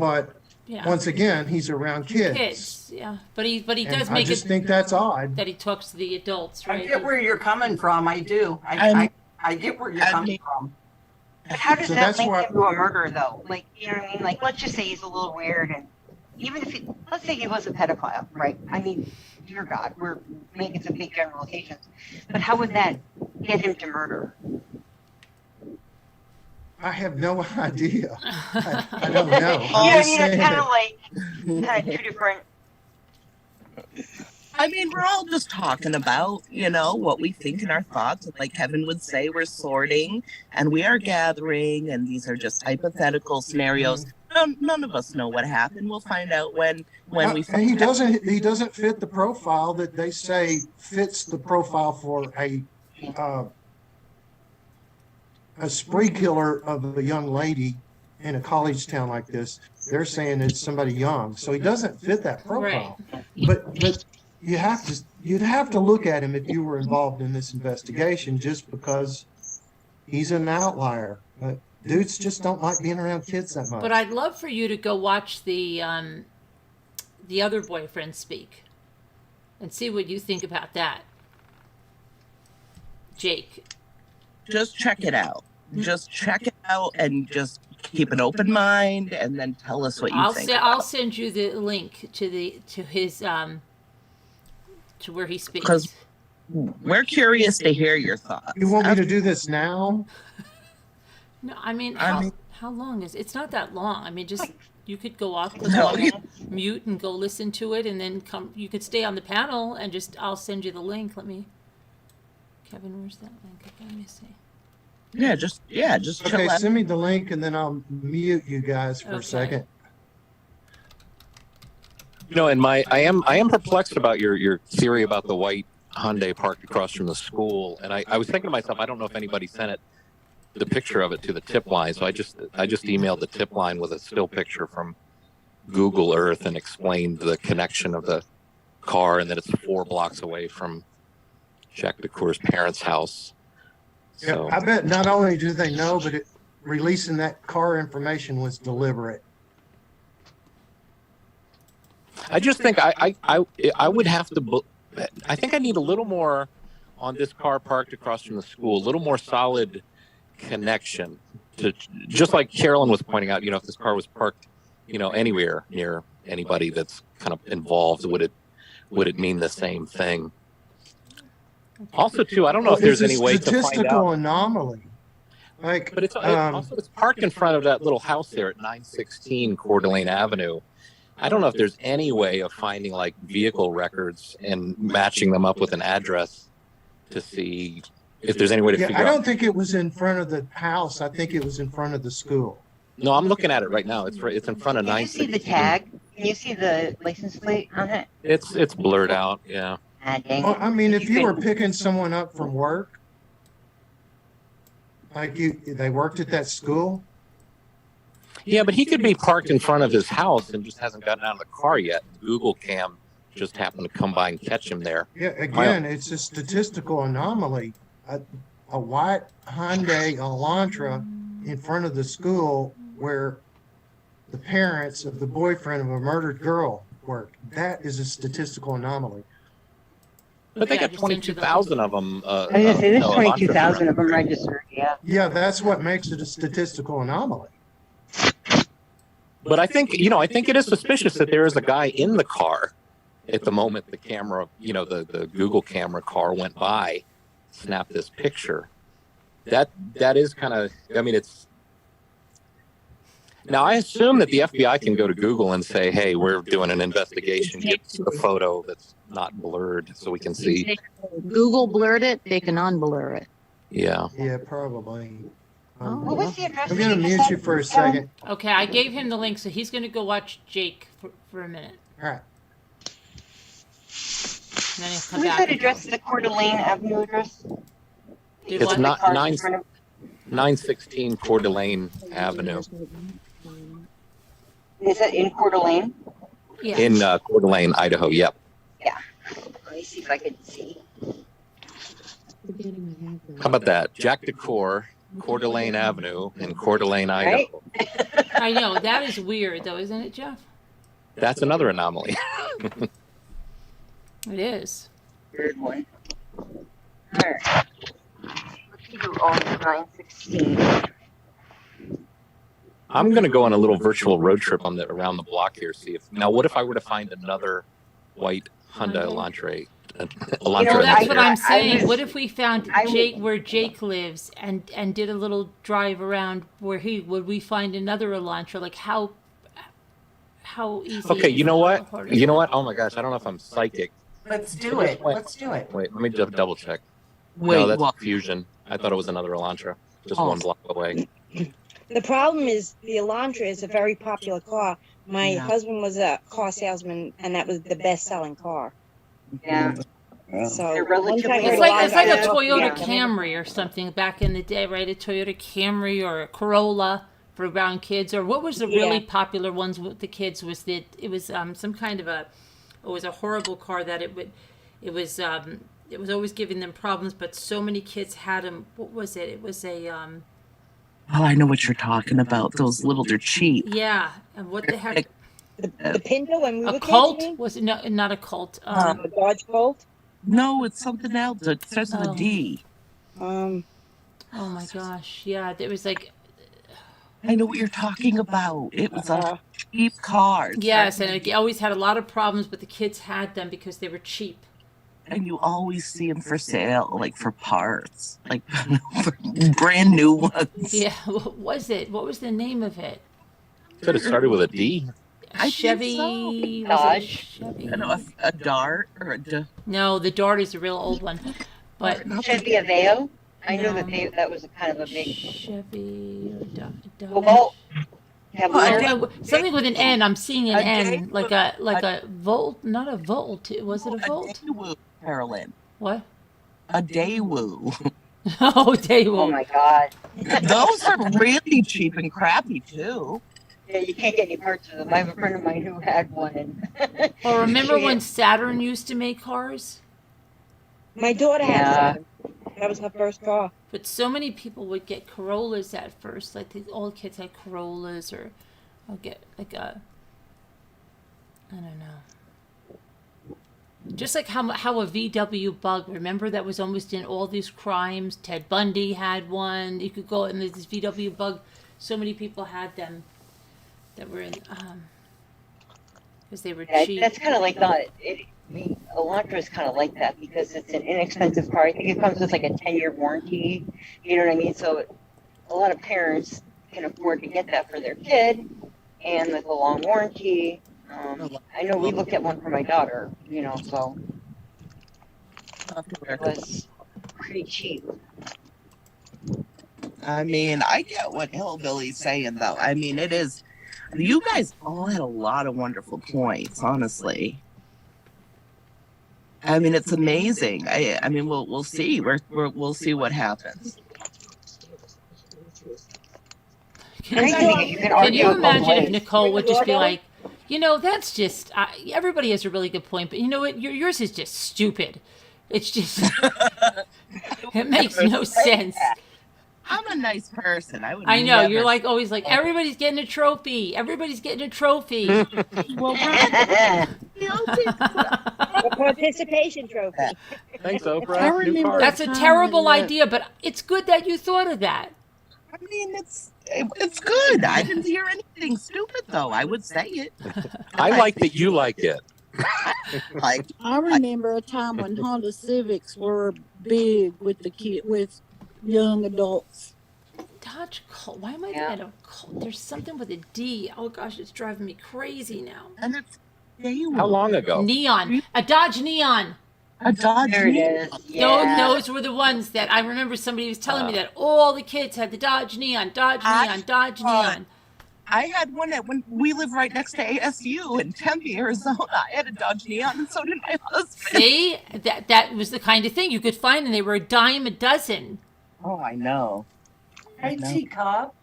yeah. Once again, he's around kids. Yeah. But he And does I make just it think that's odd. that he talks to the adults, right? I get where you're coming from. I do. I get where you're coming from. But how does So that that's make why- him do a murder, though? Like, you know what I mean? Like, let's just say he's a little weird, and even if let's say he was a pedophile, right? I mean, dear God, we're making some big generalizations. But how would that get him to murder? I have no idea. I don't know. Yeah, it's kind of like two different. I mean, we're all just talking about, what we think in our thoughts. And like Kevin would say, we're sorting and we are gathering, and these are just hypothetical scenarios. None of us know what happened. We'll find out when we find he doesn't fit the profile that they say fits the profile for a spree killer of a young lady in a college town like this. They're saying it's somebody young, so he doesn't fit that profile. Right. But you'd have to look at him if you were involved in this investigation, just because he's an outlier. Dudes just don't like being around kids that much. But I'd love for you to go watch the other boyfriend speak and see what you think about that. Jake. Just check it out. Just check it out and just keep an open mind, and then tell us what you think. I'll send you the link to his to where he speaks. Because we're curious to hear your thoughts. You want me to do this now? No, I mean, how long is it? It's not that long. I mean, just you could go off the mute and go listen to it, and then come. You could stay on the panel and I'll send you the link. Kevin, where's that link? Okay, let me see. Just okay, send me the link and then I'll mute you guys for a second. And I am perplexed about your theory about the white Hyundai parked across from the school. And I was thinking to myself, I don't know if anybody sent the picture of it to the tip line. So I just emailed the tip line with a still picture from Google Earth and explained the connection of the car and that it's 4 blocks away from Jack DeCour's parents' house. So. Yeah, I bet not only do they know, but releasing that car information was deliberate. I just think I would have to. I think I need a little more on this car parked across from the school. A little more solid connection to, just like Carolyn was pointing out. If this car was parked, anywhere near anybody that's kind of involved, would it mean the same thing? Also, too, I don't know if there's any way to find out. Statistical anomaly. But it's parked in front of that little house there at 916 Coeur d'Alene Avenue. I don't know if there's any way of finding vehicle records and matching them up with an address to see if there's any way to figure out. I don't think it was in front of the house. I think it was in front of the school. No, I'm looking at it right now. It's in front of 916. Can you see the tag? Can you see the license plate on it? It's blurred out. Yeah. Well, I mean, if you were picking someone up from work, they worked at that school. Yeah, but he could be parked in front of his house and just hasn't gotten out of the car yet. Google Cam just happened to come by and catch him there. Yeah, again, it's a statistical anomaly. A white Hyundai Elantra in front of the school where the parents of the boyfriend of a murdered girl worked. That is a statistical anomaly. But they got 22,000 of them. I was going to say, there's 22,000 of them registered, yeah. Yeah, that's what makes it a statistical anomaly. But I think it is suspicious that there is a guy in the car at the moment the camera, the Google camera car went by, snapped this picture. That is kind of, it's. Now, I assume that the FBI can go to Google and say, hey, we're doing an investigation. Get a photo that's not blurred so we can see. Google blurred it, they can unblur it. Yeah. Yeah, probably. What was the address? I'm going to mute you for a second. Okay, I gave him the link, so he's going to go watch Jake for a minute. All right. And then he'll come Who's back. that address? The Coeur d'Alene Avenue address? It's not 916 Coeur d'Alene Avenue. Is that in Coeur d'Alene? Yeah. In Coeur d'Alene, Idaho. Yep. Yeah. Let me see if I can see. How about that? Jack DeCour, Coeur d'Alene Avenue in Coeur d'Alene, Idaho. Right? I know. That is weird, though, isn't it, Jeff? That's another anomaly. It is. Weird one. All right. Let's do on 916. I'm going to go on a little virtual road trip around the block here. Now, what if I were to find another white Honda Elantra. Well, Elantra. that's what I'm I saying. was- What if we found I was- Jake where Jake lives and did a little drive around where would we find another Elantra? Like how easy? Okay, is you know it? what? How hard is You know it? what? Oh my gosh, I don't know if I'm psychic. Let's do it. Let's do it. Wait, let me just double check. Wait, No, that's what? Fusion. I thought it was another Elantra, just Oh. one block away. The problem is the Elantra is a very popular car. My Yeah. husband was a car salesman, and that was the best-selling car. Yeah. So They're relatively- once I heard It's like a Elantra, Toyota yeah. Camry or something back in the day, right? A Toyota Camry or a Corolla for around kids, or what was the really Yeah. popular ones with the kids? Was that it was some kind of it was a horrible car that it was always giving them problems, but so many kids had them. What was it? It was a Oh, I know what you're talking about. Those little, they're cheap. yeah. And what the heck? The Pinto when we were A kids, Colt? you mean? Was it not a Colt? The Dodge Colt. No, it's something else. It starts with Oh. a D. Um, Oh my gosh! Yeah, there was like I know what you're talking about. It was a cheap car. It yes, starts and with it always had a lot of problems, but the kids had them because they were cheap. and you always see them for sale, like for parts, like for brand new ones. Yeah, what was it? What was the name of it? Could have started with a D. I think Chevy. so. Was it a Dodge. Chevy? I know a Dart or a No, the Dart is a real old one, but Chevy Aveo. I know No. that was a kind of a big. Chevy or Dodge. Well, have Well, we- No, something with an N. I'm seeing an A N, day- like a Volt. Not a Volt. Was it a Volt? Daewoo, Carolyn. What? A Daewoo. Oh, they oh will. my God. Those are really cheap and crappy too. Yeah, you can't get any parts of them. I have a friend of mine who had one, and Well, remember she- when Saturn used to make cars? my daughter Yeah. had one. That was her first car. But so many people would get Corollas at first. Like all the kids had Corollas, or I'll get like I don't know. Just like how a VW Bug. Remember that was almost in all these crimes. Ted Bundy had one. You could go and this VW Bug. So many people had them that were in because they were Yeah, cheap. that's kind of like the Elantra is kind of like that because it's an inexpensive car. I think it comes with like a 10-year warranty. You know what I mean? So a lot of parents can afford to get that for their kid, and with a long warranty. I know we looked at one for my daughter. You know, so it was pretty cheap. I mean, I get what Hillbilly's saying, though. I mean, it is. You guys all had a lot of wonderful points, honestly. I mean, it's amazing. I mean, we'll see. We'll see what happens. I think you can Can argue you it both imagine if ways. Nicole would just be like, that's just, everybody has a really good point, but you know what? Yours is just stupid. It's just, it makes no sense. I'm a nice person. I would. I know, never- you're like always like, everybody's getting a trophy. Everybody's getting a trophy. Well, A participation trophy. Thanks, Oprah. I New remember car. That's a time terrible when, idea, but it's good that you thought of that. I mean, it's good. I didn't hear anything stupid, though. I would say it. I like that you like it. Like, I remember a time when Honda Civics were big with with young adults. Dodge Colt. Why am I Yeah. thinking of Colt? There's something with a D. Oh gosh, it's driving me crazy now. and it's Daewoo. How long ago? Neon. A Dodge Neon. A Dodge. There it is. Yeah. Those were the ones that I remember somebody was telling me that all the kids had the Dodge Neon, Dodge Neon, Dodge Neon. I had one when we live right next to ASU in Tempe, Arizona. I had a Dodge Neon, and so did my husband. See, that was the kind of thing you could find, and they were a dime a dozen. Oh, I know. Hey, Teacup.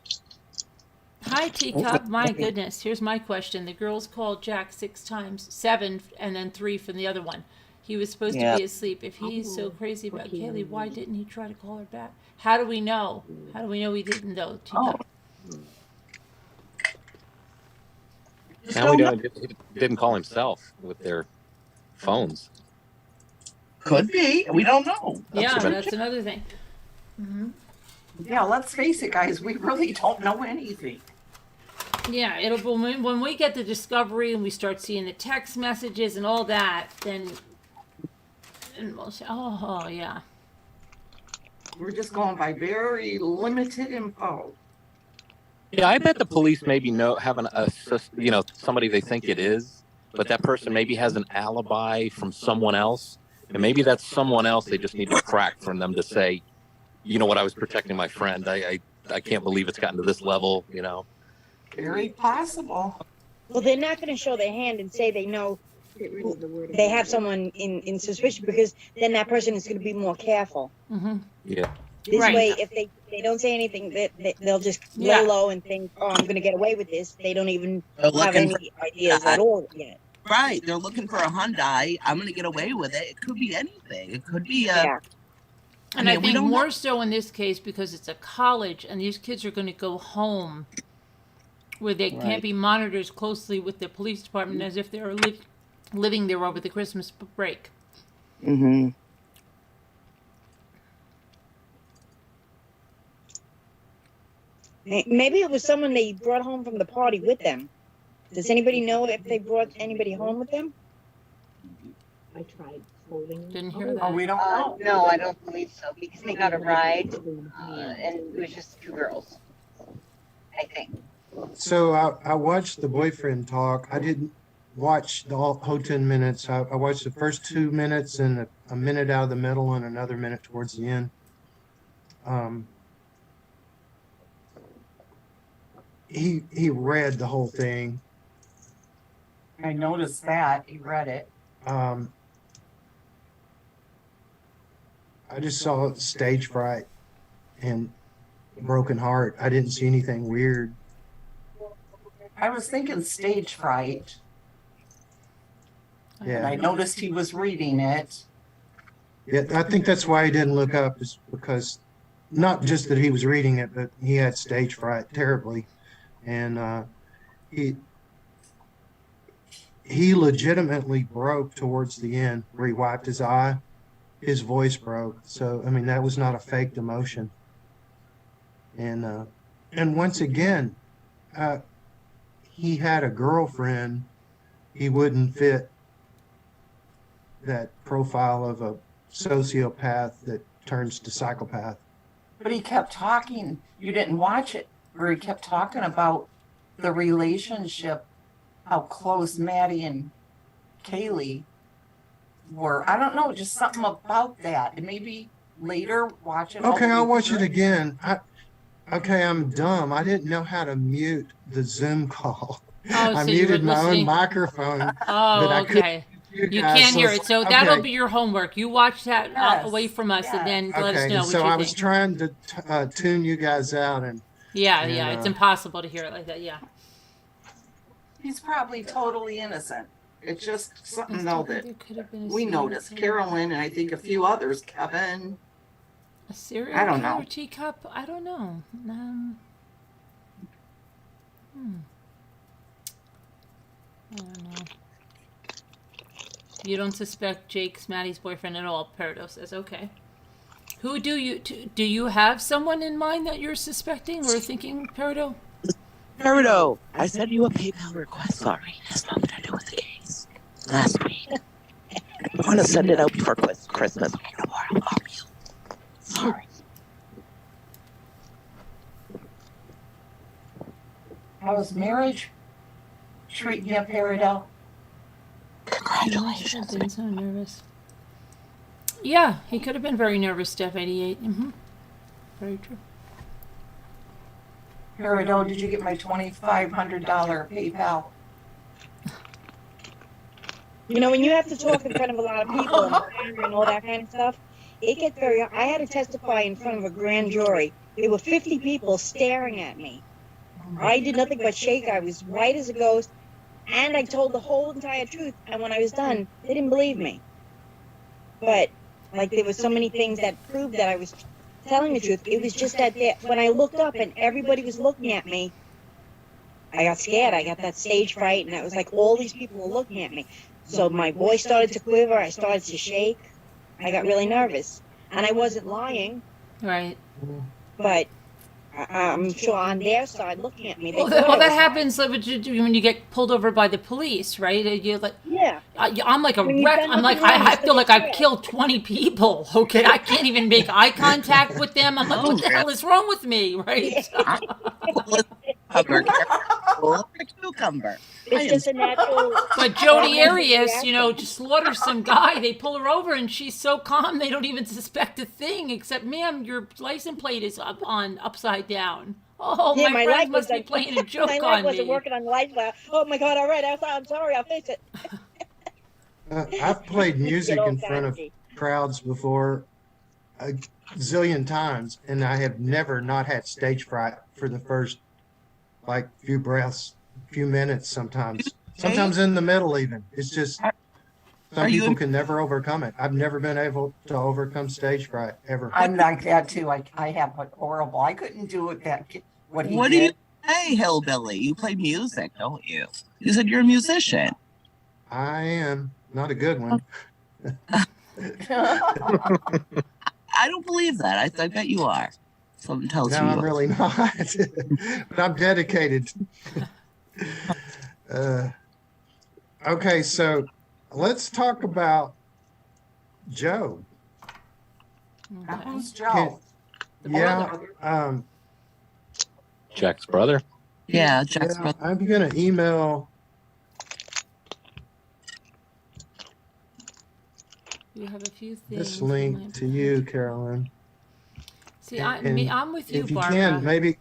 Hi, Teacup. My goodness. Here's my question. The girls called Jack 6 times, 7, and then 3 from the other one. He was supposed to be asleep. If he's so crazy about Kaylee, why didn't he try to call her back? How do we know? How do we know he didn't, though, Teacup? Now we don't. He didn't call himself with their phones. Could be. We don't know. Yeah, true. that's another thing. Yeah, let's face it, guys. We really don't know anything. Yeah, it'll when we get the discovery and we start seeing the text messages and all that, then and we'll say, oh yeah. We're just going by very limited info. Yeah, I bet the police maybe have somebody they think it is, but that person maybe has an alibi from someone else, and maybe that's someone else they just need to crack from them to say, you know what, I was protecting my friend. I can't believe it's gotten to this level, you know. Very possible. Well, they're not going to show their hand and say they know they have someone in suspicion, because then that person is going to be more careful. Mm-hmm. Yeah. This Right. way, if they don't say anything, they'll just lay low and think, oh, I'm going to get away with this. They don't even have any ideas at all yet. Right. They're looking for a Hyundai. I'm going to get away with it. It could be anything. It could be a. Yeah. And I think more so in this case because it's a college and these kids are going to go home where they can't be monitored as closely with the police department as if they're living there over the Christmas break. Mm-hmm. Maybe it was someone they brought home from the party with them. Does anybody know if they brought anybody home with them? I tried holding. Didn't hear that. Oh, we don't know. No, I don't believe so, because they got a ride, and it was just 2 girls, I think. So I watched the boyfriend talk. I didn't watch the whole 10 minutes. I watched the first 2 minutes and a minute out of the middle and another minute towards the end. He read the whole thing. I noticed that. He read it. I just saw stage fright and broken heart. I didn't see anything weird. I was thinking stage fright. And I Yeah, noticed he was reading it. yeah. I think that's why he didn't look up, is because not just that he was reading it, but he had stage fright terribly, and he legitimately broke towards the end where he wiped his eye. His voice broke. So I mean, that was not a faked emotion. And once again, he had a girlfriend. He wouldn't fit that profile of a sociopath that turns to psychopath. But he kept talking. You didn't watch it, where he kept talking about the relationship, how close Maddie and Kaylee were. I don't know, just something about that. And maybe later watch it. Okay, I'll watch it again. I'm dumb. I didn't know how to mute the Zoom call. Oh, I so you were muted my own listening. microphone. Oh, but I couldn't okay. hear You guys, can't hear it, so that'll okay. be your homework. You watch that Yes, away from us, and then let us Okay, know what so you I think. was trying to tune you guys out, and Yeah, and, it's impossible to hear it like that. Yeah. He's probably totally innocent. It's just something, I though, still think that there could have been a we serial noticed. killer. Carolyn and I think a few others, Kevin. A serial I don't killer know. teacup? I don't know. I don't know. You don't suspect Jake's Maddie's boyfriend at all, Peridot says. Okay. Who do you have someone in mind that you're suspecting or thinking, Peridot? Peridot, I sent you a PayPal request. Sorry, it has nothing to do with the case. Last week. I want to send it out before Christmas. I'll call you. Sorry. How's marriage treating you, Peridot? Congratulations. I've been so nervous. Yeah, he could have been very nervous, Steph 88. Very true. Peridot, did you get my $2,500 PayPal? You know, when you have to talk in front of a lot of people and all that kind of stuff, it gets very. I had to testify in front of a grand jury. There were 50 people staring at me. I did nothing but shake. I was white as a ghost, and I told the whole entire truth. And when I was done, they didn't believe me. But like, there were so many things that proved that I was telling the truth. It was just that when I looked up and everybody was looking at me, I got scared. I got that stage fright, and it was like all these people were looking at me. So my voice started to quiver. I started to shake. I got really nervous, and I wasn't lying. Right. But I'm sure on their side looking at me. They Well, thought that it was happens when you get pulled over by the police, right? You're like, Yeah. I'm like a When you've wreck. done I'm like, nothing wrong, I you feel like still I've killed 20 people. Okay, I can't even make eye contact with them. I'm like, what the hell is wrong with me, right? Cucumber. It's just a natural. But Jodi natural Arias, reaction. just slaughters some guy. They pull her over, and she's so calm they don't even suspect a thing. Except, ma'am, your license plate is upside down. Oh, Yeah, my light friends must was be playing a joke my light on wasn't me. working on the light well. Oh my God! All right, I'm sorry. I'll fix it. I've played music Good in front of old-fashioned. crowds before a zillion times, and I have never not had stage fright for the first few breaths, few minutes sometimes. Sometimes in the middle even. It's just some people can never overcome it. I've never been able to overcome stage fright ever. I'm like that too. I have a horrible. I couldn't do it. What he What did. do you say, Hillbilly? You play music, don't you? You said you're a musician. I am not a good one. I don't believe that. I bet you are. Something tells No, you. I'm really not. But I'm dedicated. Okay, so let's talk about Joe. Who's Joe? Yeah, Jack's brother. Yeah, Jack's brother. I'm gonna email. You have a few things. This link to you, Carolyn. See, I'm with you, if you Barbara. can,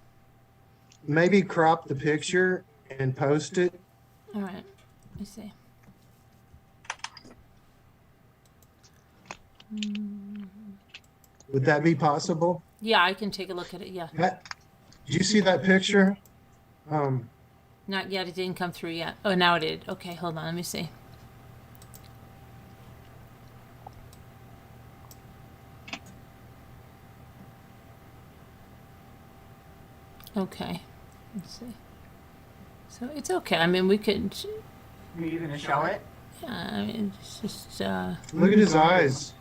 maybe crop the picture and post it. All right, let me see. Would that be possible? Yeah, I can take a look at it. Yeah. Do you see that picture? Not yet. It didn't come through yet. Oh, now it did. Okay, hold on. Let me see. Okay. Let's see. So it's okay. I mean, we could. Are you gonna show it? I mean, it's just. Look at his eyes.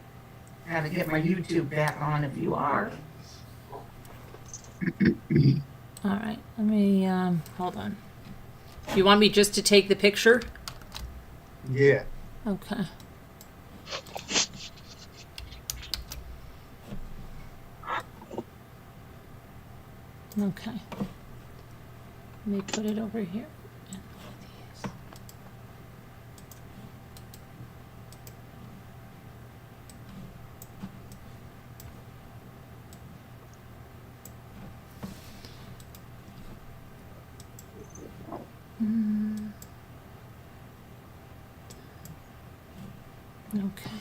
Gotta get my YouTube back on if you are. All right. Let me. Hold on. You want me just to take the picture? Yeah. Okay. Okay. Let me put it over here. Okay.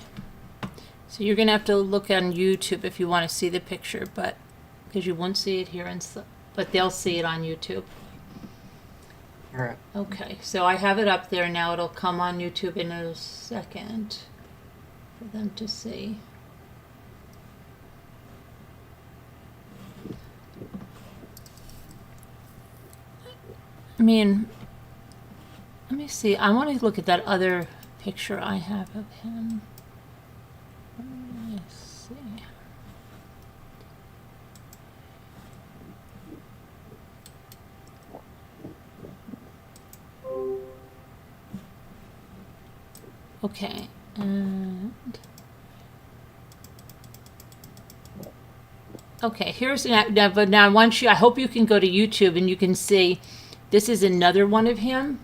So you're gonna have to look on YouTube if you want to see the picture, but because you won't see it here, but they'll see it on YouTube. All right. Okay, so I have it up there now. It'll come on YouTube in a second for them to see. I mean, let me see. I want to look at that other picture I have of him. Let's see. Okay, and okay, here's but now I want you. I hope you can go to YouTube and you can see. This is another one of him.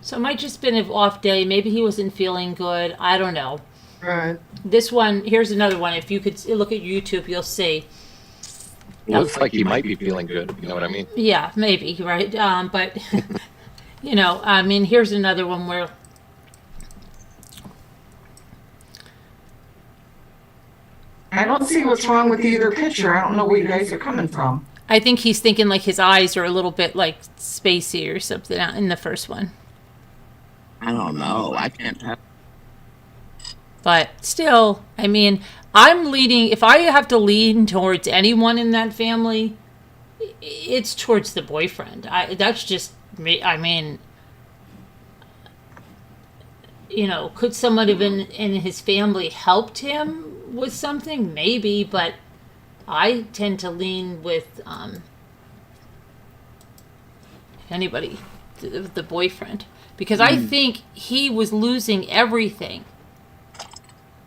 So it might just been an off day. Maybe he wasn't feeling good. I don't know. Right. This one, here's another one. If you could look at YouTube, you'll see. Looks like he might be feeling good. You know what I mean? Yeah, maybe, right? But, I mean, here's another one where... I don't see what's wrong with either picture. I don't know where you guys are coming from. I think he's thinking like his eyes are a little bit like spacey or something in the first one. I don't know. I can't tell. But still, I mean, I'm leaning, if I have to lean towards anyone in that family, it's towards the boyfriend. That's just me. I mean, could someone have been in his family helped him with something? Maybe, but I tend to lean with anybody, the boyfriend, because I think he was losing everything.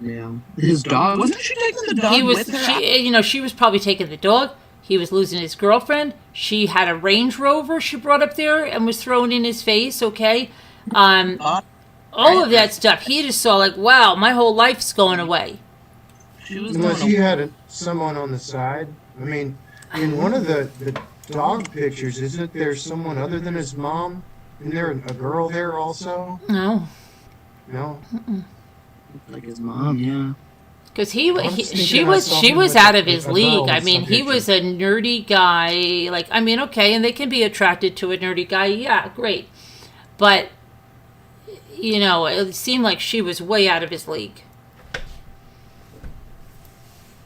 Yeah. His dog, wasn't she taking the dog He was, with her? she was probably taking the dog. He was losing his girlfriend. She had a Range Rover she brought up there and was thrown in his face. Okay, all of that stuff. He just saw like, wow, my whole life's going away. Unless you had someone on the side. I mean, in one of the dog pictures, isn't there someone other than his mom? Isn't there a girl there also? No. No? Like his mom, yeah. Because she was out of his league. I mean, he was a nerdy guy. Like, I mean, okay, and they can be attracted to a nerdy guy. Yeah, great. But, you know, it seemed like she was way out of his league.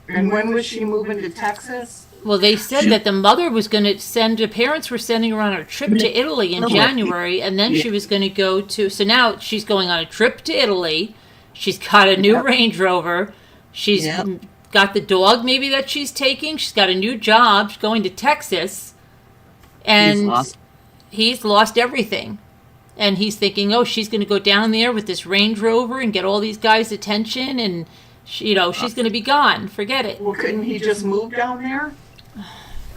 And when was she moving to Texas? Well, they said that the mother was going to the parents were sending her on a trip to Italy in January, and then she was going to go to, so now she's going on a trip to Italy. She's got a new Range Rover. She's got the dog maybe that she's taking. She's got a new job. She's going to Texas. And he's lost everything. And he's thinking, oh, she's going to go down there with this Range Rover and get all these guys' attention, and she's going to be gone. Forget it. Well, couldn't he just move down there?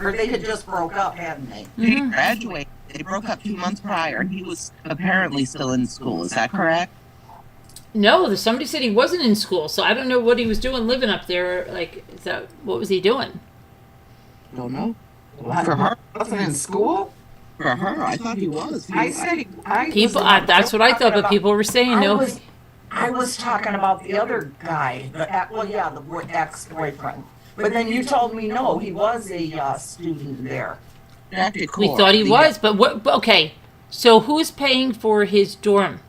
Or they had just broke up, hadn't they? He graduated. They broke up 2 months prior, and he was apparently still in school. Is that correct? No, somebody said he wasn't in school, so I don't know what he was doing living up there. Like, what was he doing? Don't know. What? For her? Wasn't in school? For her, I thought he was. That's what I thought, but people were saying no. I was talking about the other guy, the ex-boyfriend. But then you told me no, he was a student there. We thought he was, but what? Okay, so who's paying for his dorm?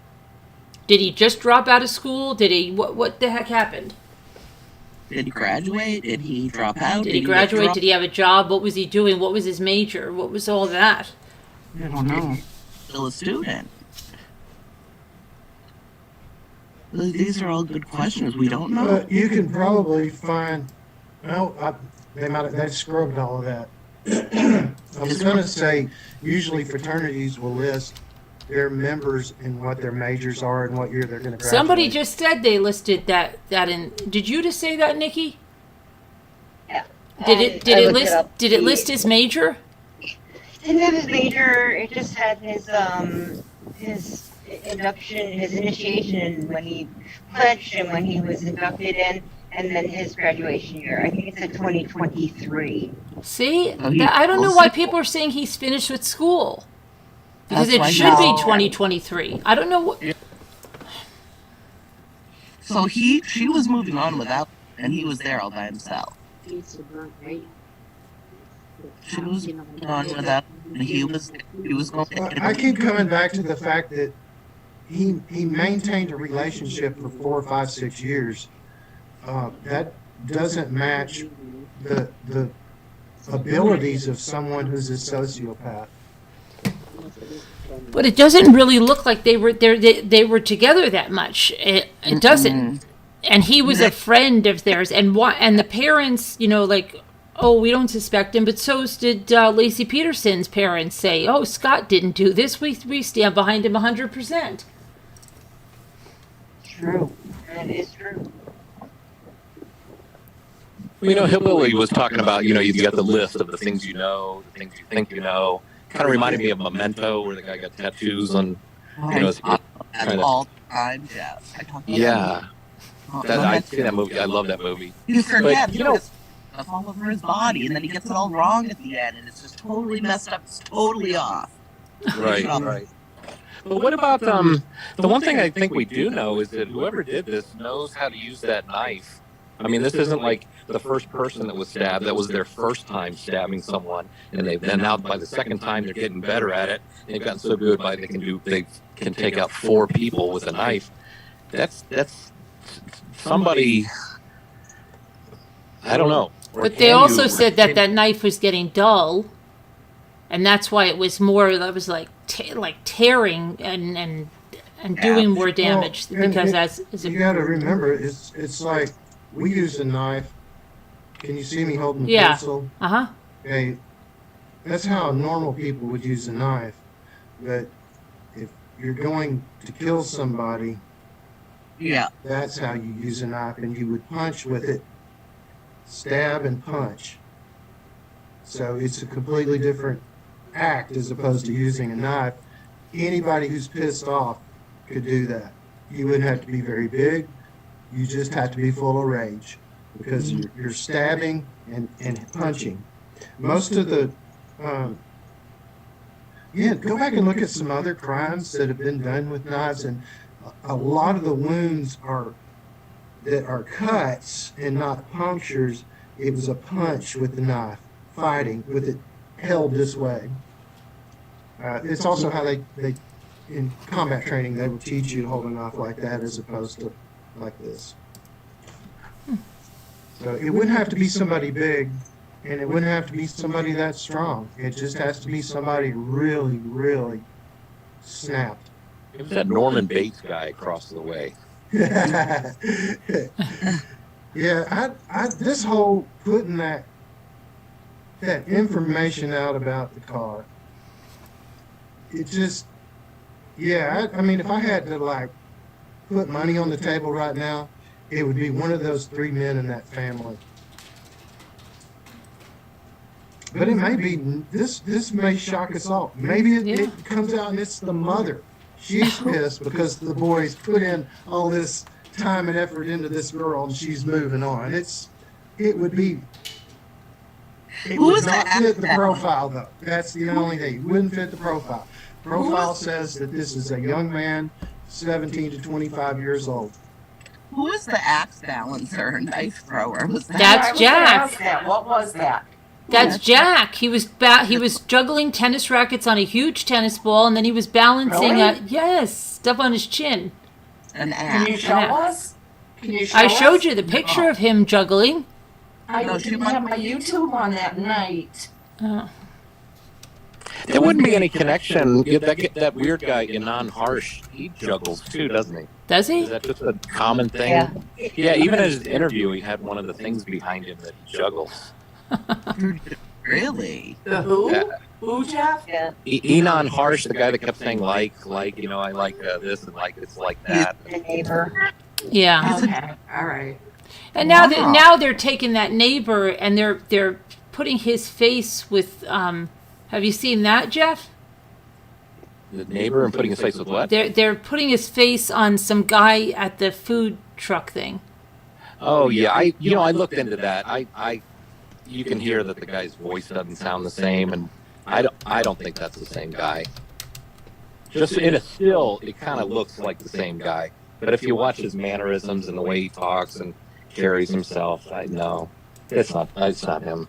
Did he just drop out of school? Did he? What the heck happened? Did he graduate? Did he drop out? Did he graduate? Did he have a job? What was he doing? What was his major? What was all that? I don't know. Still a student. These are all good questions. We don't know. You can probably find. Well, they scrubbed all of that. I was going to say, usually fraternities will list their members and what their majors are and what year they're going to graduate. Somebody just said they listed that in. Did you just say that, Nikki? Yeah. Did it list his major? It didn't have his major. It just had his induction, his initiation when he pledged and when he was inducted in, and then his graduation year. I think it said 2023. See, I don't know why people are saying he's finished with school. Because it should be 2023. I don't know what. So she was moving on without, and he was there all by himself. She was moving on without, and he was going. I keep coming back to the fact that he maintained a relationship for 4, 5, 6 years. That doesn't match the abilities of someone who's a sociopath. But it doesn't really look like they were together that much. It doesn't. And he was a friend of theirs, and the parents, like, oh, we don't suspect him, but so did Lacey Peterson's parents say, oh, Scott didn't do this. We stand behind him 100%. True. That is true. Well, Hillbilly was talking about, you got the list of the things you know, the things you think you know. Kind of reminded me of Memento, where the guy got tattoos on, all time, Jeff. Yeah. I've seen that movie. I love that movie. You forget, it's all over his body, and then he gets it all wrong at the end, and it's just totally messed up. It's totally off. Right. But what about the one thing I think we do know is that whoever did this knows how to use that knife. I mean, this isn't like the first person that was stabbed. That was their first time stabbing someone, and then now by the second time they're getting better at it. They've gotten so good they can take out 4 people with a knife. That's somebody. I don't know. But they also said that knife was getting dull, and that's why it was more. That was like tearing and doing more damage because you got to remember it's like. We use a knife. Can you see me holding the pencil? Uh-huh. Okay. That's how normal people would use a knife. but if you're going to kill somebody, Yeah. that's how you use a knife, and you would punch with it, stab and punch. So it's a completely different act as opposed to using a knife. Anybody who's pissed off could do that. You wouldn't have to be very big. You just have to be full of rage because you're stabbing and punching. Most of the, go back and look at some other crimes that have been done with knives, and a lot of the wounds that are cuts and not punctures. It was a punch with the knife, fighting with it held this way. It's also how they in combat training, they will teach you to hold a knife like that as opposed to like this. So it wouldn't have to be somebody big, and it wouldn't have to be somebody that strong. It just has to be somebody really, really snapped. It was that Norman Bates guy across the way. Yeah, this whole putting that information out about the car, it just, I mean, if I had to like put money on the table right now, it would be one of those three men in that family. But it may be, this may shock us all. Maybe it comes out and it's the mother. She's pissed because the boys put in all this time and effort into this girl and she's moving on. It would not fit the profile though. That's the only thing. It wouldn't fit the profile. Profile says that this is a young man, 17 to 25 years old. Who is the axe balancer and knife thrower? That's Jack. What was that? That's Jack. He was juggling tennis rackets on a huge tennis ball, and then he was balancing stuff on his chin. An axe. Can you show us? I showed you the picture of him juggling. I didn't have my YouTube on that night. Oh. There wouldn't be any connection. That weird guy, Inan Harsh, he juggles too, doesn't he? Does he? Is that just a common thing? Yeah, even in his interview, he had one of the things behind him that he juggles. Really? The who? Yeah. Who, Jeff? Yeah. Inan Harsh, the guy that kept saying I like this and like it's like that. The neighbor. Yeah. Okay. All right. And now they're taking that neighbor and they're putting his face with. Have you seen that, Jeff? The neighbor and putting his face with what? They're putting his face on some guy at the food truck thing. Oh yeah, I looked into that. You can hear that the guy's voice doesn't sound the same, and I don't think that's the same guy. Just in a still, it kind of looks like the same guy. But if you watch his mannerisms and the way he talks and carries himself, no, it's not him.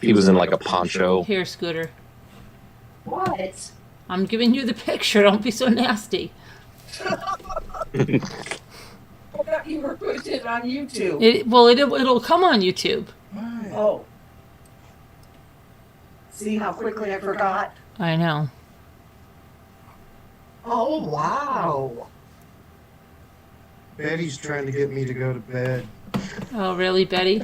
He was in like a poncho. Here, Scooter. What? I'm giving you the picture. Don't be so nasty. I thought you were putting it on YouTube. It'll come on YouTube. Oh. See how quickly I forgot? I know. Oh, wow. Betty's trying to get me to go to bed. Oh, really, Betty?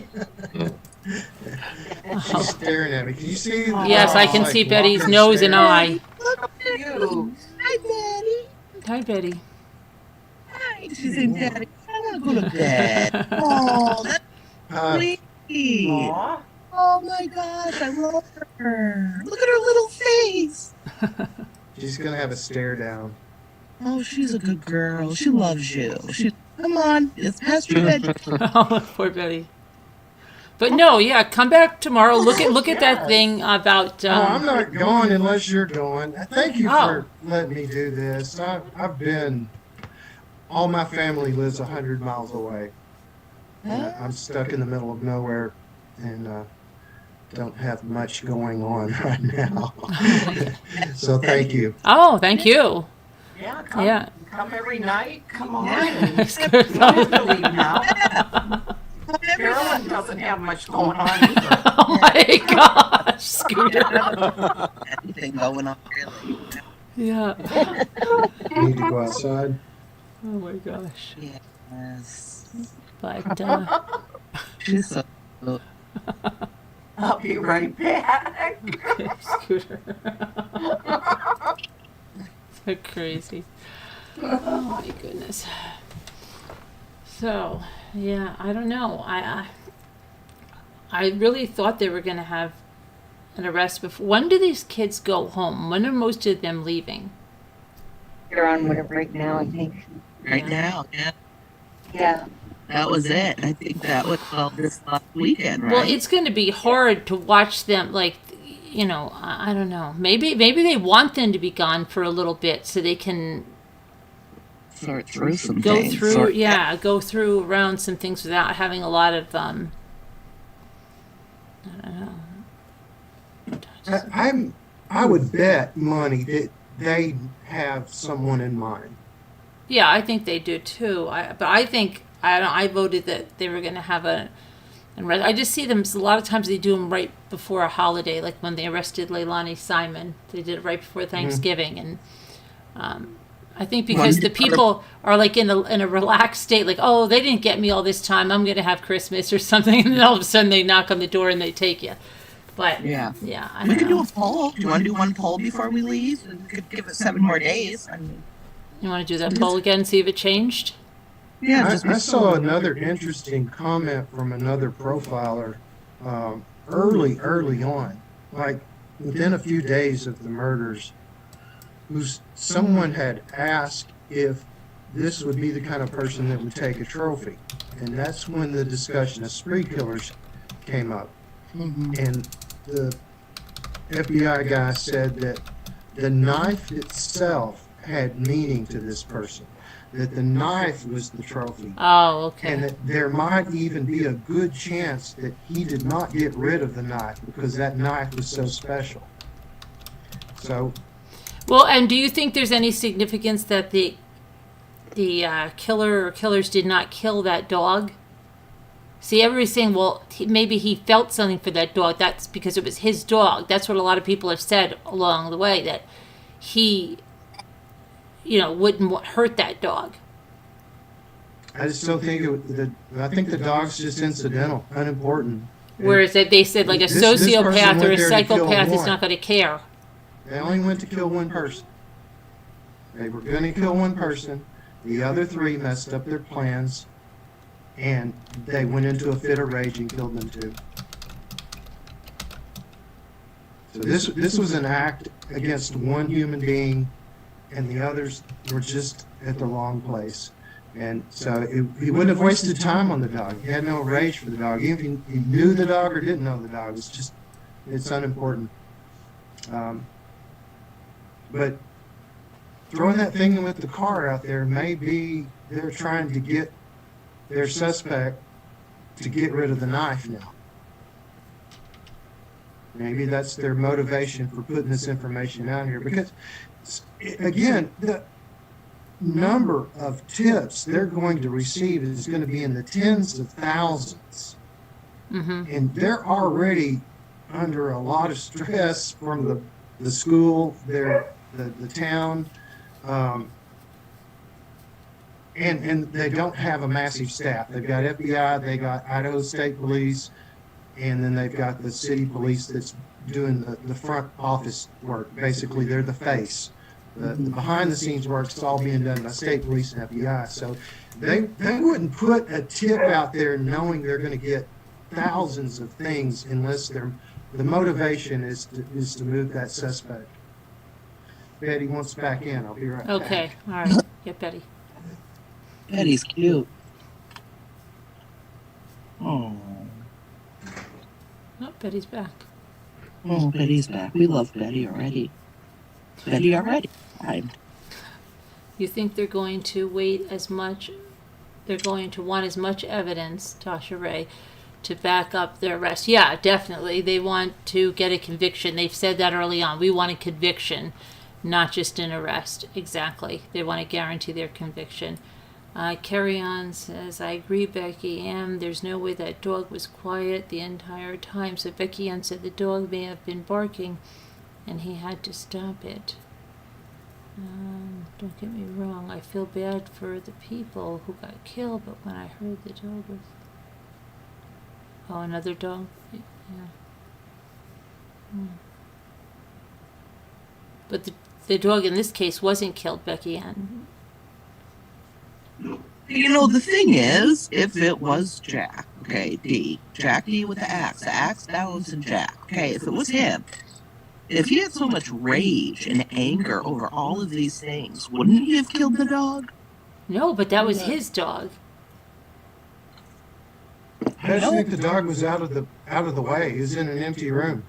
She's staring at me. Can you see? Yes, I can see Betty's nose and eye. You. Hi, Daddy. Hi, Betty. Hi. She's saying, Daddy, I want to go to bed. Oh, that's sweet. Aw. Oh my gosh, I love her. Look at her little face. She's gonna have a stare down. Oh, she's a good girl. She loves you. Come on, it's past your bedtime. Oh, poor Betty. But no, come back tomorrow. Look at that thing about. I'm not going unless you're going. Thank you for letting me do this. I've been. All my family lives 100 miles away. I'm stuck in the middle of nowhere, and don't have much going on right now. So thank you. Oh, thank you. Yeah, come every night. Come on. Don't leave now. Carolyn doesn't have much going on either. Oh my gosh, Scooter. Anything going on, really? Yeah. Need to go outside. Oh my gosh. Yes. But She's so good. I'll be right back. Okay, Scooter. So crazy. Oh my goodness. So, yeah, I don't know. I really thought they were going to have an arrest before. When do these kids go home? When are most of them leaving? They're on winter break now, I think. Right now, yeah. Yeah. That was it. I think that was this last weekend, right? Well, it's going to be hard to watch them, like, you know, I don't know. Maybe they want them to be gone for a little bit so they can Sort through some go things. through, go through around some things without having a lot of, I don't know. I would bet money that they have someone in mind. Yeah, I think they do too. But I think I voted that they were going to have I just see them a lot of times. They do them right before a holiday, like when they arrested Leilani Simon. They did it right before Thanksgiving, and I think because the people are like in a relaxed state, like, oh, they didn't get me all this time, I'm going to have Christmas or something, and then all of a sudden they knock on the door and they take you. But yeah, I We don't could know. do a poll. Do you want to do one poll before we leave? And we could give it 7 more days. I mean, You want to do that poll again, see if it changed? yeah, I saw another interesting comment from another profiler early on, like within a few days of the murders, someone had asked if this would be the kind of person that would take a trophy. And that's when the discussion of spree killers came up. And the FBI guy said that the knife itself had meaning to this person, that the knife was the trophy. Oh, okay. And that there might even be a good chance that he did not get rid of the knife because that knife was so special. So, Well, and do you think there's any significance that the killer or killers did not kill that dog? See, everybody's saying, well, maybe he felt something for that dog. That's because it was his dog. That's what a lot of people have said along the way, that he, wouldn't hurt that dog. I just don't think I think the dog's just incidental, unimportant. Whereas they said like a This person sociopath or a went there to kill psychopath is one. not going to care. They only went to kill one person. They were going to kill one person. The other 3 messed up their plans, and they went into a fit of rage and killed them too. So this was an act against one human being, and the others were just at the wrong place. And so he wouldn't have wasted time on the dog. He had no rage for the dog. Even if he knew the dog or didn't know the dog, it's unimportant. But throwing that thing with the car out there, maybe they're trying to get their suspect to get rid of the knife now. Maybe that's their motivation for putting this information out here. Because, again, the number of tips they're going to receive is going to be in the tens of thousands. And they're already under a lot of stress from the school, the town, and they don't have a massive staff. They've got FBI, they got Idaho State Police, and then they've got the city police that's doing the front office work. Basically, they're the face. The behind-the-scenes work's all being done by state police and FBI. So they wouldn't put a tip out there knowing they're going to get thousands of things unless the motivation is to move that suspect. Betty wants back in. I'll be right back. Okay, all right. Get Betty. Betty's cute. Oh, Oh, Betty's back. Betty's back. We love Betty already. Betty already. You think they're going to wait as much? They're going to want as much evidence, Tasha Ray, to back up their arrest. Yeah, definitely. They want to get a conviction. They've said that early on. We want a conviction, not just an arrest. Exactly. They want to guarantee their conviction. Carry On says, I agree, Becky Ann. There's no way that dog was quiet the entire time. So Becky Ann said the dog may have been barking and he had to stop it. Don't get me wrong. I feel bad for the people who got killed, but when I heard the dog was... Oh, another dog? Yeah. But the dog in this case wasn't killed, Becky Ann. You know, the thing is, if it was Jack, okay, Jack D with the axe balancing Jack, okay, if it was him, if he had so much rage and anger over all of these things, wouldn't he have killed the dog? No, but that was his dog. I just think the dog was out of the way. He was in an empty room.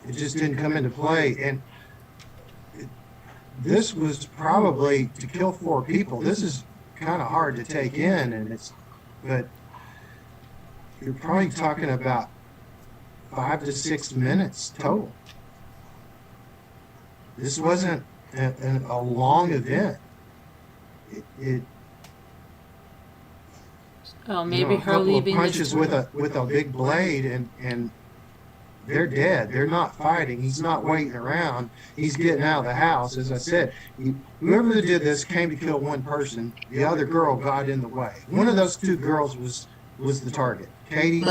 It just didn't come into play, and this was probably to kill 4 people. This is kind of hard to take in, but you're probably talking about 5 to 6 minutes total. This wasn't a long event. Oh, maybe a her couple leaving of punches with a big blade, and they're dead. They're not fighting. He's not waiting around. He's getting out of the house. As I said, whoever did this came to kill one person. The other girl got in the way. One of those 2 girls was the target. Katie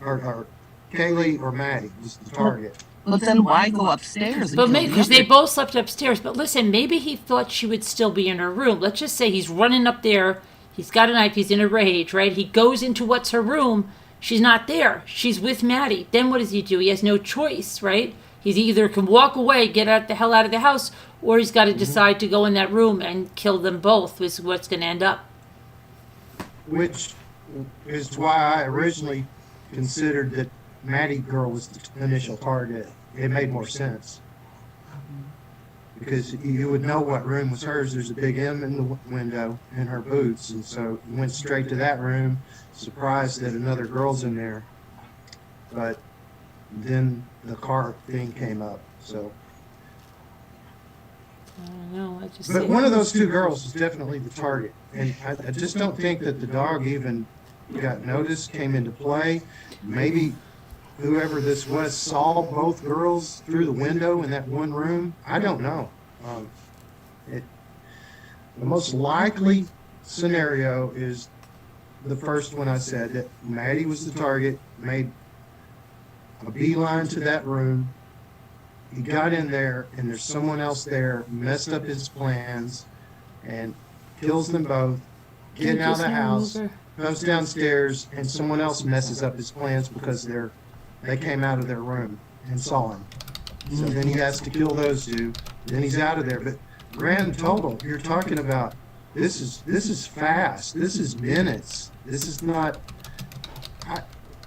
or Kaylee or Maddie was the target. But then why go upstairs? But maybe because they both slept upstairs. But listen, maybe he thought she would still be in her room. Let's just say he's running up there. He's got a knife. He's in a rage, right? He goes into what's her room. She's not there. She's with Maddie. Then what does he do? He has no choice, right? He either can walk away, get the hell out of the house, or he's got to decide to go in that room and kill them both, is what's going to end up. Which is why I originally considered that Maddie girl was the initial target. It made more sense. Because you would know what room was hers. There's a big M in the window in her boots, and so you went straight to that room, surprised that another girl's in there. But then the car thing came up, so. I don't know. But one of those 2 girls was definitely the target, and I just don't think that the dog even got noticed, came into play. Maybe whoever this was saw both girls through the window in that one room. I don't know. The most likely scenario is the first one I said, that Maddie was the target, made a beeline to that room. He got in there, and there's someone else there, messed up his plans, and kills them both, getting out of the house, goes downstairs, and someone else messes up his plans because they came out of their room and saw him. So then he has to kill those 2. Then he's out of there. But grand total, you're talking about this is fast. This is minutes. This is not.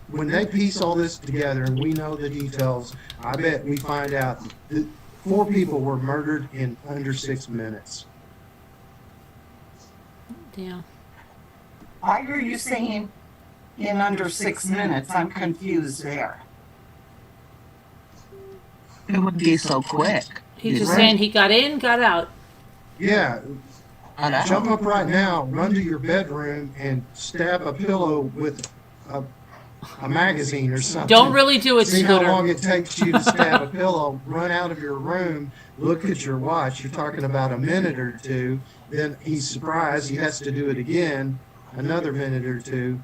When they piece all this together and we know the details, I bet we find out that 4 people were murdered in under 6 minutes. Yeah. I hear you saying in under 6 minutes. I'm confused there. It would be so quick. He's just saying he got in, got out. Yeah. Jump up right now, run to your bedroom, and stab a pillow with a magazine or something. Don't really do it, See Scooter. how long it takes you to stab a pillow. Run out of your room, look at your watch. You're talking about a minute or 2. Then he's surprised. He has to do it again, another minute or 2,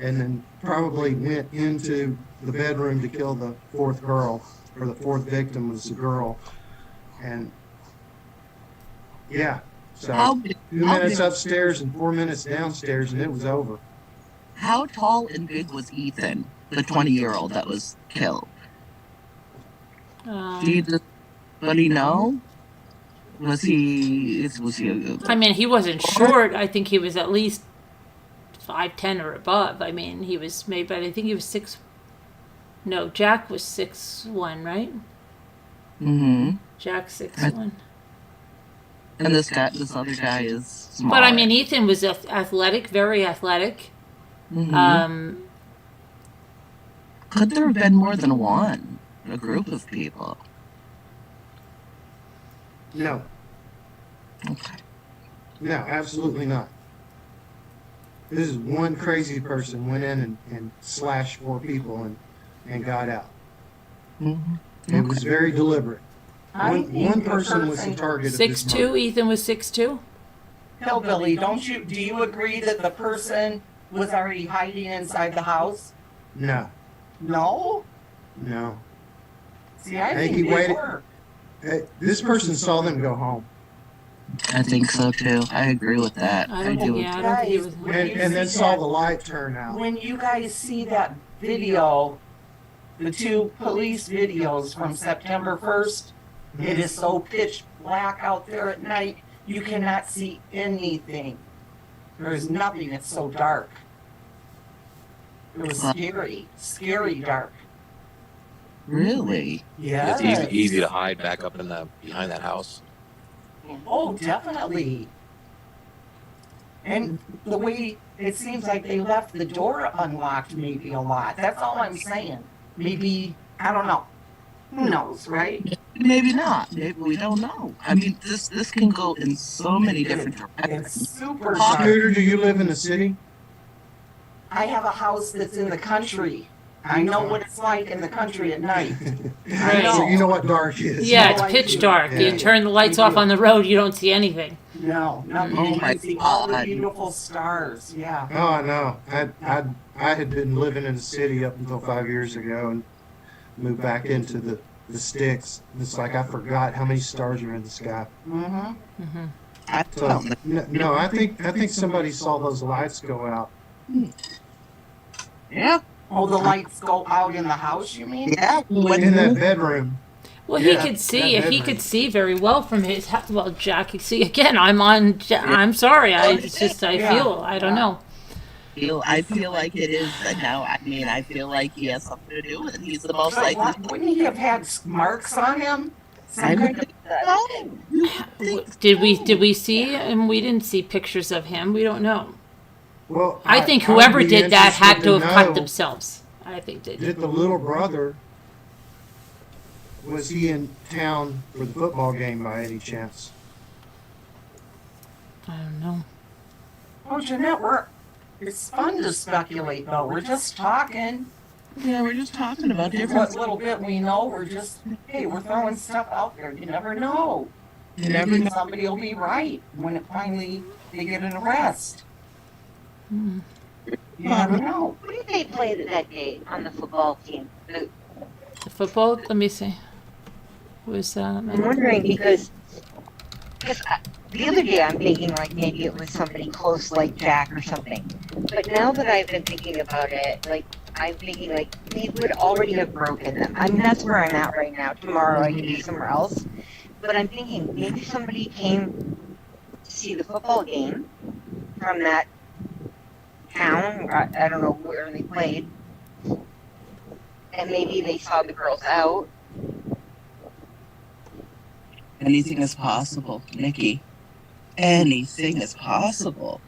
and then probably went into the bedroom to kill the 4th girl, or the 4th victim was the girl. And yeah, so 2 minutes upstairs and 4 minutes downstairs, and it was over. How tall and big was Ethan, the 20-year-old that was killed? Do you know? Was he? I mean, he wasn't short. I think he was at least 5'10" or above. I mean, he was maybe. I think he was 6. No, Jack was 6'1", right? Mm-hmm. Jack 6'1". And this other guy is smaller. But I mean, Ethan was athletic, very athletic. Mm-hmm. Could there have been more than one? A group of people? No. Okay. No, absolutely not. This is one crazy person went in and slashed 4 people and got out. Mm-hmm. It was very deliberate. One person was the target of this 6'2". murder. Ethan was 6'2". Hillbilly, do you agree that the person was already hiding inside the house? No. No? No. See, I I think think he they waited. were. This person saw them go home, I think so too. I agree with that. I I don't think, do. yeah, I don't think it was. When and, you and then see saw that- the light turn out. When you guys see that video, the two police videos from September 1st, it is so pitch black out there at night, you cannot see anything. There is nothing, it's so dark. It was scary, scary dark. Really? Yeah. It's easy to hide back up in the behind that house. Oh, definitely. And the way it seems like they left the door unlocked maybe a lot. That's all I'm saying. Maybe, I don't know. Who knows, right? Maybe not. Maybe we don't know. I mean, this can go in so many different directions. It's super dark. Scooter, do you live in the city? I have a house that's in the country. I know what it's like in the country at night. I Right. So know. you know what dark is. Yeah, No, it's I pitch do. dark. Yeah. You turn the lights off on the road, you don't see anything. No, nothing. Oh You my can see all the God. beautiful stars. Yeah. Oh, I know. I had been living in the city up until 5 years ago and moved back into the sticks. It's like I forgot how many stars are in the sky. Mm-hmm. I So don't know. no, I think somebody saw those lights go out. Yeah. Oh, the lights go out in the house, you mean? Yeah. In that bedroom. Well, Yeah, he could see. that He bedroom. could see very well from his. Well, Jack could see again. I'm sorry. It's just. I Yeah. feel. I don't know. I feel like it is now. I mean, I feel like he has something to do with it. He's the most But likely. wouldn't he have had marks on him? Some I kind would of- know. Did we see him? We didn't see pictures of him. We don't know. Well, I think would whoever be did that had interested to have cut know, themselves. I think they did. Did the little brother, was he in town for the football game by any chance? I don't know. Oh, Jeanette, it's fun to speculate, though. We're just talking. Yeah, we're just talking about What different. little bit we know, we're throwing stuff out there. You never know. You never Maybe know. somebody will be right when they get an arrest. Hmm. You never know. Who did they play that day on the football team? The football. Let me see. Was I'm wondering because the other day I'm thinking like maybe it was somebody close like Jack or something. But now that I've been thinking about it, like I'm thinking like they would already have broken them. I mean that's where I'm at right now. Tomorrow I can be somewhere else. But I'm thinking maybe somebody came to see the football game from that town. I don't know where they played. And maybe they saw the girls out. Anything is possible, Nikki. Anything is possible.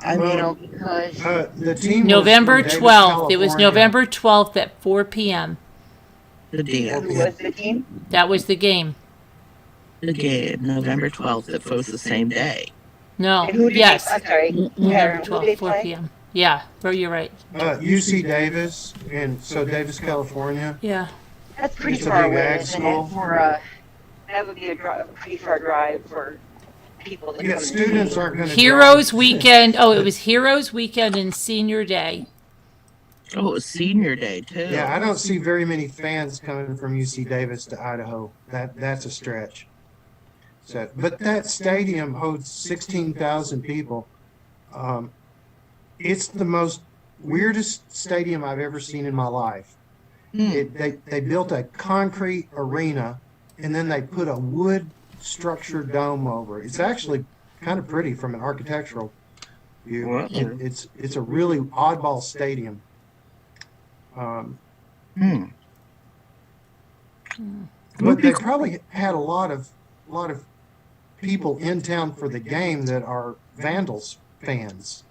I mean, because The team was November from Davis, 12th. It was California. November 12th at 4 p.m. The day, who was the team? That was the game. the game, November 12th. It was the same day. No. And who did Yes. I'm sorry. November Who did they 12th, 4 play? p.m. Yeah. You're right. UC Davis, and so Davis, California. Yeah. That's pretty It's a far big away, ag isn't school. it? For that would be a pretty far drive for people that Yeah, come to students see. aren't going to Heroes Weekend. Oh, it was Heroes Weekend and Senior Day. Oh, it was senior day too. Yeah, I don't see very many fans coming from UC Davis to Idaho. That's a stretch. So, but that stadium holds 16,000 people. It's the most weirdest stadium I've ever seen in my life. They built a concrete arena, and then they put a wood structured dome over it. It's actually kind of pretty from an architectural view. Wow. It's a really oddball stadium. But they probably had a lot of people in town for the game that are Vandals fans.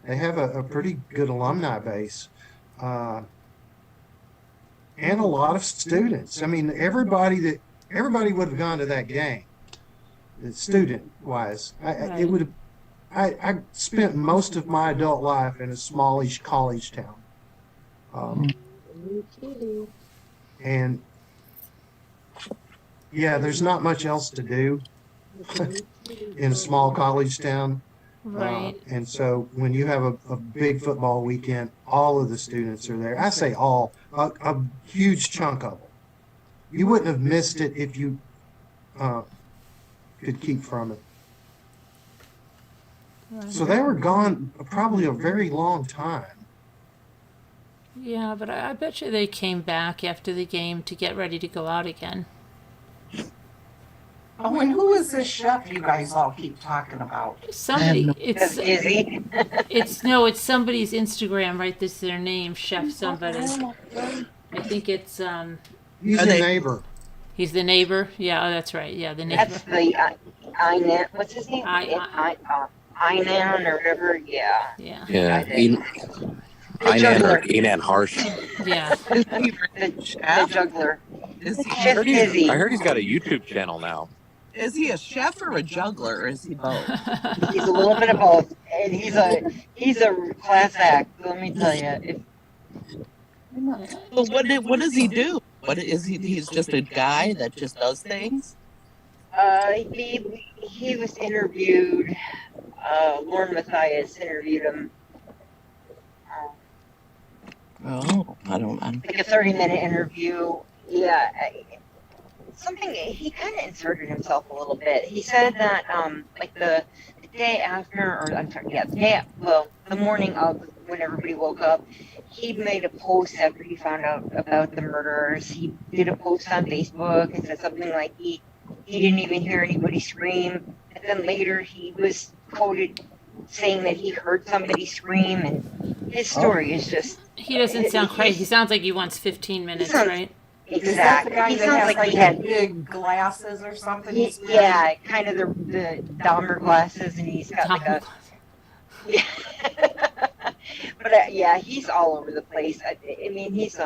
They have a pretty good alumni base. And a lot of students. I mean, everybody would have gone to that game, student wise. I spent most of my adult life in a smallish college town. And yeah, there's not much else to do in a small college town. Right. And so when you have a big football weekend, all of the students are there. I say all, a huge chunk of them. You wouldn't have missed it if you could keep from it. So they were gone probably a very long time. Yeah, but I bet you they came back after the game to get ready to go out again. Oh, and who is this chef you guys all keep talking about? Somebody, That's Izzy. it's somebody's Instagram, right? This is their name, Chef somebody. I think it's He's a neighbor. he's the neighbor. Yeah, oh, that's right. Yeah, the neighbor. That's the Inan. What's his name? Inan or whatever. Yeah. Yeah. Yeah. Enan Harsh. Yeah. The juggler. Is he, Chef Izzy. I heard he's got a YouTube channel now. is he a chef or a juggler? Or is he both? He's a little bit of both, and he's a class act. Let me tell you. But what does he do? What is he? He's just a guy that just does things. He was interviewed. Lauren Matthias interviewed him. Oh, I don't. Like a 30-minute interview. Yeah. Something he kind of inserted himself a little bit. He said that like the day after, or I'm sorry, yeah, the morning of when everybody woke up, he made a post after he found out about the murderers. He did a post on Facebook and said something like he didn't even hear anybody scream. And then later he was quoted saying that he heard somebody scream, and his story is just. He doesn't sound crazy. He sounds like he wants 15 minutes, right? Exactly. He sounds like he had big glasses or something. Yeah, kind of the Dahmer glasses, and he's got like a. Yeah. But yeah, he's all over the place. I mean, he's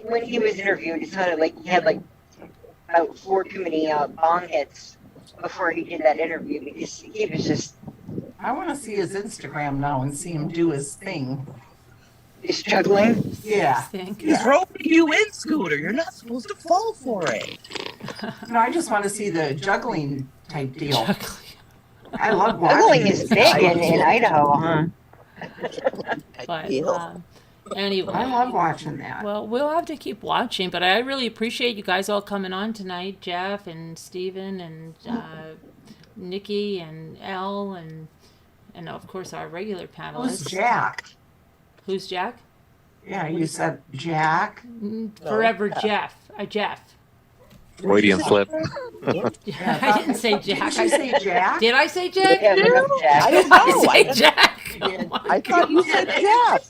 when he was interviewed, it sounded like he had like about 4 too many bong hits before he did that interview, because he was just. I want to see his Instagram now and see him do his thing. He's juggling? Yeah. He's roping you in, Scooter. You're not supposed to fall for it. No, I just want to see the juggling type deal. I love juggling watching is big in Idaho, huh? But anyway, I love watching that. Well, we'll have to keep watching, but I really appreciate you guys all coming on tonight, Jeff and Steven and Nikki and Elle and of course our regular panelists. Who's Jack? Who's Jack? Yeah, you said Jack. Forever Jeff. Jeff. Freudian slip. I didn't say Jack. Did you say Jack? Did I say Jack? Yeah, I don't know. I say Jack. I thought you said Jeff.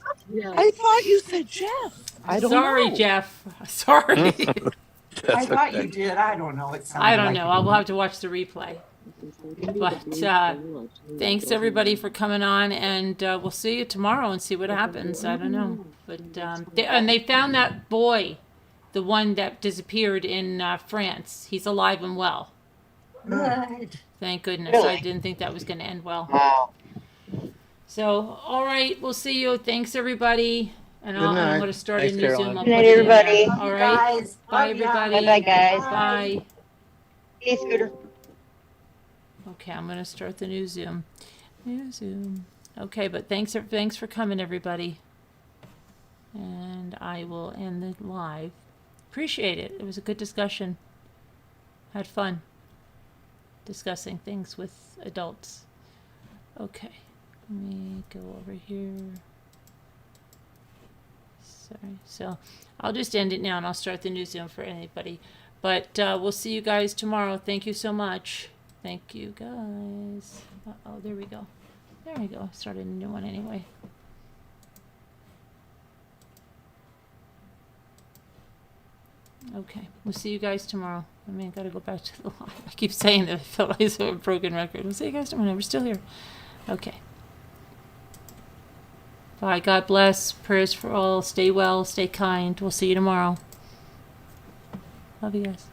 I thought you said Jeff. I don't know. Sorry, Jeff. Sorry. I thought you did. I don't know. It sounded I don't like know. I will have to watch the replay. But thanks everybody for coming on, and we'll see you tomorrow and see what happens. I don't know, but they found that boy, the one that disappeared in France. He's alive and well. Good. Thank goodness. Really? I didn't think that was going to end well. Wow. So, all right, we'll see you. Thanks everybody, and I'm night. going to start Thanks, a new Caroline. Zoom. I'll Good night, put it in there. everybody. All right. Guys, Bye, love ya. everybody. Bye-bye, guys. Bye. Hey, Scooter. Okay, I'm going to start the new Zoom. New Zoom. Okay, but thanks for coming, everybody. And I will end the live. Appreciate it. It was a good discussion. Had fun discussing things with adults. Okay, let me go over here. Sorry. So I'll just end it now, and I'll start the new Zoom for anybody. But we'll see you guys tomorrow. Thank you so much. Thank you, guys. Oh, there we go. There we go. I started a new one anyway. Okay, we'll see you guys tomorrow. I mean, I gotta go back to the live. I keep saying that I feel like it's a broken record. We'll see you guys tomorrow. We're still here. Okay. Bye. God bless. Prayers for all. Stay well. Stay kind. We'll see you tomorrow. Love you guys.